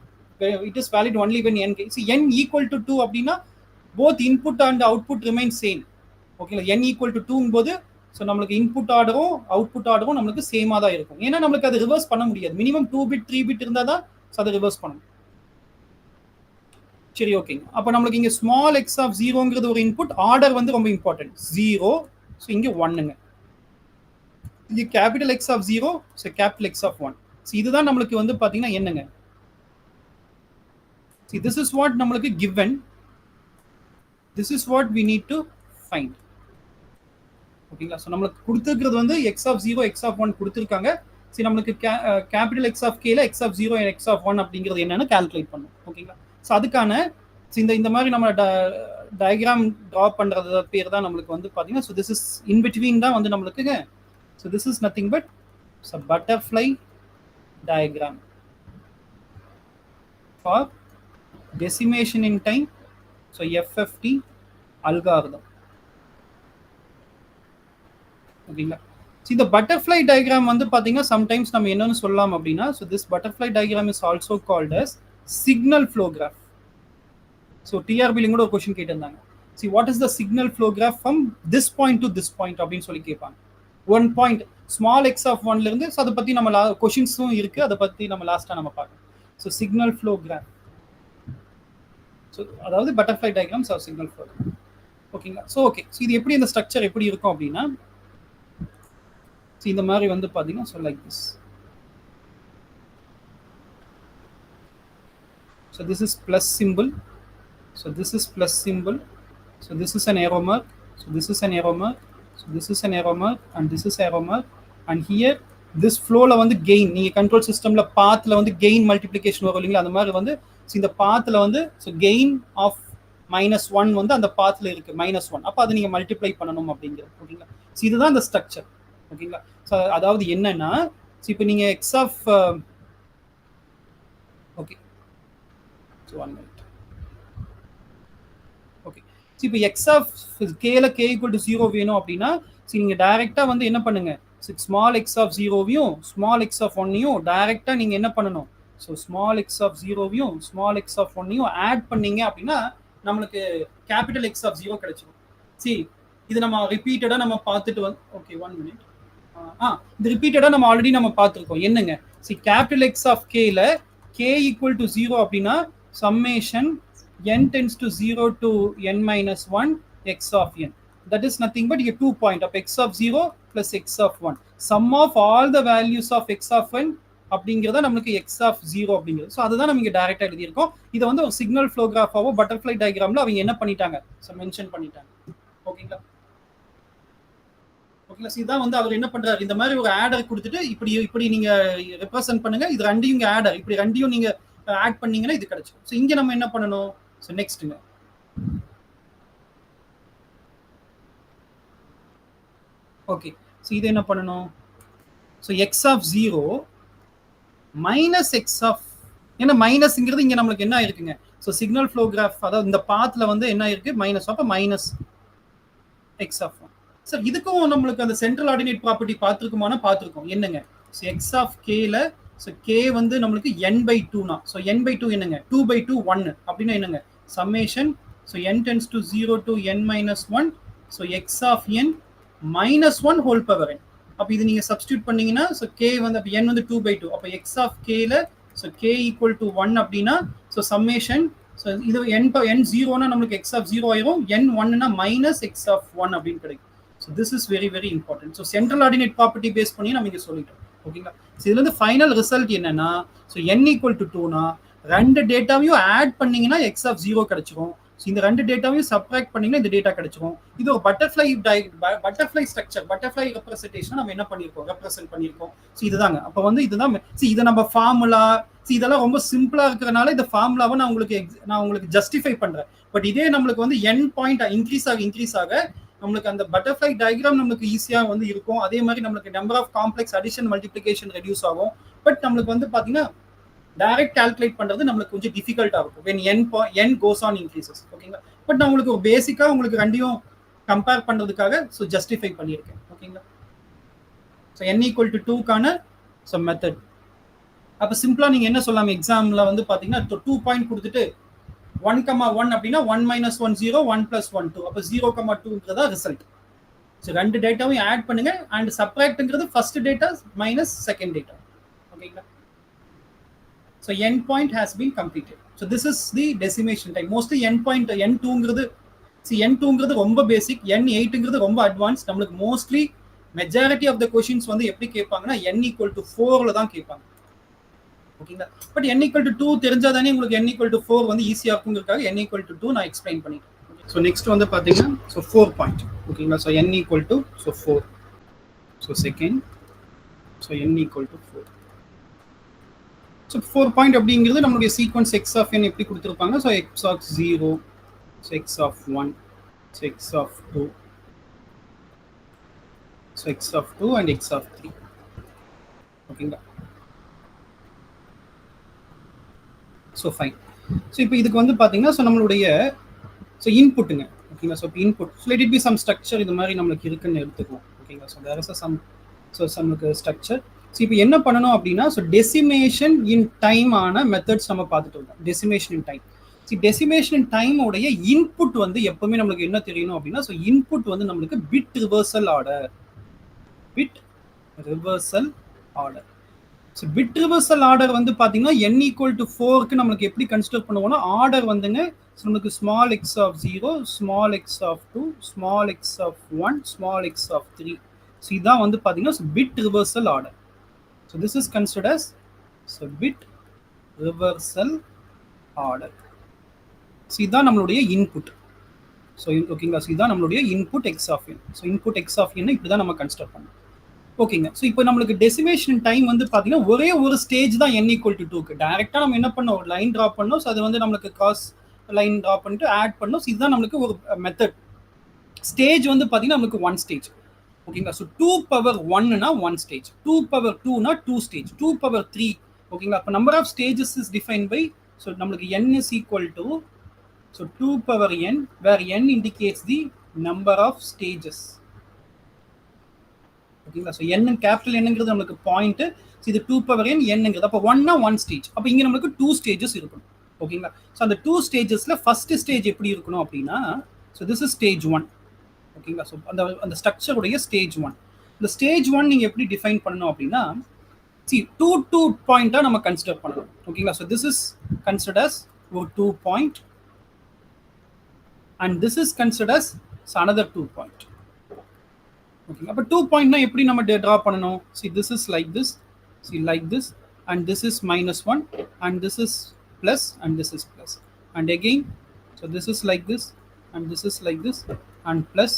it is valid only when n n equal to 2 அப்படின்னா both input and output remain same. ஓகேங்களா, n ஈக்குவல் டு 2 போது ஸோ நம்மளுக்கு இன்புட் ஆர்டரும் அவுட்புட் ஆர்டரும் நம்மளுக்கு சேமாக தான் இருக்கும். ஏன்னா நம்மளுக்கு அது ரிவர்ஸ் பண்ண முடியாது. மினிமம் 2 பிட் 3 பிட் இருந்தால் தான் அதை ரிவர்ஸ் பண்ணணும். சரி ஓகேங்க, அப்போ நம்மளுக்கு இங்கே ஸ்மால் எக்ஸ் ஆஃப் 0ங்கிறது ஒரு இன்புட், ஆர்டர் வந்து ரொம்ப இம்பார்ட்டன்ட் 0. ஸோ இங்கே 1ங்க, இங்கே capital x of 0 so capital x of 1. So இதுதான் நம்மளுக்கு வந்து பார்த்தீங்கன்னா என்னங்க, this is what நம்மளுக்கு given, this is what we need to find. ஓகேங்களா, ஸோ நம்மளுக்கு கொடுத்துருக்கிறது வந்து எக்ஸ் ஆஃப் 0 எக்ஸ் ஆஃப் 1 கொடுத்துருக்காங்க. சரி, நம்மளுக்கு கேபிட்டல் எக்ஸ் ஆஃப் கேல எக்ஸ் ஆஃப் 0 எக்ஸ் ஆஃப் 1 அப்படிங்கிறது என்னன்னு கால்குலேட் பண்ணும். ஓகேங்களா, ஸோ அதுக்கான இந்த மாதிரி நம்ம டயக்ராம் ட்ரா பண்றது பேர் தான் நம்மளுக்கு வந்து பார்த்தீங்கன்னா, so this is in between தான் வந்து நம்மளுக்குங்க. So this is nothing but butterfly diagram for decimation in time, so FFT algorithm. ஓகேங்களா, see the butterfly diagram வந்து பாத்தீங்கன்னா sometimes நம்ம என்னன்னு சொல்லலாம் அப்படின்னா, so this butterfly diagram is also called as signal flow graph. So டிஆர்பிலையும் கூட ஒரு கொஸ்டின் கேட்டிருந்தாங்க. See what is the signal flow graph from this point to this point அப்படின்னு சொல்லி கேட்பாங்க. One point small x of ஒன்ல இருந்து, so அதை பத்தி நம்ம கொஸ்டின்ஸும் இருக்கு, அதை பத்தி நம்ம லாஸ்டா நம்ம பார்க்கணும். So signal flow graph, so அதாவது butterfly diagrams are signal flow. ஓகேங்களா? ஸோ ஓகே, ஸோ இது எப்படி இந்த ஸ்ட்ரக்சர் எப்படி இருக்கும் அப்படின்னா, இந்த மாதிரி வந்து பாத்தீங்கன்னா so like this. So this is plus symbol, so this is plus symbol, so this is an arrow mark, so this is an arrow mark, so this is an arrow mark, and this is arrow mark, and here this flow la வந்து gain, நீங்க control system la path la வந்து gain multiplication வரும் இல்லைங்களா, அந்த மாதிரி வந்து இந்த path la வந்து so gain of -1 வந்து அந்த path la இருக்கு -1, அப்ப அது நீங்க மல்டிப்ளை பண்ணணும் அப்படிங்கிறது. ஓகேங்களா? ஸோ இதுதான் இந்த ஸ்ட்ரக்சர். ஓகேங்களா? ஸோ அதாவது என்னன்னா, இப்போ நீங்க x of okay one minute. Okay, so இப்போ x of k ல k equal to 0 வேணும் அப்படின்னா நீங்க டைரக்டா வந்து என்ன பண்ணுங்க, ஸ்மால் x of 0வையும் ஸ்மால் x of 1ஐயும் டைரக்டா நீங்க என்ன பண்ணணும், ஸோ ஸ்மால் x of 0வையும் ஸ்மால் x of 1ஐயும் ஆட் பண்ணீங்க அப்படின்னா நம்மளுக்கு கேபிட்டல் x of 0 கிடைச்சிடும். சி இது நம்ம ரிப்பீட்டடா நம்ம பார்த்துட்டு வந்து, ஓகே 1 minute. இது ரிப்பீட்டடா நம்ம ஆல்ரெடி நம்ம பார்த்துருக்கோம். என்னங்க, C capital x of k ல k equal to 0 அப்படின்னா summation n tends to 0 to n minus 1 x of n. That is nothing but a 2 point of x of 0 plus x of 1. Sum of all the values of x of n அப்படிங்கிறத நமக்கு x of 0 அப்படிங்கிறது. So அதுதான் நம்ம இங்கே டைரக்டாக எழுதியிருக்கோம். இதை வந்து ஒரு சிக்னல் ஃப்ளோ கிராஃபாவோ பட்டர்ஃப்ளை டயக்ராமில் அவங்க என்ன பண்ணிட்டாங்க, ஸோ மென்ஷன் பண்ணிட்டாங்க. ஓகேங்களா? ஓகேங்களா? இதுதான் வந்து அவர் என்ன பண்றாரு, இந்த மாதிரி ஒரு ஆடர் கொடுத்துட்டு இப்படி நீங்க ரெப்ரசென்ட் பண்ணுங்க, இது ரெண்டையும் இங்கே ஆடர், இப்படி ரெண்டையும் நீங்க ஆட் பண்ணீங்கன்னா இது கிடைச்சிடும். ஸோ இங்க நம்ம என்ன பண்ணணும், ஸோ நெக்ஸ்ட்டுங்க ஓகே, ஸோ இது என்ன பண்ணணும், so X of 0 minus x of, ஏன்னா மைனஸ்ங்கிறது இங்க நம்மளுக்கு என்ன இருக்குங்க, ஸோ சிக்னல் ஃப்ளோ கிராஃப், அதாவது இந்த பாத்ல வந்து என்ன இருக்கு மைனஸ், அப்போ மைனஸ் எக்ஸ் ஆஃப் 1. சார் இதுக்கும் நம்மளுக்கு அந்த சென்ட்ரல் ஆர்டினேட் ப்ராப்பர்ட்டி பார்த்துருக்குமானா பார்த்துருக்கோம். என்னங்க, ஸோ எக்ஸ் ஆஃப் கேல ஸோ கே வந்து நம்மளுக்கு n/2னா, ஸோ n/2 என்னங்க 2/2 1 அப்படின்னா என்னங்க summation, so n tends to 0 to n minus 1, so x of n minus 1 whole power n. அப்போ இது நீங்க சப்ஸ்டியூட் பண்ணீங்கன்னா ஸோ k வந்து அப்போ n வந்து 2/2, அப்போ x of k ல ஸோ k equal to 1 அப்படின்னா ஸோ சம்மேஷன், ஸோ இது n 0னா நம்மளுக்கு x of 0 ஆயிரும், n 1னா மைனஸ் x of 1 அப்படின்னு கிடைக்கும். So this is very very important. So central ordinate property base பண்ணி நம்ம இங்கே சொல்லிட்டோம். ஓகேங்களா? ஸோ இதுல இருந்து ஃபைனல் ரிசல்ட் என்னன்னா, ஸோ n equal to 2னா ரெண்டு டேட்டாவையும் ஆட் பண்ணீங்கன்னா x of 0 கிடைச்சிரும். ஸோ இந்த ரெண்டு டேட்டாவையும் சப்ட்ராக்ட் பண்ணீங்கன்னா இந்த டேட்டா கிடைச்சிரும். இது ஒரு பட்டர்ஃப்ளை ஸ்ட்ரக்சர், பட்டர்ஃப்ளை ரெப்ரசன்டேஷன் நம்ம என்ன பண்ணியிருக்கோம், ரெப்ரசென்ட் பண்ணியிருக்கோம். ஸோ இதுதாங்க. அப்போ வந்து இதுதான் இதை நம்ம ஃபார்முலா, இதெல்லாம் ரொம்ப சிம்பிளா இருக்கிறனால இந்த ஃபார்முலாவை நான் உங்களுக்கு ஜஸ்டிஃபை பண்றேன். பட் இதே நம்மளுக்கு வந்து n பாயிண்ட் இன்க்ரீஸ் ஆக நம்மளுக்கு அந்த பட்டர்ஃப்ளை டயக்ராம் நம்மளுக்கு ஈஸியா வந்து இருக்கும். அதே மாதிரி நம்மளுக்கு number of complex addition multiplication reduce ஆகும். பட் நம்மளுக்கு வந்து பாத்தீங்கன்னா டைரக்ட் கால்குலேட் பண்றது நம்மளுக்கு கொஞ்சம் டிஃபிகல்ட்டா இருக்கும் when n goes on increases. ஓகேங்களா? பட் நான் உங்களுக்கு பேசிக்கா உங்களுக்கு ரெண்டையும் கம்பேர் பண்றதுக்காக ஸோ ஜஸ்டிஃபை பண்ணியிருக்கேன். ஓகேங்களா? ஸோ n equal to 2க்கான ஸோ மெத்தட். அப்போ சிம்பிளா நீங்க என்ன சொல்லலாம், எக்ஸாம்ல வந்து பாத்தீங்கன்னா 2 பாயிண்ட் கொடுத்துட்டு 1,1 அப்படின்னா 1 minus 1 0, 1 plus 1 2, அப்போ 0,2ங்கிறதா ரிசல்ட். ஸோ ரெண்டு டேட்டாவையும் ஆட் பண்ணுங்க அண்ட் சப்ட்ராக்ட்ங்கிறது first data minus second data. ஓகேங்களா? So n point has been completed. So this is the decimation time. Mostly n2ங்கிறது ரொம்ப பேசிக், n8ங்கிறது ரொம்ப அட்வான்ஸ். நம்மளுக்கு mostly majority of the questions வந்து எப்படி கேட்பாங்கன்னா n equal to 4ல தான் கேட்பாங்க. ஓகேங்களா? பட் n equal to 2 தெரிஞ்சாதானே உங்களுக்கு n equal to 4 வந்து ஈஸியா இருக்குங்கிறதுக்காக n equal to 2 நான் எக்ஸ்பிளைன் பண்ணிட்டேன். ஸோ நெக்ஸ்ட் வந்து பாத்தீங்கன்னா ஸோ 4 பாயிண்ட். ஓகேங்களா? So n equal to so 4, so second, so n equal to 4. So 4 point அப்படிங்கிறது நம்மளுடைய சீக்வன்ஸ் x of n எப்படி கொடுத்துருப்பாங்க, so x of 0, so x of 1, so x of 2, so x of 2 and x of 3. ஓகேங்களா? So fine. So இப்போ இதுக்கு வந்து பார்த்தீங்கன்னா so நம்மளுடைய ஸோ இன்புட்டுங்க. ஓகேங்களா? ஸோ இப்போ input so let it be some structure இது மாதிரி நம்மளுக்கு இருக்குன்னு எடுத்துக்குவோம். ஓகேங்களா? ஸோ தேர் இஸ் சம்க்கு ஸ்ட்ரக்சர். ஸோ இப்போ என்ன பண்ணணும் அப்படின்னா ஸோ டெசிமேஷன் இன் டைம் ஆன மெத்தட்ஸ் நம்ம பார்த்துட்டு இருக்கோம். Decimation in time. Decimation time உடைய இன்புட் வந்து எப்பவுமே நம்மளுக்கு என்ன தெரியணும் அப்படின்னா, ஸோ இன்புட் வந்து நம்மளுக்கு bit reversal order. Bit reversal order. So bit reversal order வந்து பார்த்தீங்கன்னா n ஈக்குவல் டு 4க்கு நம்மளுக்கு எப்படி கன்சிடர் பண்ணுவோம்னா, ஆர்டர் வந்துங்க நம்மளுக்கு small x of 0, small x of 2, small x of 1, small x of 3. So இதான் வந்து பார்த்தீங்கன்னா bit reversal order. So this is considered as bit reversal order. So இதுதான் நம்மளுடைய இன்புட். ஸோ ஓகேங்களா, ஸோ இதுதான் நம்மளுடைய input x of n. So input x of n இப்படி தான் நம்ம கன்சிடர் பண்ணோம். ஓகேங்க. ஸோ இப்போ நம்மளுக்கு டெசிமேஷன் டைம் வந்து பார்த்தீங்கன்னா ஒரே ஒரு ஸ்டேஜ் தான் n ஈக்குவல் டு 2க்கு. டேரெக்டாக நம்ம என்ன பண்ணோம், ஒரு லைன் ட்ராப் பண்ணோம். ஸோ அது வந்து நம்மளுக்கு கிராஸ் லைன் ட்ராப் பண்ணிட்டு ஆட் பண்ணோம். ஸோ இதுதான் நம்மளுக்கு ஒரு மெத்தட். ஸ்டேஜ் வந்து பார்த்தீங்கன்னா நம்மளுக்கு 1 ஸ்டேஜ். ஓகேங்களா. ஸோ 2 பவர் 1னா 1 ஸ்டேஜ், 2 பவர் 2னா 2 ஸ்டேஜ், 2 பவர் 3. ஓகேங்களா. அப்போ number of stages is define by, so நம்மளுக்கு n is equal to, so 2 power n, where n indicates the number of stages. ஓகேங்களா. ஸோ n கேபிட்டல் என்னங்கிறது நம்மளுக்கு point. இது 2 power n என்னங்கிறது. அப்போ 1னா 1 ஸ்டேஜ். அப்போ இங்கே நம்மளுக்கு 2 ஸ்டேஜஸ் இருக்கணும். ஓகேங்களா. ஸோ அந்த 2 ஸ்டேஜஸ்ல ஃபர்ஸ்ட் ஸ்டேஜ் எப்படி இருக்கணும் அப்படின்னா, ஸோ திஸ் இஸ் ஸ்டேஜ் 1. ஓகேங்களா. ஸோ அந்த ஸ்ட்ரக்சருடைய ஸ்டேஜ் 1. இந்த ஸ்டேஜ் 1 நீங்க எப்படி டிஃபைன் பண்ணணும் அப்படின்னா, சி 2 பாயிண்டா நம்ம கன்சிடர் பண்ணணும். ஓகேங்களா. So this is considered as ஒரு 2 point and this is considered as another 2 point. Okay. அப்போ 2 பாயிண்ட்னா எப்படி நம்ம ட்ரா பண்ணணும்? See this is like this, see like this, and this is -1, and this is plus, and this is plus, and again so this is like this, and this is like this, and plus,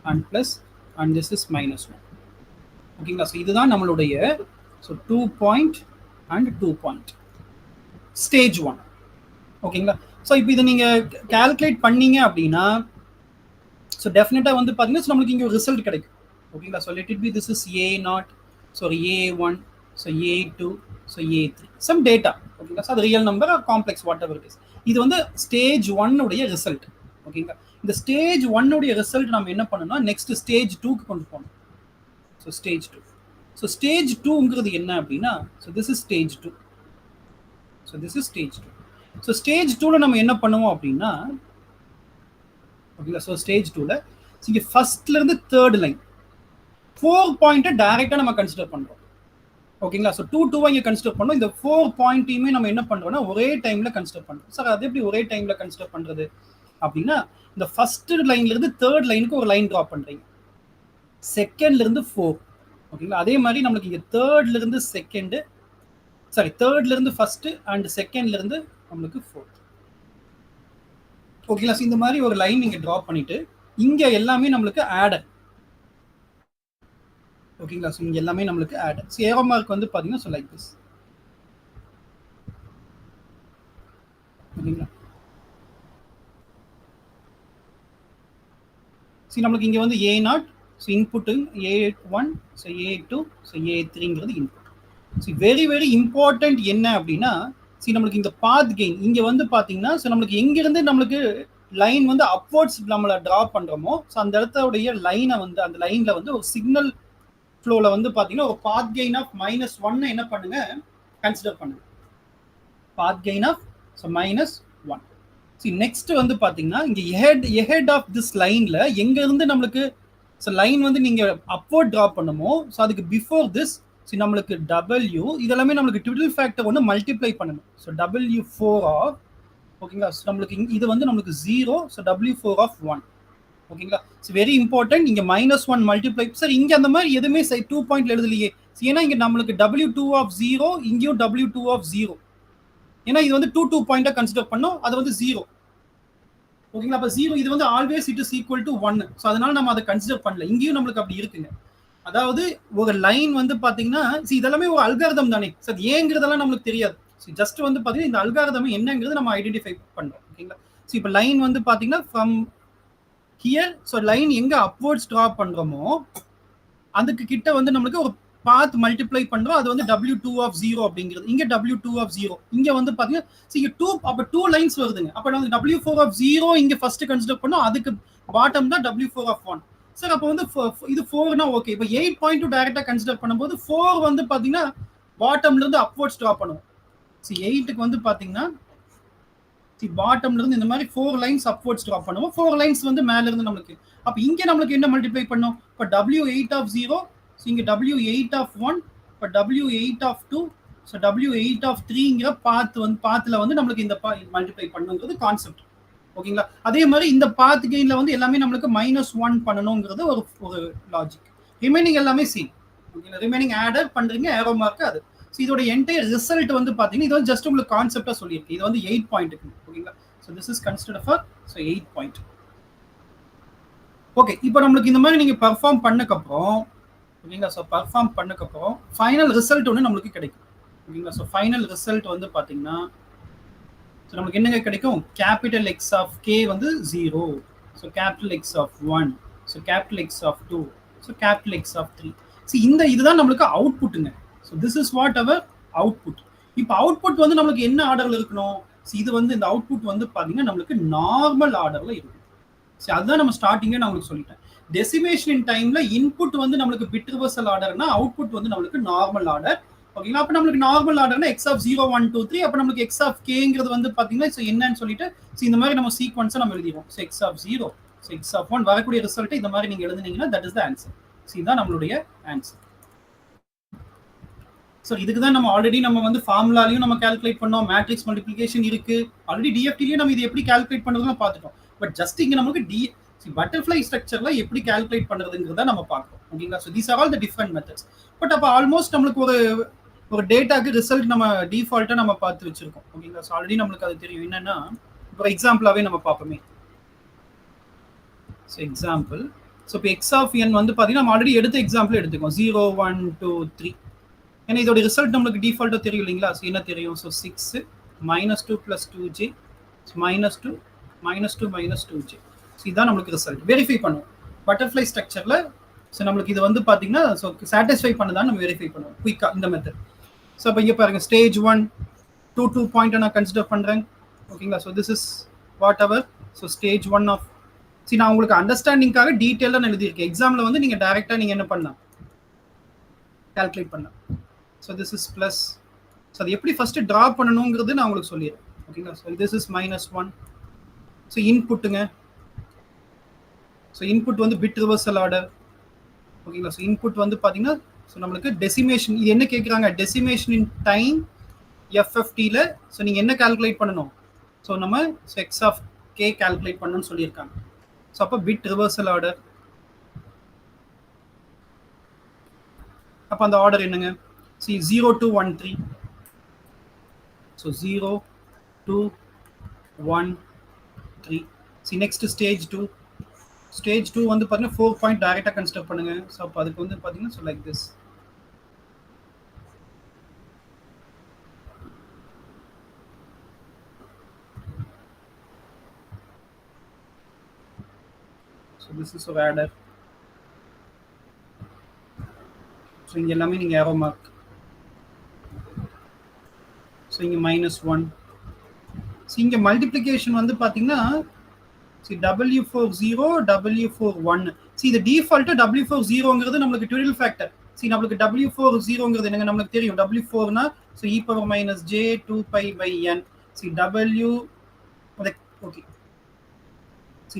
and plus, and this is -1. ஓகேங்களா. So இதுதான் நம்மளுடைய so 2 point and 2 point stage 1. ஓகேங்களா. So இப்போ இதை நீங்கள் calculate பண்ணீங்க அப்படின்னா, so டெஃபினட்டாக வந்து பார்த்தீங்கன்னா நம்மளுக்கு இங்கே ஒரு ரிசல்ட் கிடைக்கும். ஓகேங்களா. So let it be this is A0, so A1, so A2, so A3 some data. ஓகேங்களா. ஸோ அது real number or complex whatever it is. இது வந்து ஸ்டேஜ் 1 உடைய ரிசல்ட். ஓகேங்களா. இந்த ஸ்டேஜ் 1 உடைய ரிசல்ட் நம்ம என்ன பண்ணணும்னா நெக்ஸ்ட் ஸ்டேஜ் 2க்கு கொண்டு போகணும். So stage 2. ஸோ ஸ்டேஜ் 2ங்கிறது என்ன அப்படின்னா, so this is stage 2. So this is stage 2. So stage 2ல நம்ம என்ன பண்ணுவோம் அப்படின்னா, ஓகேங்களா. ஸோ ஸ்டேஜ் 2ல இங்கே ஃபர்ஸ்ட்ல இருந்து தேர்ட் லைன் 4 பாயிண்ட்டை டைரக்டா நம்ம கன்சிடர் பண்றோம். ஓகேங்களா. ஸோ 2 இங்கே கன்சிடர் பண்ணோம். இந்த 4 பாயிண்ட்டையுமே நம்ம என்ன பண்றோம்னா ஒரே டைம்ல கன்சிடர் பண்றோம். சார் அது எப்படி ஒரே டைம்ல கன்சிடர் பண்றது அப்படின்னா, இந்த ஃபர்ஸ்ட் லைன்ல இருந்து தேர்ட் லைனுக்கு ஒரு லைன் ட்ராப் பண்றீங்க, செகண்ட்ல இருந்து 4. ஓகேங்களா. அதே மாதிரி நம்மளுக்கு இங்க தேர்ட்ல இருந்து செகண்ட், சாரி தேர்ட்ல இருந்து ஃபர்ஸ்ட் அண்ட் செகண்ட்ல இருந்து நம்மளுக்கு 4. ஓகேங்களா. இந்த மாதிரி ஒரு லைன் நீங்க டிராப் பண்ணிட்டு இங்க எல்லாமே நம்மளுக்கு ஆடர். ஓகேங்களா. ஸோ இங்க எல்லாமே நம்மளுக்கு ஆடர். ஸோ ஏரோ மார்க் வந்து பாத்தீங்கன்னா ஸோ லைக் திஸ். ஓகேங்களா. ஸோ நம்மளுக்கு இங்க வந்து A0, so input A1, so A2, so A3ங்கிறது input. So very very important என்ன அப்படின்னா, நம்மளுக்கு இந்த பாத் கெயின் இங்க வந்து பாத்தீங்கன்னா, ஸோ நம்மளுக்கு எங்கிருந்து நம்மளுக்கு லைன் வந்து அப்வர்ட்ஸ் நம்மளை டிரா பண்றோமோ, ஸோ அந்த இடத்தோடைய லைனை வந்து அந்த லைன்ல வந்து ஒரு சிக்னல் ஃப்ளோல வந்து பாத்தீங்கன்னா ஒரு பாத் கெயின் ஆஃப் -1 என்ன பண்ணுங்க கன்சிடர் பண்ணுங்க. Path gain of so -1. See next வந்து பாத்தீங்கன்னா இங்க எஹெட் ஆஃப் திஸ் லைன்ல எங்க இருந்து நம்மளுக்கு ஸோ லைன் வந்து நீங்க அப்வர்ட் டிரா பண்ணுமோ, ஸோ அதுக்கு பிஃபோர் திஸ் ஸோ நம்மளுக்கு W இதெல்லாமே நம்மளுக்கு ட்விட்டில் ஃபேக்டர் வந்து மல்டிப்ளை பண்ணணும். ஸோ W4 ஆஃப், ஓகேங்களா. நம்மளுக்கு இது வந்து நம்மளுக்கு 0, ஸோ W4 ஆஃப் 1. ஓகேங்களா. So very important. இங்க -1 மல்டிப்ளை, சார் இங்க அந்த மாதிரி எதுவுமே 2 பாயிண்ட்ல எழுதலையே. ஏன்னா இங்க நம்மளுக்கு W2 ஆஃப் 0, இங்கேயும் W2 ஆஃப் 0. ஏன்னா இது வந்து 2 பாயிண்டா கன்சிடர் பண்ணோம், அது வந்து 0. ஓகேங்களா. அப்ப 0 இது வந்து always it is equal to 1. So அதனால நம்ம அதை கன்சிடர் பண்ணல. இங்கேயும் நம்மளுக்கு அப்படி இருக்குங்க. அதாவது ஒரு லைன் வந்து பாத்தீங்கன்னா இதெல்லாமே ஒரு அல்காரிதம் தானே சார், ஏங்கிறதெல்லாம் நம்மளுக்கு தெரியாது. ஜஸ்ட் வந்து பாத்தீங்கன்னா இந்த அல்காரிதம் என்னங்கிறது நம்ம ஐடென்டிஃபை பண்றோம். ஓகேங்களா. ஸோ இப்போ லைன் வந்து பாத்தீங்கன்னா ஃப்ரம் ஹியர், ஸோ லைன் எங்க அப்வர்ட்ஸ் டிரா பண்றோமோ அதுக்கு கிட்ட வந்து நம்மளுக்கு ஒரு பாத் மல்டிப்ளை பண்றோம், அது வந்து W2 ஆஃப் 0 அப்படிங்கிறது. இங்க W2 ஆஃப் 0, இங்க வந்து பாத்தீங்கன்னா இங்க 2, அப்ப 2 லைன்ஸ் வருதுங்க. அப்ப நம்ம W4 ஆஃப் 0 இங்க ஃபர்ஸ்ட் கன்சிடர் பண்ணோம், அதுக்கு பாட்டம் தான் W4 ஆஃப் 1. சார் அப்போ வந்து இது 4னா ஓகே. இப்போ 8.2 டைரக்டா கன்சிடர் பண்ணும்போது 4 வந்து பாத்தீங்கன்னா பாட்டம்ல இருந்து அப்வர்ட்ஸ் டிரா பண்ணுவோம். ஸோ 8க்கு வந்து பாத்தீங்கன்னா பாட்டம்ல இருந்து இந்த மாதிரி 4 லைன்ஸ் அப்வர்ட்ஸ் ட்ராப் பண்ணுவோம். 4 லைன்ஸ் வந்து மேல இருந்து நம்மளுக்கு. அப்ப இங்க நம்மளுக்கு என்ன மல்டிப்ளை பண்ணும்? இப்ப W8 of 0, இங்க W8 of 1, இப்ப W8 of 2, so W8 of 3ங்கிற பாத்ல வந்து நம்மளுக்கு இந்த மல்டிப்ளை பண்ணுங்கிறது கான்செப்ட். ஓகேங்களா? அதே மாதிரி இந்த பாத் கெயின்ல வந்து எல்லாமே நம்மளுக்கு -1 பண்ணணுங்கிறது ஒரு லாஜிக். ரிமைனிங் எல்லாமே சேம். ஓகேங்களா? ரிமைனிங் ஆடர் பண்றீங்க, ஏரோ மார்க் அது. இதோட என்டையர் ரிசல்ட் வந்து பாத்தீங்கன்னா இது வந்து ஜஸ்ட் உங்களுக்கு கான்செப்டா சொல்லியிருக்கு. இது வந்து 8 பாயிண்ட்க்கு. ஓகேங்களா? So this is considered for 8 point. Okay, இப்போ நம்மளுக்கு இந்த மாதிரி நீங்க பெர்ஃபார்ம் பண்ணக்கப்புறம், ஓகேங்களா? சோ பெர்ஃபார்ம் பண்ணக்கப்புறம் ஃபைனல் ரிசல்ட் ஒன்று நம்மளுக்கு கிடைக்கும். ஓகேங்களா? சோ ஃபைனல் ரிசல்ட் வந்து பாத்தீங்கன்னா நமக்கு என்னங்க கிடைக்கும்? கேபிட்டல் எக்ஸ் ஆஃப் கே வந்து 0, so capital x of 1, so capital x of 2, so capital x of 3. இதுதான் நம்மளுக்கு அவுட்புட்டுங்க. So this is what our output. இப்போ அவுட்புட் வந்து நம்மளுக்கு என்ன ஆர்டர்ல இருக்கணும்? இது வந்து இந்த அவுட்புட் வந்து பாத்தீங்கன்னா நம்மளுக்கு நார்மல் ஆர்டர்ல இருக்கும். அதுதான் நம்ம ஸ்டார்டிங்கே நான் உங்களுக்கு சொல்லிட்டேன். டெசிமேஷன் டைம்ல இன்புட் வந்து நம்மளுக்கு பிட் ரிவர்சல் ஆர்டர்னா அவுட்புட் வந்து நம்மளுக்கு நார்மல் ஆர்டர். ஓகேங்களா? அப்ப நம்மளுக்கு நார்மல் ஆர்டர்னா எக்ஸ் ஆஃப் 0 1 2 3. அப்ப நம்மளுக்கு எக்ஸ் ஆஃப் கேங்கிறது வந்து பாத்தீங்கன்னா என்னன்னு சொல்லிட்டு இந்த மாதிரி நம்ம சீக்வன்ஸை நம்ம எழுதிடுவோம். எக்ஸ் ஆஃப் 0, எக்ஸ் ஆஃப் 1 வரக்கூடிய ரிசல்ட் இந்த மாதிரி நீங்க எழுதுனீங்கன்னா தட் இஸ் த ஆன்சர். இதுதான் நம்மளுடைய ஆன்சர். ஸோ இதுக்கு தான் நம்ம ஆல்ரெடி நம்ம வந்து ஃபார்முலாலையும் நம்ம கால்குலேட் பண்ணோம், மேட்ரிக்ஸ் மல்டிப்ளிகேஷன் இருக்கு, ஆல்ரெடி டிஎஃப்டிலையும் நம்ம இது எப்படி கால்குலேட் பண்ணுறதுன்னு பார்த்துட்டோம். பட் ஜஸ்ட் இங்கே நமக்கு பட்டர்ஃப்ளை ஸ்ட்ரக்சர்ல எப்படி கால்குலேட் பண்ணுறதுங்கிறத நம்ம பார்க்கணும். ஓகேங்களா? So these are all the different methods. But அப்போ ஆல்மோஸ்ட் நம்மளுக்கு ஒரு டேட்டாக்கு ரிசல்ட் நம்ம டிஃபால்ட்டாக நம்ம பார்த்து வச்சிருக்கோம். ஓகேங்களா? ஸோ ஆல்ரெடி நம்மளுக்கு அது தெரியும். என்னன்னா இப்போ எக்ஸாம்பிளாகவே நம்ம பார்ப்போமே. ஸோ எக்ஸாம்பிள், ஸோ இப்போ எக்ஸ் ஆஃப் என் வந்து பார்த்தீங்கன்னா நம்ம ஆல்ரெடி எடுத்த எக்ஸாம்பிள் எடுத்துக்கோம். 0 1 2 3. ஏன்னா இதோட ரிசல்ட் நம்மளுக்கு டிஃபால்ட்டாக தெரியும் இல்லைங்களா? ஸோ என்ன தெரியும்? So 6 -2 + 2j, -2 -2 -2j. ஸோ இதுதான் நம்மளுக்கு ரிசல்ட். வெரிஃபை பண்ணுவோம் பட்டர்ஃப்ளை ஸ்ட்ரக்சரில். ஸோ நம்மளுக்கு இது வந்து பார்த்தீங்கன்னா ஸோ சாட்டிஸ்ஃபை பண்ணதான் நம்ம வெரிஃபை பண்ணுவோம் குயிக்காக இந்த மெத்தட். ஸோ இப்போ இங்கே பாருங்க, ஸ்டேஜ் 1 2 பாயிண்ட்டை நான் கன்சிடர் பண்ணுறேன். ஓகேங்களா? So this is what our. So stage 1 of நான் உங்களுக்கு அண்டர்ஸ்டாண்டிங்காக டீட்டெயிலாக நான் எழுதியிருக்கேன். எக்ஸாமில் வந்து நீங்கள் டேரெக்டாக நீங்கள் என்ன பண்ணலாம், கால்குலேட் பண்ணலாம். So this is plus. So அது எப்படி ஃபர்ஸ்ட் ட்ரா பண்ணணுங்கிறது நான் உங்களுக்கு சொல்லிடுறேன். ஓகேங்களா? So this is -1. ஸோ இன்புட்டுங்க. ஸோ இன்புட் வந்து பிட் ரிவர்சல் ஆர்டர். ஓகேங்களா? ஸோ இன்புட் வந்து பார்த்தீங்கன்னா ஸோ நம்மளுக்கு டெசிமேஷன். இது என்ன கேட்குறாங்க? டெசிமேஷன் இன் டைம் எஃப்எஃப்டியில். ஸோ நீங்கள் என்ன கால்குலேட் பண்ணணும்? ஸோ நம்ம எக்ஸ் ஆஃப் கே கால்குலேட் பண்ணணும்னு சொல்லியிருக்காங்க. ஸோ அப்போ பிட் ரிவர்சல் ஆர்டர். அப்போ அந்த ஆர்டர் என்னங்க? 0 to 1 3. So 0 2 1 3. next stage 2. Stage 2 வந்து பாத்தீங்கன்னா 4 பாயிண்ட் டைரக்டா கன்சிடர் பண்ணுங்க. ஸோ அப்போ அதுக்கு வந்து பாத்தீங்கன்னா so like this. So this is ஒரு ஆடர். ஸோ இங்கே எல்லாமே நீங்கள் ஏரோ மார்க். ஸோ இங்கே -1. ஸோ இங்கே மல்டிப்ளிகேஷன் வந்து பார்த்தீங்கன்னா W4 0 W4 1. இது டிஃபால்ட்டா W4 0ங்கிறது நம்மளுக்கு டுவெல் ஃபேக்டர். நம்மளுக்கு W4 0ங்கிறது என்னங்க? நம்மளுக்கு தெரியும் W4னா e − j 2π/n. W okay.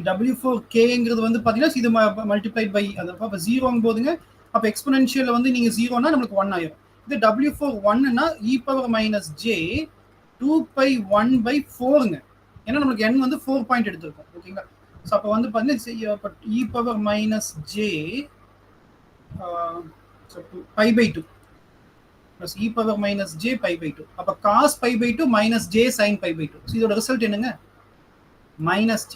W4 kங்கிறது வந்து பார்த்தீங்கன்னா இது மல்டிப்ளைட் பை அது. அப்போ 0ங்கும் போதுங்க அப்போ எக்ஸ்போனென்ஷியல் வந்து நீங்க 0னா நம்மளுக்கு 1 ஆயிரும். இது W4 1னா e − j 2π/1/4ங்க. ஏன்னா நம்மளுக்கு n வந்து 4 பாயிண்ட் எடுத்திருக்கோம். ஓகேங்களா? ஸோ அப்போ வந்து பார்த்தீங்கன்னா e − j π/2 plus e − j π/2. அப்போ cos π/2 - j sin π/2. இதோட ரிசல்ட் என்னங்க? -j.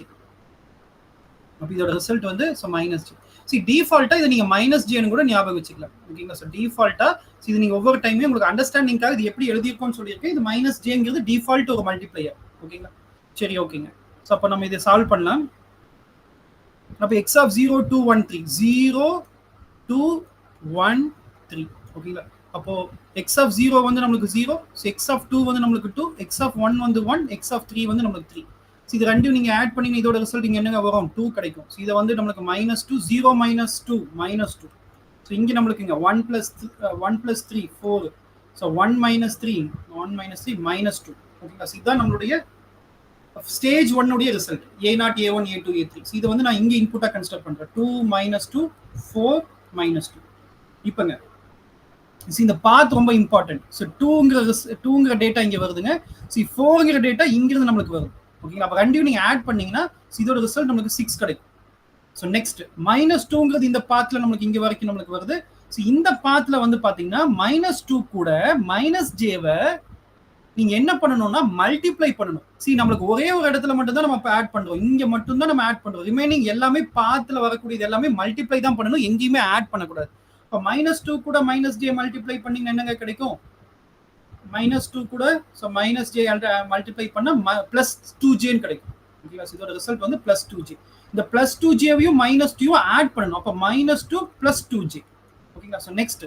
அப்போ இதோட ரிசல்ட் வந்து -j. டிஃபால்ட்டா இதை நீங்க -j கூட ஞாபகம் வச்சுக்கலாம். ஓகேங்களா? ஸோ டிஃபால்ட்டா இது நீங்க ஒவ்வொரு டைமே உங்களுக்கு அண்டர்ஸ்டாண்டிங்காக இது எப்படி எழுதியிருக்கோம்னு சொல்லியிருக்கேன். இது -jங்கிறது டிஃபால்ட் ஒரு மல்டிப்ளையர். ஓகேங்களா? சரி, ஓகேங்க. ஸோ அப்போ நம்ம இதை சால்வ் பண்ணலாம். அப்போ x ஆஃப் 0 2 1 3 0 2 1 3. ஓகேங்களா? அப்போ x ஆஃப் 0 வந்து நம்மளுக்கு 0, x ஆஃப் 2 வந்து நம்மளுக்கு 2, x ஆஃப் 1 வந்து 1, x ஆஃப் 3 வந்து நம்மளுக்கு 3. இது ரெண்டும் நீங்க ஆட் பண்ணி இதோட ரிசல்ட் இங்க என்னங்க வரும்? 2 கிடைக்கும். இதை வந்து நம்மளுக்கு -2 0 - 2 -2. ஸோ இங்கே நம்மளுக்கு இங்க 1 + 3 4. ஸோ 1 - 3 -2. ஓகேங்களா? இதுதான் நம்மளுடைய ஸ்டேஜ் 1 உடைய result A0 A1 A2 A3. இது வந்து நான் இங்க இன்புட்டா கன்சிடர் பண்றேன். 2 -2 4 -2. இப்பங்க இந்த பாத் ரொம்ப இம்பார்ட்டன்ட். ஸோ 2ங்கிற டேட்டா இங்க வருதுங்க. 4ங்கிற டேட்டா இங்கிருந்து நம்மளுக்கு வருது. ஓகேங்களா? அப்போ ரெண்டையும் நீங்க ஆட் பண்ணீங்கன்னா இதோட ரிசல்ட் நமக்கு 6 கிடைக்கும். ஸோ நெக்ஸ்ட் -2ங்கிறது இந்த பாத்ல நமக்கு இங்க வரைக்கும் நமக்கு வருது. ஸோ இந்த பாத்ல வந்து பாத்தீங்கன்னா -2 கூட -jவை நீங்க என்ன பண்ணணும்னா மல்டிப்ளை பண்ணணும். நம்மளுக்கு ஒரே ஒரு இடத்துல மட்டும் தான் நம்ம ஆட் பண்றோம். இங்க மட்டும் தான் நம்ம ஆட் பண்றோம். ரிமைனிங் எல்லாமே பாத்ல வரக்கூடியது எல்லாமே மல்டிப்ளை தான் பண்ணணும். எங்கேயுமே ஆட் பண்ணக்கூடாது. இப்போ -2 கூட -j மல்டிப்ளை பண்ணீங்கன்னா என்னங்க கிடைக்கும்? -2 கூட -j மல்டிப்ளை பண்ணா +2j கிடைக்கும். ஓகேங்களா? இதோட ரிசல்ட் வந்து +2j. இந்த +2jவையும் -2யும் ஆட் பண்ணணும். அப்போ -2 +2j. ஓகேங்களா? நெக்ஸ்ட்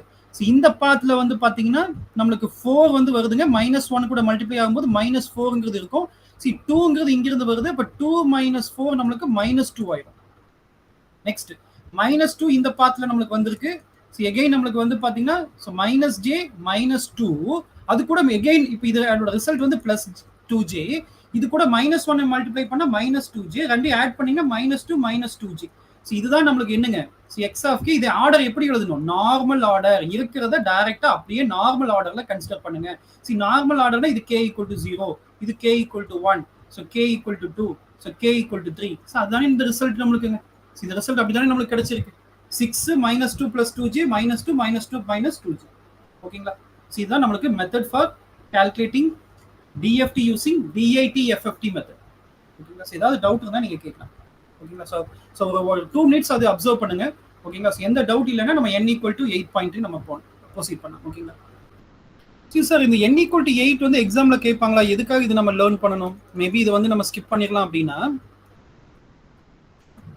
இந்த பாத்ல வந்து பாத்தீங்கன்னா நம்மளுக்கு 4 வந்து வருதுங்க. -1 கூட மல்டிப்ளை ஆகும்போது -4ங்கிறது இருக்கும். 2ங்கிறது இங்கிருந்து வருது. அப்ப 2 - 4 நம்மளுக்கு -2 ஆயிடும். நெக்ஸ்ட் -2 இந்த பாத்ல நம்மளுக்கு வந்திருக்கு. எகைன் நம்மளுக்கு வந்து பாத்தீங்கன்னா -j -2 அது கூட எகைன் இப்போ இதோட ரிசல்ட் வந்து +2j. இது கூட -1 மல்டிப்ளை பண்ணா -2j. ரெண்டையும் ஆட் பண்ணீங்கன்னா -2 -2j. இதுதான் நம்மளுக்கு என்னங்க எக்ஸ் ஆஃப் கே. இது ஆர்டர் எப்படி எழுதணும்? நார்மல் ஆர்டர் இருக்கிறத டைரக்டா அப்படியே நார்மல் ஆர்டர்ல கன்சிடர் பண்ணுங்க. நார்மல் ஆர்டர்னா இது k = 0, இது k = 1, k = 2, k = 3. அதுதானே இந்த ரிசல்ட் நம்மளுக்குங்க. இந்த ரிசல்ட் அப்படிதானே நம்மளுக்கு கிடைச்சிருக்கு. 6 -2 + 2j -2 -2 -2j. ஓகேங்களா? இதுதான் நம்மளுக்கு method for calculating DFT using DIT FFT method. ஓகேங்களா? ஏதாவது டவுட் இருந்தா நீங்க கேட்கலாம். ஓகேங்களா? ஸோ ஒரு 2 மினிட்ஸ் அது அப்சர்வ் பண்ணுங்க. ஓகேங்களா? எந்த டவுட் இல்லைன்னா நம்ம n = 8 நம்ம ப்ரொசீட் பண்ணலாம். ஓகேங்களா? சார் இந்த n = 8 வந்து எக்ஸாம்ல கேட்பாங்களா? எதுக்காக இது நம்ம லேர்ன் பண்ணணும்? மேபி இது வந்து நம்ம ஸ்கிப் பண்ணிடலாம் அப்படின்னா,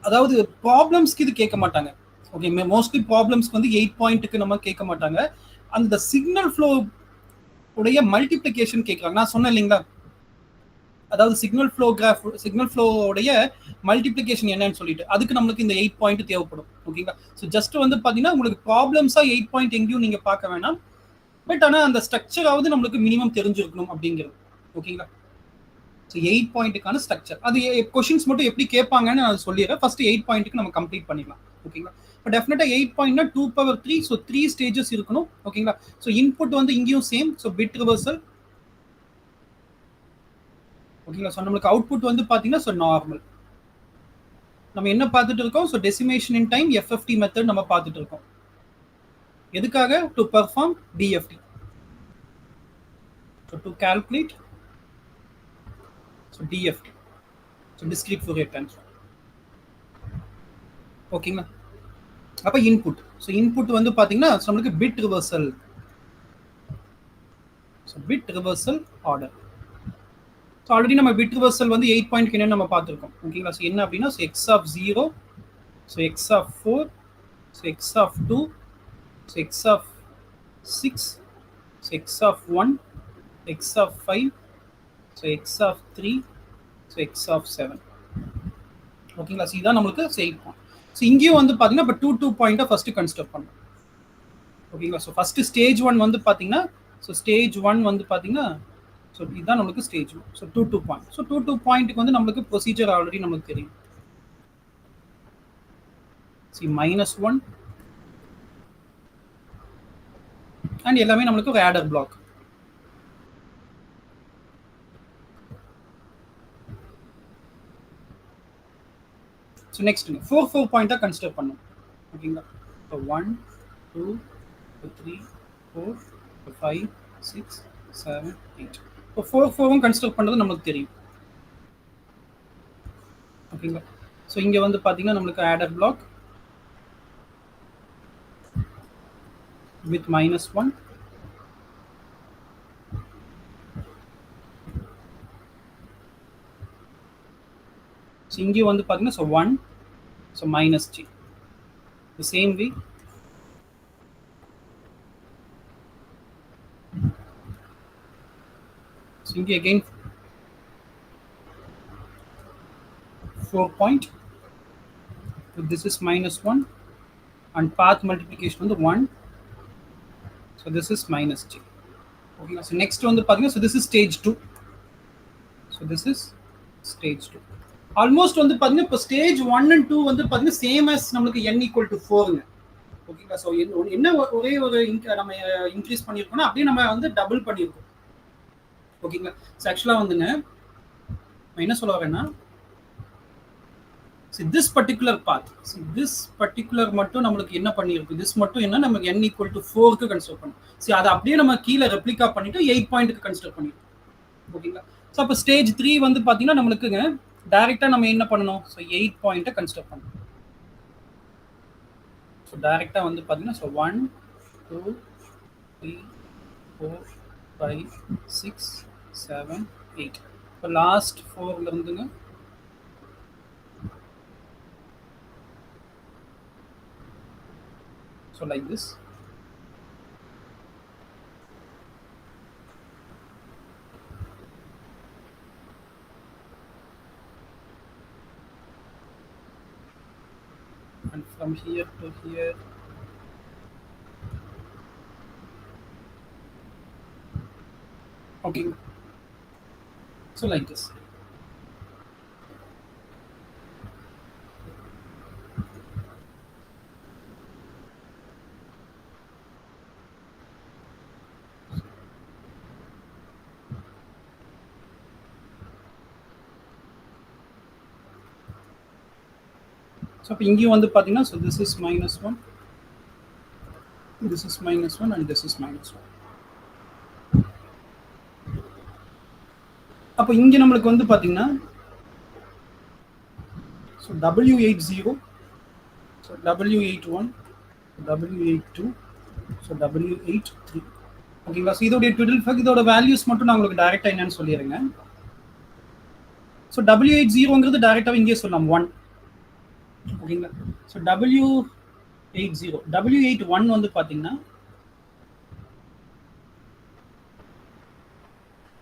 அதாவது ப்ராப்ளம்ஸ்க்கு இது கேட்க மாட்டாங்க. ஓகே, மோஸ்ட்லி ப்ராப்ளம்ஸ்க்கு வந்து 8 பாயிண்ட்டுக்கு நம்ம கேட்க மாட்டாங்க. அந்த சிக்னல் ஃப்ளோ உடைய மல்டிப்ளிகேஷன் கேட்குறாங்க. நான் சொன்னேன் இல்லைங்களா, அதாவது சிக்னல் ஃப்ளோ உடைய மல்டிப்ளிகேஷன் என்னன்னு சொல்லிட்டு அதுக்கு நம்மளுக்கு இந்த 8 பாயிண்ட் தேவைப்படும். ஓகேங்களா? ஜஸ்ட் வந்து பாத்தீங்கன்னா உங்களுக்கு ப்ராப்ளம்ஸா 8 பாயிண்ட் எங்கேயும் நீங்க பார்க்க வேணாம். பட் ஆனா அந்த ஸ்ட்ரக்சராவது நம்மளுக்கு மினிமம் தெரிஞ்சிருக்கணும் அப்படிங்கிறது. ஓகேங்களா? 8 பாயிண்ட்டுக்கான ஸ்ட்ரக்சர் அது கொஸ்டின்ஸ் மட்டும் எப்படி கேட்பாங்கன்னு நான் சொல்லிடுறேன். ஃபர்ஸ்ட் 8 பாயிண்ட்டுக்கு நம்ம கம்ப்ளீட் பண்ணிடலாம். ஓகேங்களா? இப்போ டெஃபினட்டா 8 பாயிண்ட்னா 2^3. 3 ஸ்டேஜஸ் இருக்கணும். ஓகேங்களா? இன்புட் வந்து இங்கேயும் சேம். Bit reversal. ஓகேங்களா? நம்மளுக்கு அவுட்புட் வந்து பாத்தீங்கன்னா நார்மல். நம்ம என்ன பார்த்துட்டு இருக்கோம்? Decimation in time FFT method நம்ம பார்த்துட்டு இருக்கோம். எதுக்காக? To perform DFT. To calculate DFT. Discrete Fourier transform. ஓகேங்களா? அப்ப இன்புட். இன்புட் வந்து பாத்தீங்கன்னா நம்மளுக்கு bit reversal. Bit reversal order. Already நம்ம பிட் ரிவர்சல் வந்து 8 பாயிண்ட் என்ன நம்ம பார்த்துருக்கோம். ஓகேங்களா? என்ன அப்படின்னா x of 0, x of 4, x of 2, x of 6, x of 1, x of 5, x of 3, x of 7. ஓகேங்களா? இதுதான் நம்மளுக்கு 8 பாயிண்ட். இங்கேயும் வந்து பாத்தீங்கன்னா இப்போ 2 பாயிண்ட்டை ஃபர்ஸ்ட் கன்சிடர் பண்ணணும். ஓகேங்களா? ஃபர்ஸ்ட் ஸ்டேஜ் 1 வந்து பாத்தீங்கன்னா ஸ்டேஜ் 1 வந்து பாத்தீங்கன்னா இதுதான் நமக்கு ஸ்டேஜ் 1. 2 பாயிண்ட். 2 பாயிண்ட்டுக்கு வந்து நமக்கு ப்ரொசீஜர் ஆல்ரெடி நமக்கு தெரியும். -1 அண்ட் எல்லாமே நமக்கு ஒரு ஆடர் பிளாக். நெக்ஸ்ட் 4 பாயிண்டா கன்சிடர் பண்ணும். ஓகேங்களா? 1 2 3 4 5 6 7 8. இப்போ 4 கன்சிடர் பண்றது நமக்கு தெரியும். ஓகேங்களா? இங்க வந்து பாத்தீங்கன்னா நம்மளுக்கு ஆடர் பிளாக் வித் -1. இங்கே வந்து பாத்தீங்கன்னா 1, -j. The same way இங்கே again 4 point. This is -1 and path multiplication வந்து 1. This is -j. Okay, next வந்து பாத்தீங்கன்னா this is stage 2. This is stage 2 almost வந்து பாத்தீங்கன்னா இப்போ ஸ்டேஜ் 1 and 2 வந்து பாத்தீங்கன்னா சேம் as நம்மளுக்கு n = 4ங்க. ஓகேங்களா? ஸோ என்ன ஒரே ஒரு நம்ம இன்க்ரீஸ் பண்ணியிருக்கோம்னா அப்படியே நம்ம வந்து டபுள் பண்ணியிருக்கோம். ஓகேங்களா? ஸோ ஆக்சுவலாக வந்துங்க நான் என்ன சொல்ல வரேன்னா this particular path, this particular மட்டும் நம்மளுக்கு என்ன பண்ணிருக்கு, this மட்டும் என்ன நமக்கு n = 4 க்கு கன்சிடர் பண்ணும். அதை அப்படியே நம்ம கீழே ரெப்ளிகா பண்ணிட்டு 8 பாயிண்ட்க்கு கன்சிடர் பண்ணிருக்கோம். ஓகேங்களா? ஸோ அப்போ ஸ்டேஜ் 3 வந்து பாத்தீங்கன்னா நம்மளுக்குங்க டைரக்டா நம்ம என்ன பண்ணணும், ஸோ 8 பாயிண்ட்டை கன்சிடர் பண்ணணும். ஸோ டைரக்டா வந்து பாத்தீங்கன்னா ஸோ 1 2 3 4 5 6 7 8 இப்போ லாஸ்ட் 4ல இருந்துங்க so like this. And from here to here okay, so like this. So இப்போ இங்கேயும் வந்து பார்த்தீங்கன்னா so this is -1, this is -1 and this is -1. அப்போ இங்கே நம்மளுக்கு வந்து பார்த்தீங்கன்னா so W80, so W81, W82, so W83. ஓகேங்களா? ஸோ இதோடைய ட்விடில் ஃபேக்ட் இதோட வேல்யூஸ் மட்டும் நான் உங்களுக்கு டைரெக்டாக என்னன்னு சொல்லிடுறேங்க. ஸோ W80ங்கிறது டைரெக்டாக இங்கே சொல்லலாம் 1. ஓகேங்களா? ஸோ W80, W81 வந்து பார்த்தீங்கன்னா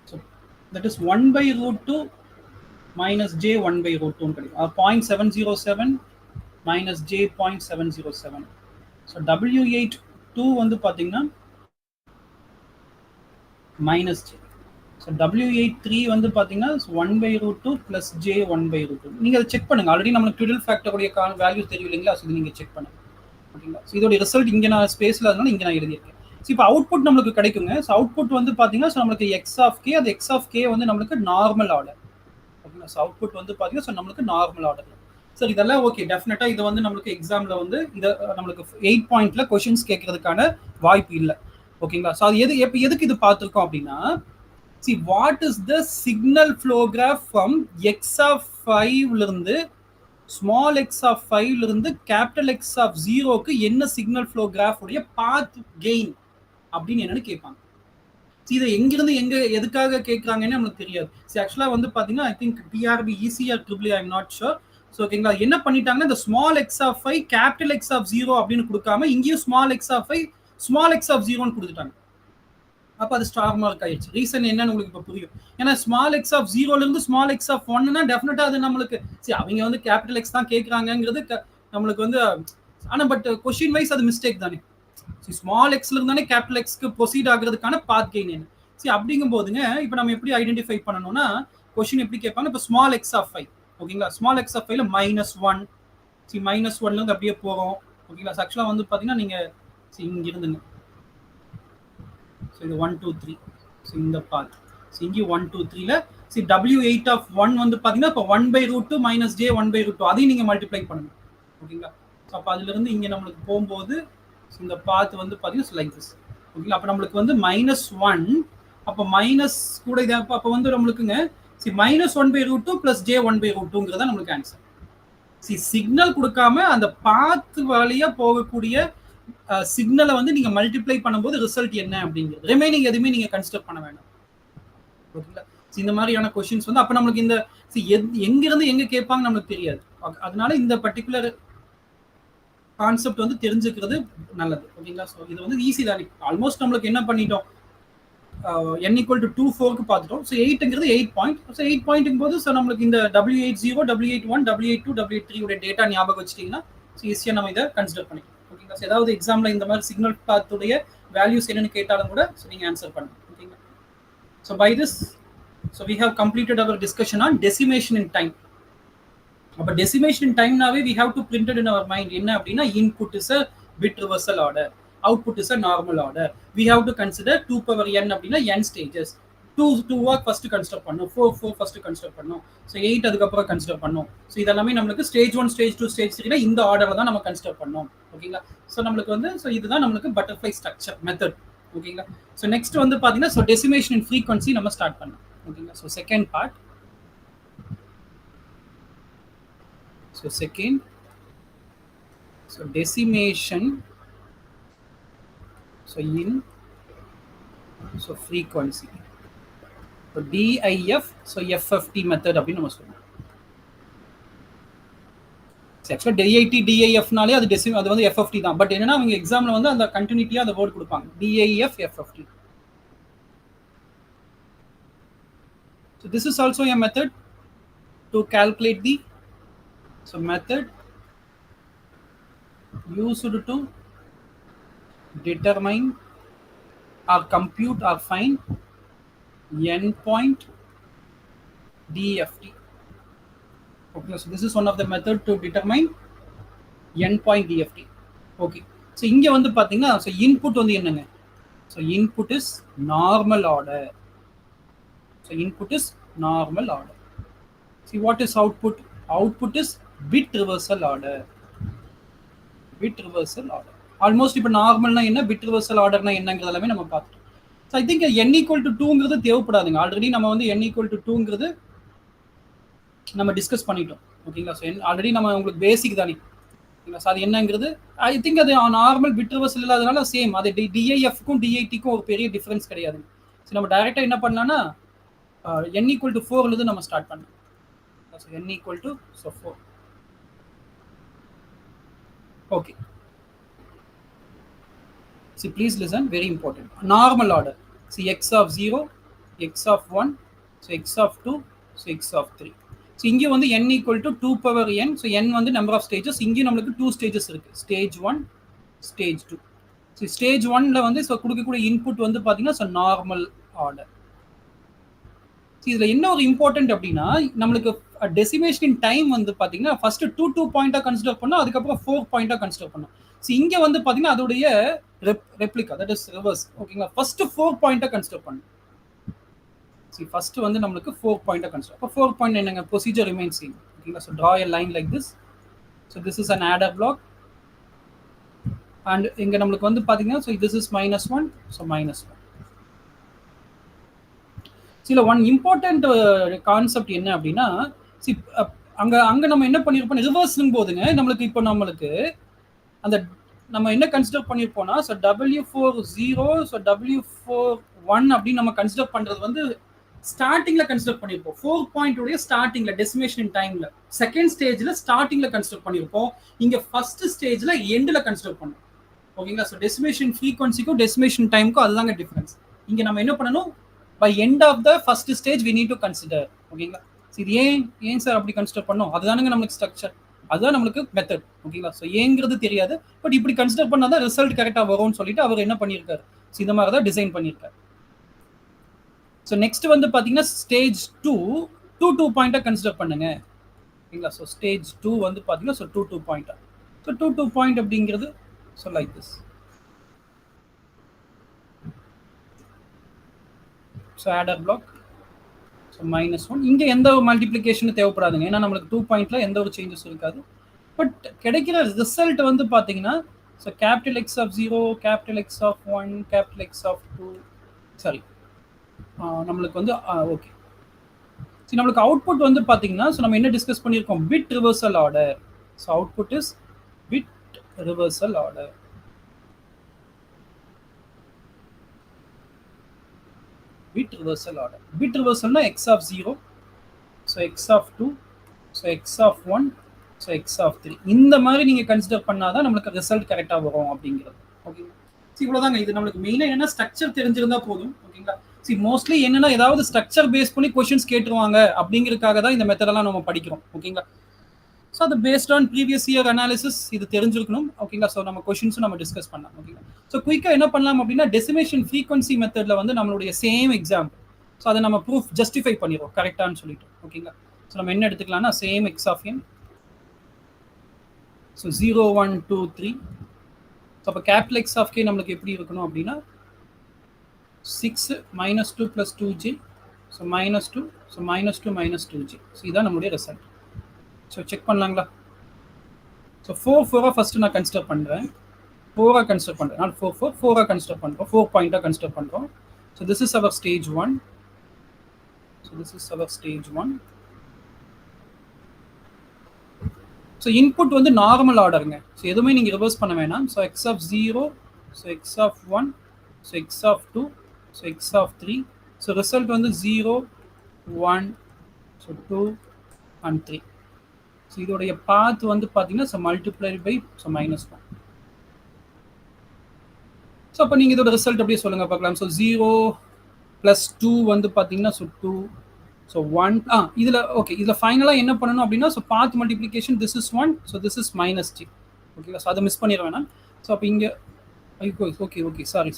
ஸோ தட் இஸ் 1/√2 - j 1/√2 கிடைக்கும். 0.707 - j 0.707. ஸோ W82 வந்து பார்த்தீங்கன்னா -j. ஸோ W83 வந்து பார்த்தீங்கன்னா 1/√2 + j 1/√2. நீங்கள் அதை செக் பண்ணுங்க. ஆல்ரெடி நம்மளுக்கு ட்விடில் ஃபேக்டருடைய வேல்யூ தெரியும் இல்லைங்களா? ஸோ இது நீங்கள் செக் பண்ணுங்க. ஓகேங்களா? ஸோ இதோட ரிசல்ட் இங்கே நான் ஸ்பேஸில் அதனால இங்கே நான் எழுதியிருக்கேன். ஸோ இப்போ அவுட்புட் நம்மளுக்கு கிடைக்குங்க. ஸோ அவுட்புட் வந்து பார்த்தீங்கன்னா ஸோ நம்மளுக்கு x(k), அது x(k) வந்து நம்மளுக்கு நார்மல் ஆர்டர். ஓகேங்களா? ஸோ அவுட்புட் வந்து பார்த்தீங்கன்னா ஸோ நம்மளுக்கு நார்மல் ஆர்டர். சார் இதெல்லாம் ஓகே, டெஃபினட்டா இது வந்து நம்மளுக்கு எக்ஸாமில் வந்து இதை நம்மளுக்கு 8 பாயிண்ட்ல கொஷின்ஸ் கேட்கறதுக்கான வாய்ப்பு இல்லை. ஓகேங்களா? ஸோ அது எதுக்கு இது பார்த்துருக்கோம் அப்படின்னா, see what is the signal flow graph from x(5) ல இருந்து small x(5) ல இருந்து capital X(0) க்கு என்ன சிக்னல் ஃப்ளோ கிராஃப் உடைய பாத் கெயின் அப்படின்னு என்னன்னு கேட்பாங்க. இதை எங்கிருந்து எதுக்காக கேட்கறாங்கன்னு நமக்கு தெரியாது. ஆக்சுவலா வந்து பாத்தீங்கன்னா I think PRB, ECR, EEE, I am not sure. So ஓகேங்களா, என்ன பண்ணிட்டாங்கன்னா இந்த ஸ்மால் x(5) கேபிட்டல் X(0) அப்படின்னு கொடுக்காம இங்கேயும் ஸ்மால் x(5) ஸ்மால் X(0)ன்னு கொடுத்துட்டாங்க. அப்போ அது ஸ்டார் மார்க் ஆயிடுச்சு. ரீசன் என்னன்னு உங்களுக்கு இப்போ புரியும். ஏன்னா ஸ்மால் x(0) இருந்து ஸ்மால் x(1)னா டெஃபினட்டா அது நம்மளுக்கு அவங்க வந்து கேபிட்டல் X தான் கேட்கறாங்கிறது நம்மளுக்கு வந்து, ஆனா பட் கொஸ்டின் வைஸ் அது மிஸ்டேக் தானே. ஸ்மால் எக்ஸ்ல இருந்தானே கேபிட்டல் எக்ஸ்க்கு ப்ரொசீட் ஆகிறதுக்கான பாத் கெயின் என்ன. அப்படிங்கும் போதுங்க இப்போ நம்ம எப்படி ஐடென்டிஃபை பண்ணணும்னா, கொஸ்டின் எப்படி கேட்பாங்க, இப்போ ஸ்மால் x(5) ஓகேங்களா, ஸ்மால் x(5)ல -1, -1ல இருந்து அப்படியே போறோம். ஓகேங்களா? ஆக்சுவலா வந்து பாத்தீங்கன்னா நீங்க இங்க இருந்துங்க, இது 1 2 3, இந்த பாத் இங்கே 1 2 3ல W8(1) வந்து பாத்தீங்கன்னா இப்போ 1/√2 - j 1/√2 அதையும் நீங்க மல்டிப்ளை பண்ணணும். ஓகேங்களா? அப்போ அதுல இருந்து இங்க நம்மளுக்கு போகும்போது இந்த பாத் வந்து பாத்தீங்கன்னா லைக் திஸ். ஓகேங்களா? அப்போ நம்மளுக்கு வந்து -1, அப்போ மைனஸ் கூட இது அப்போ வந்து நம்மளுக்குங்க -1/√2 + j 1/√2ங்கிறதா நம்மளுக்கு ஆன்சர். சிக்னல் கொடுக்காம அந்த பாத் வழியா போகக்கூடிய சிக்னலை வந்து நீங்க மல்டிப்ளை பண்ணும்போது ரிசல்ட் என்ன அப்படிங்கிறது, ரிமைனிங் எதுவுமே நீங்க கன்சிடர் பண்ண வேண்டாம். ஓகேங்களா? இந்த மாதிரியான கொஸ்டின்ஸ் வந்து அப்ப நம்மளுக்கு இந்த எங்கிருந்து எங்க கேட்பாங்க நம்மளுக்கு தெரியாது. அதனால இந்த பர்டிகுலர் கான்செப்ட் வந்து தெரிஞ்சுக்கிறது நல்லது. ஓகேங்களா? ஸோ இது வந்து ஈஸி தானே. ஆல்மோஸ்ட் நம்மளுக்கு என்ன பண்ணிட்டோம், n = 2 4க்கு பார்த்துட்டோம். ஸோ 8ங்கிறது 8 பாயிண்ட். ஸோ 8 பாயிண்ட்ங்கும் போது ஸோ நம்மளுக்கு இந்த W80, W81, W82, W83 உடைய டேட்டா ஞாபகம் வச்சுட்டீங்கன்னா ஈஸியாக நம்ம இதை கன்சிடர் பண்ணிக்கலாம். ஓகேங்களா? ஏதாவது எக்ஸாம்ல இந்த மாதிரி சிக்னல் பாத்துடைய வேல்யூஸ் என்னன்னு கேட்டாலும் கூட நீங்க ஆன்சர் பண்ணலாம். ஓகேங்களா? So by this So we have completed our discussion on decimation in time. அப்ப decimation in time நாவே we have to print it in our mind. என்ன அப்படின்னா input is a bit reversal order, output is a normal order. We have to consider 2 power n அப்படின்னா n stages. 2 work first consider பண்ணும், 4 first consider பண்ணும், so 8 அதுக்கப்புறம் consider பண்ணும். so இதெல்லாமே நம்மளுக்கு stage 1 stage 2 stage 3 இந்த ஆர்டர்ல தான் நம்ம consider பண்ணோம். ஓகேங்களா? so நம்மளுக்கு வந்து so இதுதான் நம்மளுக்கு butterfly structure method. ஓகேங்களா? so next வந்து பாத்தீங்கன்னா so decimation in frequency நம்ம ஸ்டார்ட் பண்ணோம். ஓகேங்களா? so second part. So second, so decimation, so in, so frequency, so DIF, so FFT method அப்படின்னு நம்ம சொல்லுவோம். ஆக்சுவலாக DIT DIF நாலே அது அது வந்து FFT தான். பட் என்னன்னா அவங்க எக்ஸாம்ல வந்து அந்த கண்டினியூட்டியா அந்த வேர்ட் கொடுப்பாங்க, DIF FFT. So this is also a method to calculate the so method used to determine or compute or find endpoint DFT. Okay, so this is one of the method to determine endpoint DFT. Okay, so இங்க வந்து பாத்தீங்கன்னா so input வந்து என்னங்க, so input is normal order. So input is normal order. See what is output? Output is bit reversal order. Bit reversal order. Almost இப்போ நார்மல்னா என்ன, bit reversal ஆர்டர்னா என்னங்கிறது எல்லாமே நம்ம பார்த்துட்டோம். ஸோ ஐ திங்க் n = 2ங்கிறது தேவைப்படாதுங்க. ஆல்ரெடி நம்ம வந்து n = 2ங்கிறது நம்ம டிஸ்கஸ் பண்ணிட்டோம். ஓகேங்களா? ஸோ ஆல்ரெடி நம்ம உங்களுக்கு பேசிக் தானே. ஓகேங்களா? ஸோ அது என்னங்கிறது ஐ திங்க் அது நார்மல் பிட் ரிவர்சல் இல்லாதனால சேம். அது டிஐஎஃப்க்கும் டிஐடிக்கும் ஒரு பெரிய டிஃபரன்ஸ் கிடையாது. ஸோ நம்ம டைரெக்டாக என்ன பண்ணலாம்னா n = 4 நம்ம ஸ்டார்ட் பண்ணலாம். So n = so 4. Okay. See, please listen, very important. Normal order. See, x of 0, x of 1, so x of 2, so x of 3. So இங்க வந்து n = 2 power n. So n வந்து number of stages. இங்க நமக்கு 2 stages இருக்கு. Stage 1, stage 2. So stage 1ல வந்து so கொடுக்கக்கூடிய input வந்து பாத்தீங்கன்னா so normal order. இதுல என்ன ஒரு இம்பார்ட்டன்ட் அப்படின்னா நம்மளுக்கு டெசிமேஷன் இன் டைம் வந்து பாத்தீங்கன்னா ஃபர்ஸ்ட் 2 பாயிண்டா கன்சிடர் பண்ணோம், அதுக்கப்புறம் 4 பாயிண்டா கன்சிடர் பண்ணோம். இங்க வந்து பாத்தீங்கன்னா அதோடைய ரெப்ளிகா, தட் இஸ் ரிவர்ஸ். ஓகேங்களா? ஃபர்ஸ்ட் 4 பாயிண்டா கன்சிடர் பண்ணோம். ஃபர்ஸ்ட் வந்து நம்மளுக்கு 4 பாயிண்டா கன்சிடர். அப்ப 4 பாயிண்ட் என்னங்க, ப்ரொசீஜர் ரிமைன்ஸ் சேம். ஓகேங்களா? So draw a line like this. So this is an adder block. And இங்க நம்மளுக்கு வந்து பாத்தீங்கன்னா so this is -1, so -1. சில ஒன் இம்பார்ட்டன்ட் கான்செப்ட் என்ன அப்படின்னா அங்க நம்ம என்ன பண்ணிருப்போம், ரிவர்ஸ்னும் போதுங்க நம்மளுக்கு இப்போ நம்மளுக்கு அந்த நம்ம என்ன consider பண்ணிருப்போம்னா so W40 so W41 அப்படின்னு நம்ம கன்சிடர் பண்றது வந்து ஸ்டார்டிங்ல கன்சிடர் பண்ணிருப்போம். 4 பாயிண்ட் உடைய ஸ்டார்டிங்ல டெசிமேஷன் டைம்ல செகண்ட் ஸ்டேஜ்ல ஸ்டார்டிங்ல கன்சிடர் பண்ணிருப்போம். இங்க ஃபர்ஸ்ட் ஸ்டேஜ்ல எண்ட்ல கன்சிடர் பண்ணோம். ஓகேங்களா? ஸோ டெசிமேஷன் ஃப்ரீக்வன்சிக்கும் டெசிமேஷன் டைமுக்கும் அதுதாங்க டிஃபரன்ஸ். இங்க நம்ம என்ன பண்ணணும், by end of the first stage we need to consider. ஓகேங்களா? இது ஏன் சார் அப்படி கன்சிடர் பண்ணோம், அதுதானுங்க நம்மளுக்கு ஸ்ட்ரக்சர், அதுதான் நம்மளுக்கு மெத்தட். ஓகேங்களா? ஸோ ஏங்கிறது தெரியாது, பட் இப்படி கன்சிடர் பண்ணாதான் ரிசல்ட் கரெக்டாக வரும்னு சொல்லிட்டு அவர் என்ன பண்ணியிருக்காரு, இந்த மாதிரி தான் டிசைன் பண்ணியிருக்காரு. ஸோ நெக்ஸ்ட் வந்து பார்த்தீங்கன்னா ஸ்டேஜ் 2 பாயிண்டா கன்சிடர் பண்ணுங்க. ஓகேங்களா? ஸோ ஸ்டேஜ் 2 வந்து பார்த்தீங்கன்னா ஸோ 2 பாயிண்டா. ஸோ 2 பாயிண்ட் அப்படிங்கிறது so like this. So adder block so -1. இங்கே எந்த ஒரு மல்டிப்ளிகேஷனும் தேவைப்படாதுங்க, ஏன்னா நம்மளுக்கு 2 பாயிண்ட்ல எந்த ஒரு சேஞ்சஸும் இருக்காது. பட் கிடைக்கிற ரிசல்ட் வந்து பார்த்தீங்கன்னா so capital X of 0, capital X of 1, capital X of 2, sorry நம்மளுக்கு வந்து ஓகே. சரி, நம்மளுக்கு அவுட்புட் வந்து பார்த்தீங்கன்னா ஸோ நம்ம என்ன டிஸ்கஸ் பண்ணியிருக்கோம், bit reversal order. So output is bit reversal order. Bit reversal order. Bit reversal na x of 0, so x of 2, so x of 1, so x of 3. இந்த மாதிரி நீங்க கன்சிடர் பண்ணாதான் நமக்கு ரிசல்ட் கரெக்டா வரும் அப்படிங்கிறது. ஓகேங்களா? இவ்வளவுதாங்க. இது நமக்கு மெயினா என்னன்னா ஸ்ட்ரக்சர் தெரிஞ்சிருந்தா போதும். ஓகேங்களா? மோஸ்ட்லி என்னன்னா ஏதாவது ஸ்ட்ரக்சர் பேஸ் பண்ணி கொஸ்டின்ஸ் கேட்டுருவாங்க அப்படிங்கிறதுக்காக தான் இந்த மெத்தடெல்லாம் நம்ம படிக்கிறோம். ஓகேங்களா? ஸோ அது based on previous year analysis இது தெரிஞ்சிருக்கணும். ஓகேங்களா? ஸோ நம்ம கொஸ்டின்ஸும் நம்ம டிஸ்கஸ் பண்ணலாம். ஓகேங்களா? ஸோ குயிக்காக என்ன பண்ணலாம் அப்படின்னா டெசிமேஷன் ஃப்ரீக்வன்சி மெத்தடில் வந்து நம்மளுடைய சேம் எக்ஸாம்பிள். ஸோ அதை நம்ம ப்ரூஃப் ஜஸ்டிஃபை பண்ணிடுவோம் கரெக்டானு சொல்லிட்டு. ஓகேங்களா? ஸோ நம்ம என்ன எடுத்துக்கலாம்னா same x of n. So 0 1 2 3. So அப்போ கேபிட்டல் எக்ஸ் ஆஃப் கே நம்மளுக்கு எப்படி இருக்கணும் அப்படின்னா 6 -2 + 2j. So -2. So -2 -2j. So இதுதான் நம்மளுடைய ரிசல்ட். ஸோ செக் பண்ணலாங்களா? ஸோ 4 ஃபர்ஸ்ட் நான் கன்சிடர் பண்ணுறேன். 4 கன்சிடர் பண்ணுறேன். நாட் 4 கன்சிடர் பண்ணுறோம். 4 பாயிண்டாக கன்சிடர் பண்ணுறோம். So this is our stage 1. So this is our stage 1. So input வந்து நார்மல் ஆர்டருங்க. ஸோ எதுவுமே நீங்கள் ரிவர்ஸ் பண்ண வேணாம். So X of 0, so X of 1, so X of 2, so X of 3. So result வந்து 0 1, ஸோ 2 and 3. ஸோ இதோடைய path வந்து பார்த்தீங்கன்னா so multiply by so -1. So அப்போ நீங்கள் இதோட ரிசல்ட் அப்படியே சொல்லுங்கள் பார்க்கலாம். ஸோ 0 + 2 வந்து பார்த்தீங்கன்னா ஸோ 2, ஸோ 1. இதில் ஓகே, இதில் ஃபைனலாக என்ன பண்ணணும் அப்படின்னா so path multiplication this is 1, so this is -j. ஓகேங்களா? ஸோ அதை மிஸ் பண்ணிட வேணாம். ஸோ அப்போ இங்கே okay sorry.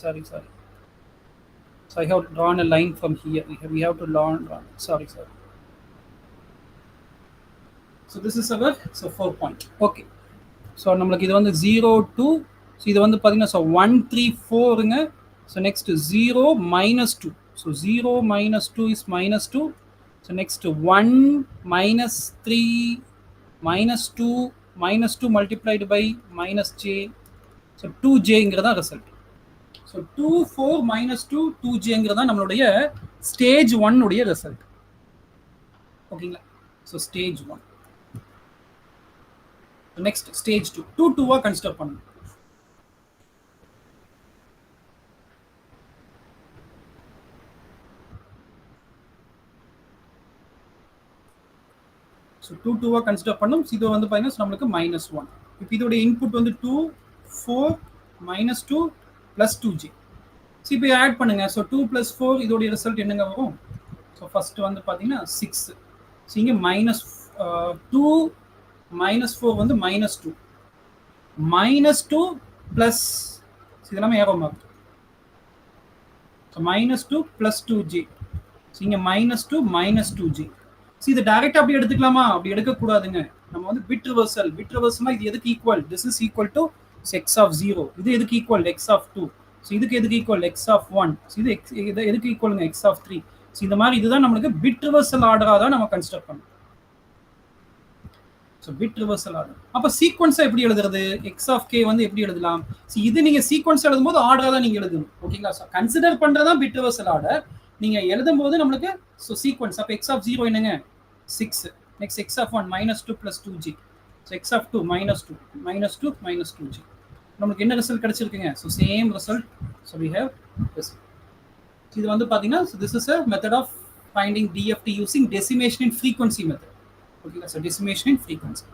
So I have drawn a line from here. we have to learn. Sorry. So this is our 4 point. Okay. So நம்மளுக்கு இது வந்து 0 2. So இது வந்து பார்த்தீங்கன்னா ஸோ 1 3 4ங்க. So next 0 -2. So 0 -2 is -2. So next 1 -3 -2 -2 multiplied by -j. So 2jங்கிறதா result. So 2 4 -2 2jங்கிறதா நம்மளுடைய ஸ்டேஜ் 1 உடைய ரிசல்ட். ஓகேங்களா? So stage 1. Next stage 2 2 consider பண்ணணும். ஸோ 2 கன்சிடர் பண்ணும். இது வந்து பார்த்தீங்கன்னா நம்மளுக்கு -1. இப்போ இதோட இன்புட் வந்து 2 4 -2 + 2j. ஸோ இப்போ ஆட் பண்ணுங்க. ஸோ 2 + 4 இதோடைய ரிசல்ட் என்னங்க வரும்? ஸோ ஃபர்ஸ்ட் வந்து பார்த்தீங்கன்னா 6. ஸோ இங்கே -2 -4 வந்து -2 -2 ப்ளஸ் இதெல்லாமே arrow mark. So -2 + 2j. So இங்கே -2 -2j. ஸோ இதை டைரெக்டாக அப்படி எடுத்துக்கலாமா? அப்படி எடுக்கக்கூடாதுங்க. நம்ம வந்து பிட் ரிவர்சல்னா இது எதுக்கு equal? This is equal to x of 0. இது எதுக்கு ஈக்குவல்? X of 2. ஸோ இதுக்கு எதுக்கு ஈக்குவல்? X of 1. ஸோ இது எதுக்கு ஈக்குவலுங்க? X of 3. ஸோ இந்த மாதிரி இதுதான் நம்மளுக்கு பிட் ரிவர்சல் ஆர்டராக தான் நம்ம கன்சிடர் பண்ணணும். So bit reversal order. அப்போ சீக்வன்ஸாக எப்படி எழுதுறது? எக்ஸ் ஆஃப் கே வந்து எப்படி எழுதலாம்? ஸோ இது நீங்கள் சீக்வன்ஸ் எழுதும்போது ஆர்டராக தான் நீங்கள் எழுதணும். ஓகேங்களா? ஸோ கன்சிடர் பண்ணுறதா பிட் ரிவர்சல் ஆர்டர். நீங்கள் எழுதும்போது நம்மளுக்கு ஸோ சீக்வன்ஸ். அப்போ எக்ஸ் ஆஃப் 0 என்னங்க? 6. Next x of 1 -2 + 2j. So X of 2 -2 -2 -2j. நமக்கு என்ன ரிசல்ட் கிடைச்சிருக்குங்க? So same result. So we have this. இது வந்து பார்த்தீங்கன்னா so this is a method of finding DFT using decimation in frequency method. ஓகேங்களா? So decimation in frequency.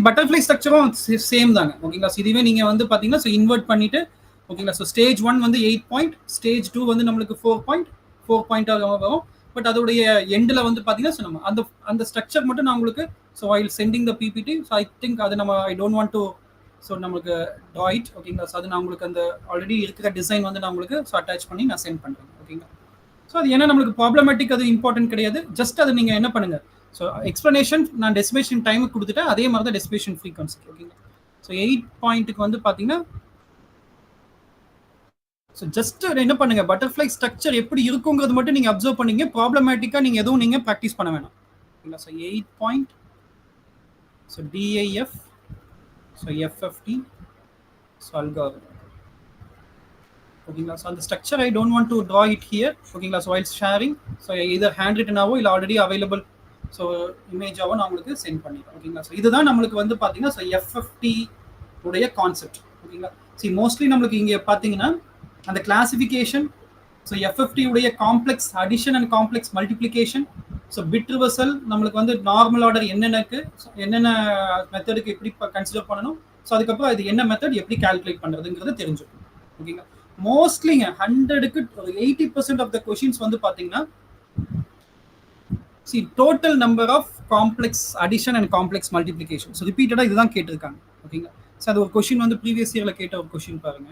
Butterfly ஸ்ட்ரக்சரும் சேம் தாங்க. ஓகேங்களா? ஸோ இதுவே நீங்கள் வந்து பார்த்தீங்கன்னா ஸோ இன்வெர்ட் பண்ணிட்டு ஓகேங்களா? ஸோ ஸ்டேஜ் 1 வந்து 8 பாயிண்ட், ஸ்டேஜ் 2 வந்து நம்மளுக்கு 4 பாயிண்டாக வரும். பட் அதோடைய எண்டில் வந்து பார்த்தீங்கன்னா ஸோ நம்ம அந்த ஸ்ட்ரக்சர் மட்டும் நான் உங்களுக்கு so while sending the PPT, so I think அது நம்ம I don't want to so நம்மளுக்கு ட்ரா இட். ஓகேங்களா? ஸோ அது நான் உங்களுக்கு அந்த ஆல்ரெடி இருக்கிற டிசைன் வந்து நான் உங்களுக்கு ஸோ அட்டாச் பண்ணி நான் சென்ட் பண்ணுறேன். ஓகேங்களா? ஸோ அது ஏன்னா நம்மளுக்கு ப்ராப்ளமேட்டிக் அது இம்பார்ட்டன்ட் கிடையாது. ஜஸ்ட் அது நீங்கள் என்ன பண்ணுங்க, ஸோ எக்ஸ்பிளனேஷன் நான் டெசிமேஷன் டைமுக்கு கொடுத்துட்டேன். அதே மாதிரி தான் டெசிமேஷன் ஃப்ரீக்வன்சி. ஓகேங்களா? ஸோ 8 பாயிண்ட்டுக்கு வந்து பார்த்தீங்கன்னா ஸோ ஜஸ்ட் என்ன பண்ணுங்க, பட்டர்ஃப்ளை ஸ்ட்ரக்சர் எப்படி இருக்குங்கிறது மட்டும் நீங்கள் அப்சர்வ் பண்ணீங்க. ப்ராப்ளமேட்டிக்காக நீங்கள் எதுவும் நீங்கள் ப்ராக்டிஸ் பண்ண வேணாம். ஓகேங்களா? So 8 point, so DIF, so FFT, so algorithm. ஓகேங்களா? ஸோ அந்த structure I don't want to draw it here. ஓகேங்களா? ஸோ வைல் ஷேரிங் ஸோ இதர் ஹேண்ட் ரிட்டனாவோ இல்லை ஆல்ரெடி அவைலபிள் ஸோ இமேஜாவோ நான் உங்களுக்கு சென்ட் பண்ணிடுறேன். ஓகேங்களா? ஸோ இதுதான் நம்மளுக்கு வந்து பார்த்தீங்கன்னா ஸோ FFT உடைய கான்செப்ட். ஓகேங்களா? மோஸ்ட்லி நம்மளுக்கு இங்கே பார்த்தீங்கன்னா அந்த கிளாசிஃபிகேஷன், ஸோ FFT உடைய complex addition and complex multiplication, so bit reversal நம்மளுக்கு வந்து நார்மல் ஆர்டர் என்னென்ன மெத்தடுக்கு எப்படி கன்சிடர் பண்ணணும், ஸோ அதுக்கப்புறம் இது என்ன மெத்தட் எப்படி கால்குலேட் பண்ணுறதுங்கிறது தெரிஞ்சுக்கணும். ஓகேங்களா? மோஸ்ட்லிங்க 100க்கு 80% ஆஃப் த கொஷின்ஸ் வந்து பார்த்தீங்கன்னா total number of complex addition and complex multiplication. So ரிப்பீட்டடாக இதுதான் கேட்டிருக்காங்க. ஓகேங்களா? ஸோ அது ஒரு கொஷின் வந்து ப்ரீவியஸ் இயரில் கேட்ட ஒரு கொஷின் பாருங்க.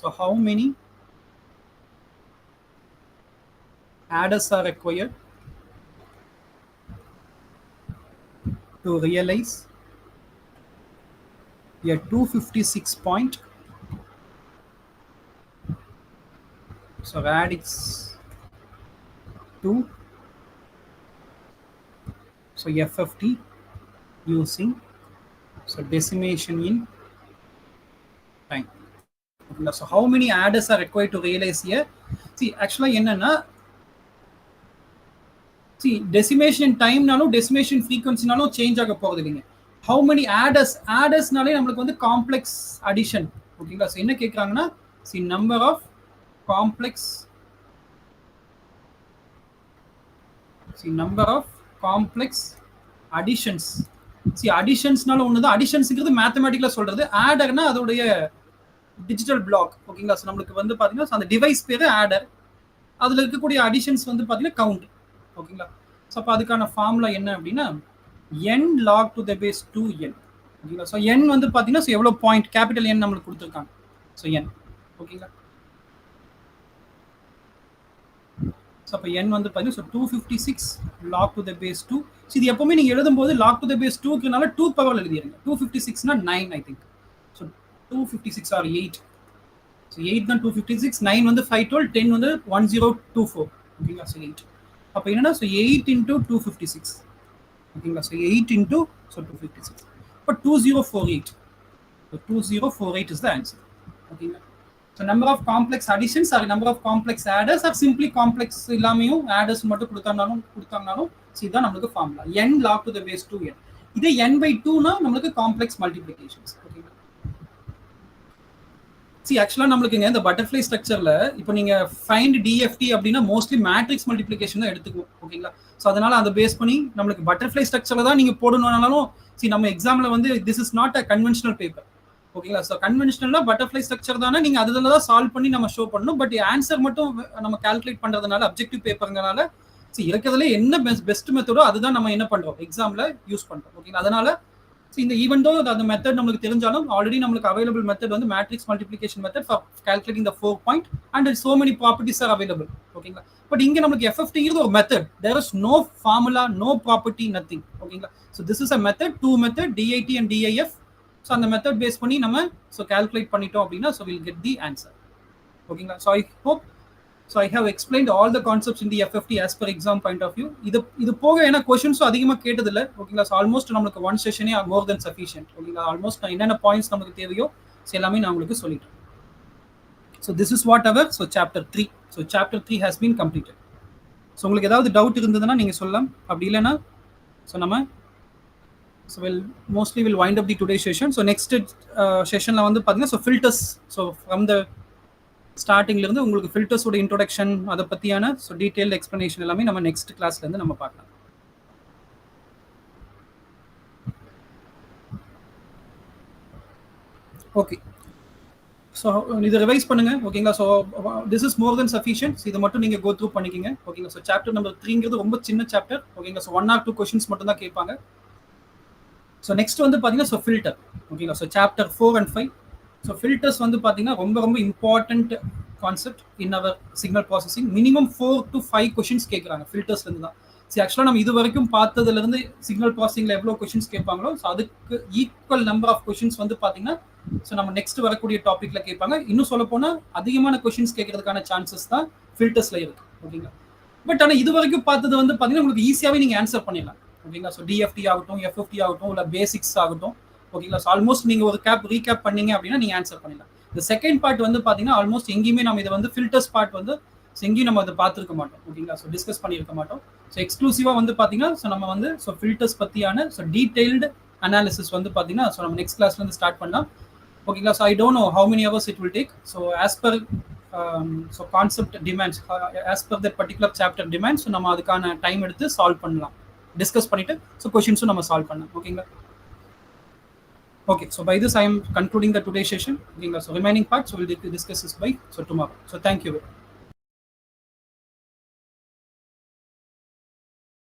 So how many adders are required to realize a 256 point? So radix 2, so FFT using so decimation in time. So how many adders are required to realize here? See, actually என்னன்னா see decimation in time நாலும் decimation frequency நாலும் change ஆக போறது இல்லைங்க. How many addersனாலே நமக்கு வந்து complex addition. ஓகேங்களா? So என்ன கேக்குறாங்கன்னா see number of complex additions. see additionsனால ஒண்ணுதான். அடிஷன்ஸ்ங்கிறது மேத்தமேட்டிக்கலா சொல்றது. ஆடர்னா அதோடைய டிஜிட்டல் பிளாக். ஓகேங்களா? சோ நமக்கு வந்து பாத்தீங்கன்னா அந்த டிவைஸ் பேரு ஆடர். அதுல இருக்கக்கூடிய அடிஷன்ஸ் வந்து பாத்தீங்கன்னா கவுண்ட். ஓகேங்களா? சோ அப்ப அதுக்கான ஃபார்முலா என்ன அப்படின்னா n log to the base 2n. ஓகேங்களா? சோ n வந்து பாத்தீங்கன்னா சோ எவ்வளவு பாயிண்ட் கேபிட்டல் n நமக்கு கொடுத்திருக்காங்க. So n. ஓகேங்களா? சோ அப்ப n வந்து பாத்தீங்கன்னா so 256 log to the base 2. So இது எப்பவுமே நீங்க எழுதும்போது log to the base 2 க்குனால 2 பவர்ல எழுதிருங்க. 256 னா 9 I think. So 256 or 8. So 8 தான் 256, 9 வந்து 512, 10 வந்து 1024. ஓகேங்களா? So 8. அப்ப என்னன்னா so 8 into 256. ஓகேங்களா? So 8 into so 256. But 2048. So 2048 is the answer. ஓகேங்களா? So number of complex additions or number of complex adders or simply complex இல்லாமையும் adders மட்டும் கொடுத்தாங்கனாலும் so இதான் நமக்கு formula. n log to the base 2n. இதே n by 2 னா நமக்கு complex multiplications. ஓகேங்களா? see actually நம்மளுக்குங்க இந்த பட்டர்ஃப்ளை ஸ்ட்ரக்சர்ல இப்போ நீங்க ஃபைண்ட் டிஎஃப்டி அப்படின்னா மோஸ்ட்லி மேட்ரிக்ஸ் மல்டிப்ளிகேஷன் தான் எடுத்துக்குவோம். ஓகேங்களா? ஸோ அதனால அதை பேஸ் பண்ணி நம்மளுக்கு பட்டர்ஃப்ளை ஸ்ட்ரக்சர்ல தான் நீங்க போடணும்னாலும் see நம்ம எக்ஸாம்ல வந்து this is not a conventional paper. ஓகேங்களா? ஸோ கன்வென்ஷனலா பட்டர்ஃப்ளை ஸ்ட்ரக்சர் தானே நீங்க அதுல தான் சால்வ் பண்ணி நம்ம ஷோ பண்ணணும். பட் ஆன்சர் மட்டும் நம்ம கால்குலேட் பண்றதுனால அப்ஜெக்டிவ் பேப்பர்ங்கனால இருக்கிறதுல என்ன பெஸ்ட் மெத்தடோ அதுதான் நம்ம என்ன பண்றோம் எக்ஸாம்ல யூஸ் பண்றோம். ஓகேங்களா? அதனால இந்த ஈவன் தோ அந்த மெத்தட் நமக்கு தெரிஞ்சாலும் ஆல்ரெடி நமக்கு அவைலபிள் மெத்தட் வந்து matrix multiplication method for calculating the 4 point and so many properties are available. ஓகேங்களா? பட் இங்க நமக்கு FFT ஒரு method. there is no formula, no property, nothing. ஓகேங்களா? so this is a method, two method, DIT and DIF. so அந்த method base பண்ணி நம்ம so calculate பண்ணிட்டோம் அப்படின்னா so we'll get the answer. ஓகேங்களா? so I hope so I have explained all the concepts in the FFT as per exam point of view. இது போக ஏன்னா கொஸ்டின்ஸும் அதிகமாக கேட்டது இல்லை. ஓகேங்களா? ஸோ ஆல்மோஸ்ட் நமக்கு ஒன் செஷனே மோர் தென் சஃபிஷியன்ட். ஓகேங்களா? ஆல்மோஸ்ட் என்னென்ன பாயிண்ட்ஸ் நமக்கு தேவையோ எல்லாமே நான் உங்களுக்கு சொல்லிட்டேன். So this is what our so chapter 3. So chapter 3 has been completed. So உங்களுக்கு ஏதாவது டவுட் இருந்ததுன்னா நீங்கள் சொல்லலாம். அப்படி இல்லைன்னா ஸோ நம்ம so mostly will wind up the today session. So next செஷனில் வந்து பார்த்தீங்கன்னா so filters so from the ஸ்டார்டிங்ல இருந்து உங்களுக்கு ஃபில்டர்ஸோட இன்ட்ரோடக்ஷன் அதை பத்தியான ஸோ டீடைல்டு எக்ஸ்பிளனேஷன் எல்லாமே நம்ம நெக்ஸ்ட் கிளாஸ்ல இருந்து நம்ம பார்க்கலாம். ஓகே ஸோ இதை ரிவைஸ் பண்ணுங்க. ஓகேங்களா? So this is more than sufficient. இதை மட்டும் நீங்க கோ த்ரூ பண்ணிக்கிங்க. ஓகேங்களா? ஸோ சாப்டர் நம்பர் 3ங்கிறது ரொம்ப சின்ன சாப்டர். ஓகேங்களா? ஸோ 1 or 2 கொஸ்டின்ஸ் மட்டும் தான் கேட்பாங்க. ஸோ நெக்ஸ்ட் வந்து பார்த்தீங்கன்னா ஸோ ஃபில்டர். ஓகேங்களா? So chapter 4 and 5. So filters வந்து பார்த்தீங்கன்னா ரொம்ப important concept in our signal processing. Minimum 4 to 5 questions கேட்குறாங்க ஃபில்டர்ஸ்லேருந்து தான். சரி ஆக்சுவலாக நம்ம இது வரைக்கும் பார்த்ததுலேருந்து சிக்னல் ப்ராசஸிங்கில் எவ்வளோ கொஸ்டின்ஸ் கேட்பாங்களோ ஸோ அதுக்கு ஈக்குவல் நம்பர் ஆஃப் கொஸ்டின்ஸ் வந்து பார்த்தீங்கன்னா ஸோ நம்ம நெக்ஸ்ட் வரக்கூடிய டாப்பிக்கில் கேட்பாங்க. இன்னும் சொல்ல போனால் அதிகமான கொஸ்டின்ஸ் கேட்கறதுக்கான சான்சஸ் தான் ஃபில்டர்ஸில் இருக்குது. ஓகேங்களா? பட் ஆனால் இது வரைக்கும் பார்த்தது வந்து பார்த்தீங்கன்னா உங்களுக்கு ஈஸியாகவே நீங்கள் ஆன்சர் பண்ணிடலாம். ஓகேங்களா? ஸோ டிஎஃப்டி ஆகட்டும், FFT ஆகட்டும், இல்லை பேசிக்ஸ் ஆகட்டும். ஓகேங்களா? ஸோ ஆல்மோஸ்ட் நீங்கள் ஒரு ரீகேப் பண்ணீங்க அப்படின்னா நீங்கள் ஆன்சர் பண்ணிடலாம். இந்த செகண்ட் பார்ட் வந்து பார்த்தீங்கன்னா ஆல்மோஸ்ட் எங்கேயுமே நம்ம இதை வந்து ஃபில்டர்ஸ் பார்ட் வந்து எங்கேயும் நம்ம அதை பார்த்துருக்க மாட்டோம். ஓகேங்களா? ஸோ டிஸ்கஸ் பண்ணியிருக்க மாட்டோம். ஸோ எக்ஸ்க்ளூசிவாக வந்து பார்த்தீங்கன்னா ஸோ நம்ம வந்து ஸோ ஃபில்டர்ஸ் பற்றியான ஸோ டீடைல்டு அனாலிசிஸ் வந்து பார்த்தீங்கன்னா ஸோ நம்ம நெக்ஸ்ட் கிளாஸ்லேருந்து ஸ்டார்ட் பண்ணலாம். ஓகேங்களா? So I don't know how many hours it will take. So as per so concept demands, as per that particular chapter demands so நம்ம அதுக்கான time எடுத்து solve பண்ணலாம். Discuss பண்ணிட்டு ஸோ கொஸ்டின்ஸும் நம்ம சால்வ் பண்ணலாம். ஓகேங்களா? Okay, so by this I am concluding the today's session. So remaining parts we will discuss this by tomorrow. So thank you.